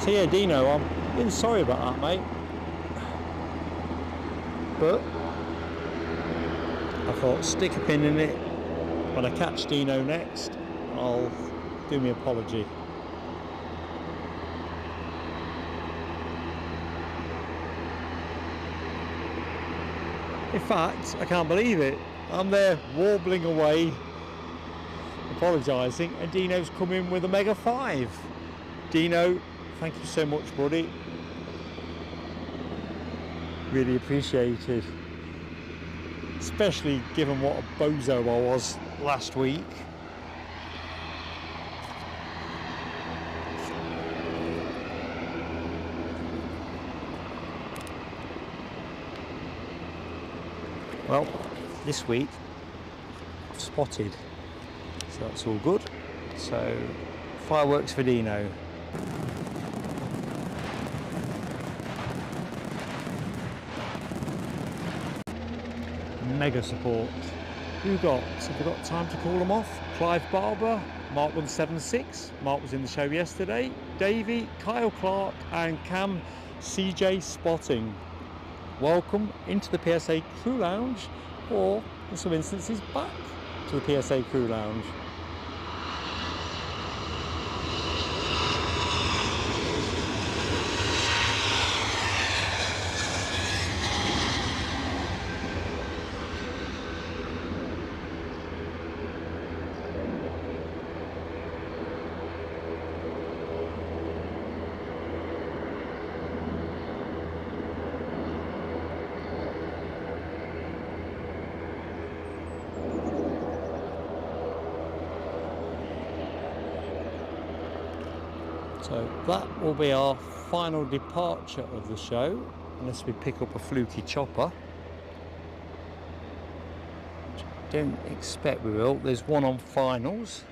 So yeah, Dino, I'm really sorry about that, mate. But I thought, stick a pin in it. When I catch Dino next, I'll do my apology. In fact, I can't believe it. I'm there warbling away, apologising, and Dino's come in with a Mega 5. Dino, thank you so much, buddy. Really appreciated. Especially given what a bozo I was last week. Well, this week I've spotted, so that's all good. So fireworks for Dino. Mega support. Who got? So have we got time to call them off? Clive Barber, Mark 176. Mark was in the show yesterday. Davey, Kyle Clark, and Cam CJ Spotting. Welcome into the PSA Crew Lounge, or in some instances back to the PSA Crew Lounge. So that will be our final departure of the show, unless we pick up a fluky chopper. Which I don't expect we will. There's one on finals.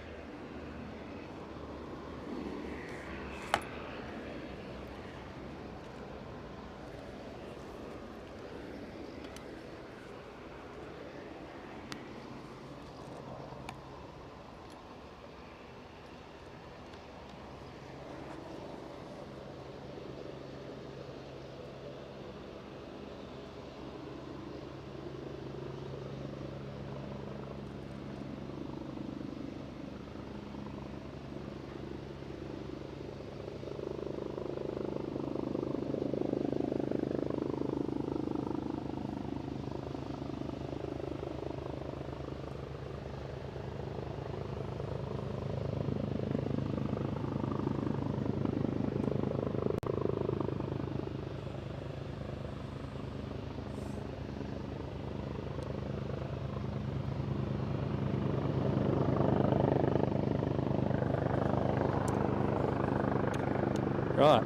Right,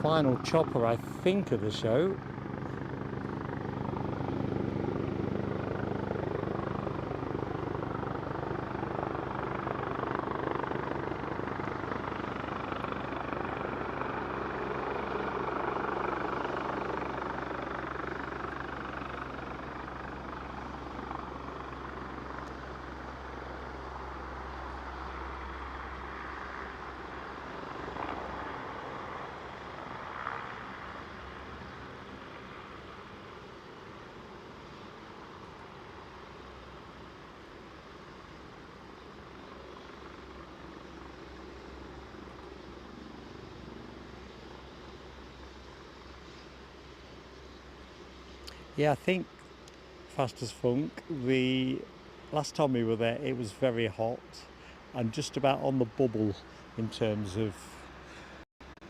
final chopper I think of the show. Yeah, I think fast as funk. The last time we were there, it was very hot and just about on the bubble in terms of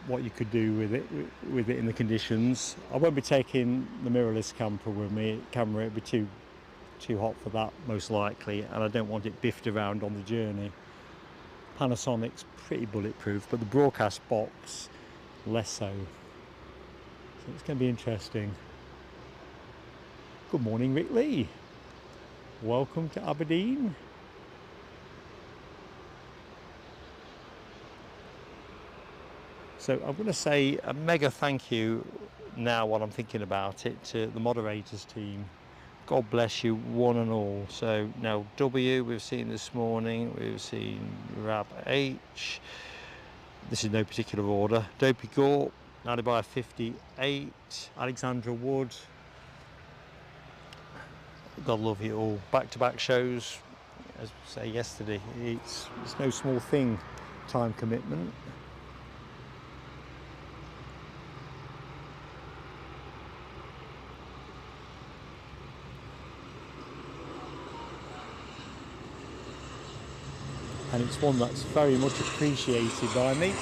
what you could do with it in the conditions. I won't be taking the mirrorless camera with me. It'd be too hot for that most likely, and I don't want it biffed around on the journey. Panasonic's pretty bulletproof, but the broadcast box less so. So it's going to be interesting. Good morning, Rick Lee. Welcome to Aberdeen. So I'm going to say a mega thank you now while I'm thinking about it to the moderators team. God bless you one and all. So now W we've seen this morning, we've seen Rab H. This is no particular order. Dopey Gorp, 90 by 58, Alexandra Wood. God love you all. Back-to-back shows, as we say yesterday, it's no small thing, time commitment. And it's one that's very much appreciated by me.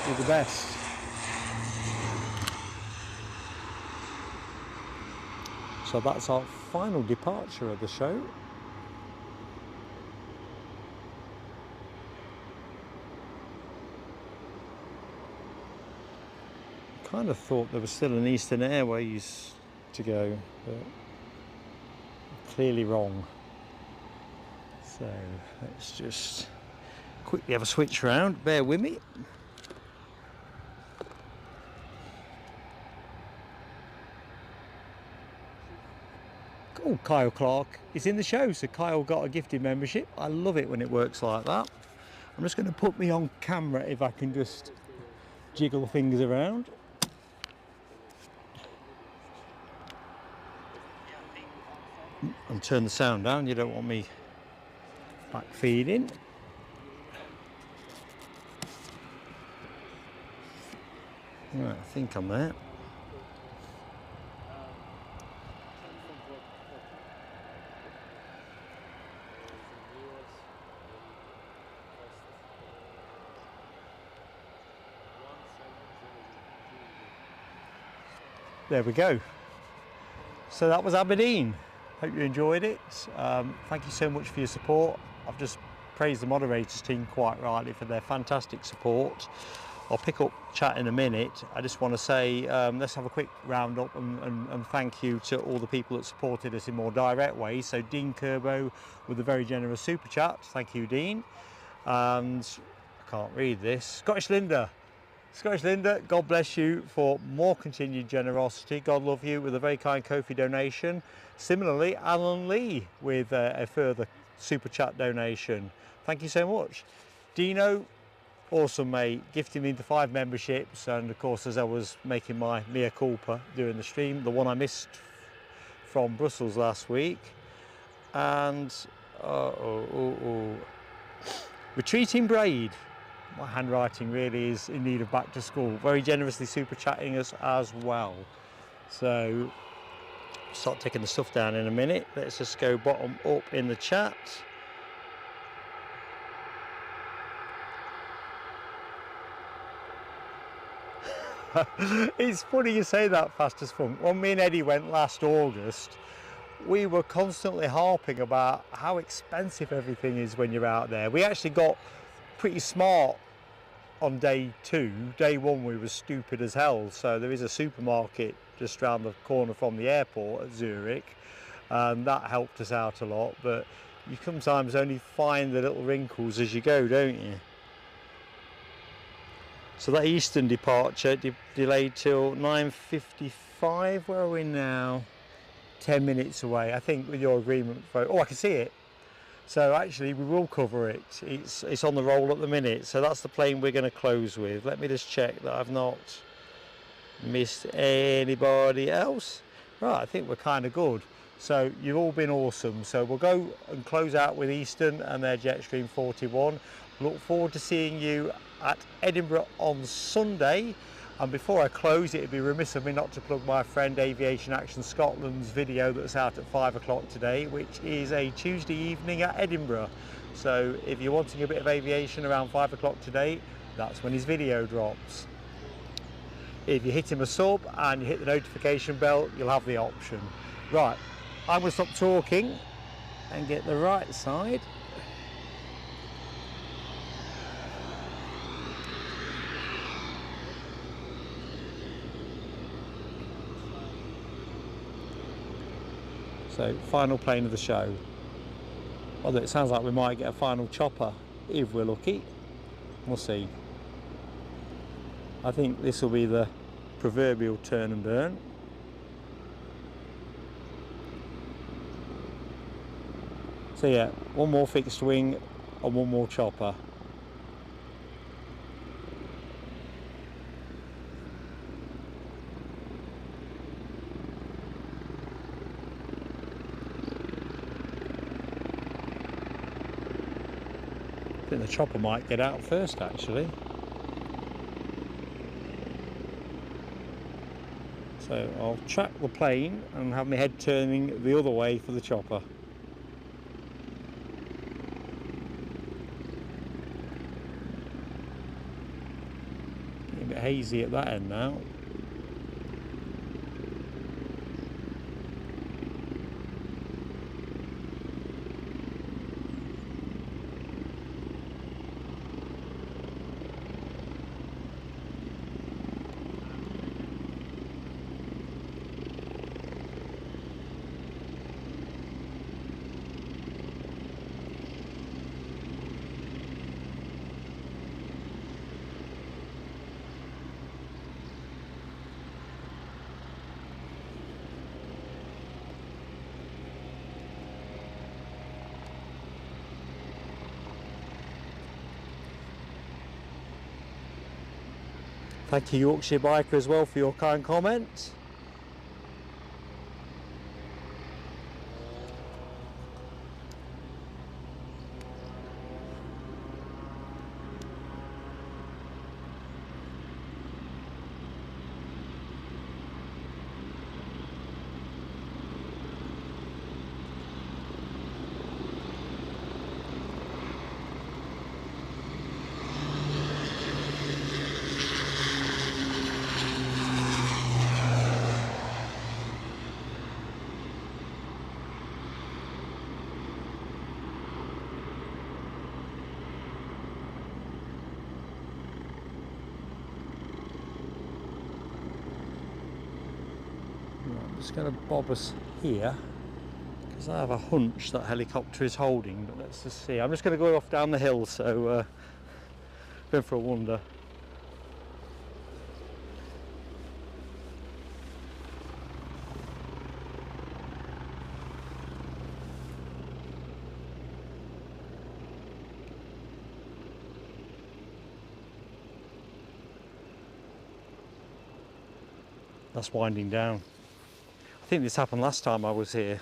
You're the best. So that's our final departure of the show. Kind of thought there was still an Eastern Airways to go, but clearly wrong. So let's just quickly have a switch around, bear with me. Oh, Kyle Clark is in the show, so Kyle got a gifted membership. I love it when it works like that. I'm just going to put me on camera if I can just jiggle things around. And turn the sound down, you don't want me back feeding. Right, I think I'm there. There we go. So that was Aberdeen. Hope you enjoyed it. Thank you so much for your support. I've just praised the moderators team quite rightly for their fantastic support. I'll pick up chat in a minute. I just want to say let's have a quick roundup and thank you to all the people that supported us in more direct ways. So Dean Kerbo with a very generous super chat, thank you Dean. And I can't read this, Scottish Linda, God bless you for more continued generosity. God love you with a very kind Ko-fi donation. Similarly, Alan Lee with a further super chat donation. Thank you so much. Dino, awesome mate, gifting me the 5 memberships, and of course as I was making my mea culpa during the stream, the one I missed from Brussels last week. And Retreating Braid, my handwriting really is in need of back to school, very generously super chatting us as well. So start taking the stuff down in a minute. Let's just go bottom up in the chat. It's funny you say that, Fast as Fun. When me and Eddie went last August, we were constantly harping about how expensive everything is when you're out there. We actually got pretty smart on day 2. Day 1 we were stupid as hell. So there is a supermarket just around the corner from the airport at Zurich, and that helped us out a lot. But you sometimes only find the little wrinkles as you go, don't you? So that Eastern departure delayed till 9:55. Where are we now? 10 minutes away. I think with your agreement. Oh, I can see it. So actually we will cover it. It's on the roll at the minute. So that's the plane we're going to close with. Let me just check that I've not missed anybody else. Right, I think we're kind of good. So you've all been awesome. So we'll go and close out with Eastern and their Jetstream 41. Look forward to seeing you at Edinburgh on Sunday. And before I close, it would be remiss of me not to plug my friend Aviation Action Scotland's video that's out at 5 o'clock today, which is a Tuesday evening at Edinburgh. So if you're wanting a bit of aviation around 5 o'clock today, that's when his video drops. If you hit him a sub and you hit the notification bell, you'll have the option. Right, I'm going to stop talking and get the right side. So, final plane of the show. Although it sounds like we might get a final chopper if we're lucky. We'll see. I think this will be the proverbial turn and burn. So yeah, one more fixed wing and one more chopper. I think the chopper might get out first actually. So I'll track the plane and have my head turning the other way for the chopper. Getting a bit hazy at that end now. Thank you Yorkshire Biker as well for your kind comments. I'm just going to bob us here, because I have a hunch that helicopter is holding, but let's just see. I'm just going to go off down the hill, so going for a wander. That's winding down. I think this happened last time I was here,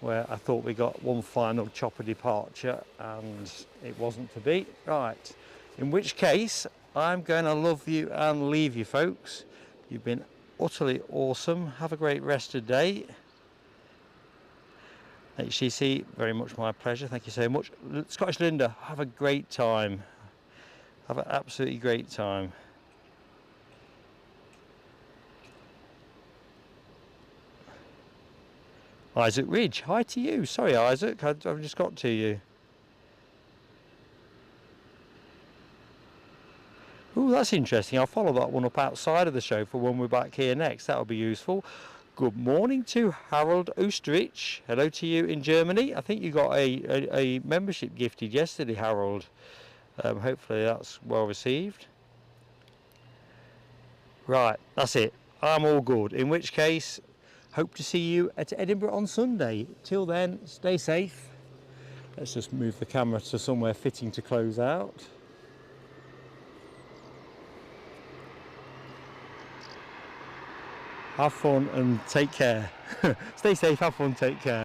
where I thought we got one final chopper departure and it wasn't to be. Right, in which case I'm going to love you and leave you, folks. You've been utterly awesome. Have a great rest of the day. HTC, very much my pleasure. Thank you so much. Scottish Linda, have a great time. Have an absolutely great time. Isaac Ridge, hi to you. Sorry, Isaac, I've just got to you. Oh, that's interesting. I'll follow that one up outside of the show for when we're back here next. That'll be useful. Good morning to Harold Oesterich. Hello to you in Germany. I think you got a membership gifted yesterday, Harold. Hopefully that's well received. Right, that's it. I'm all good. In which case, hope to see you at Edinburgh on Sunday. Till then, stay safe. Let's just move the camera to somewhere fitting to close out. Have fun and take care. Stay safe, have fun, take care.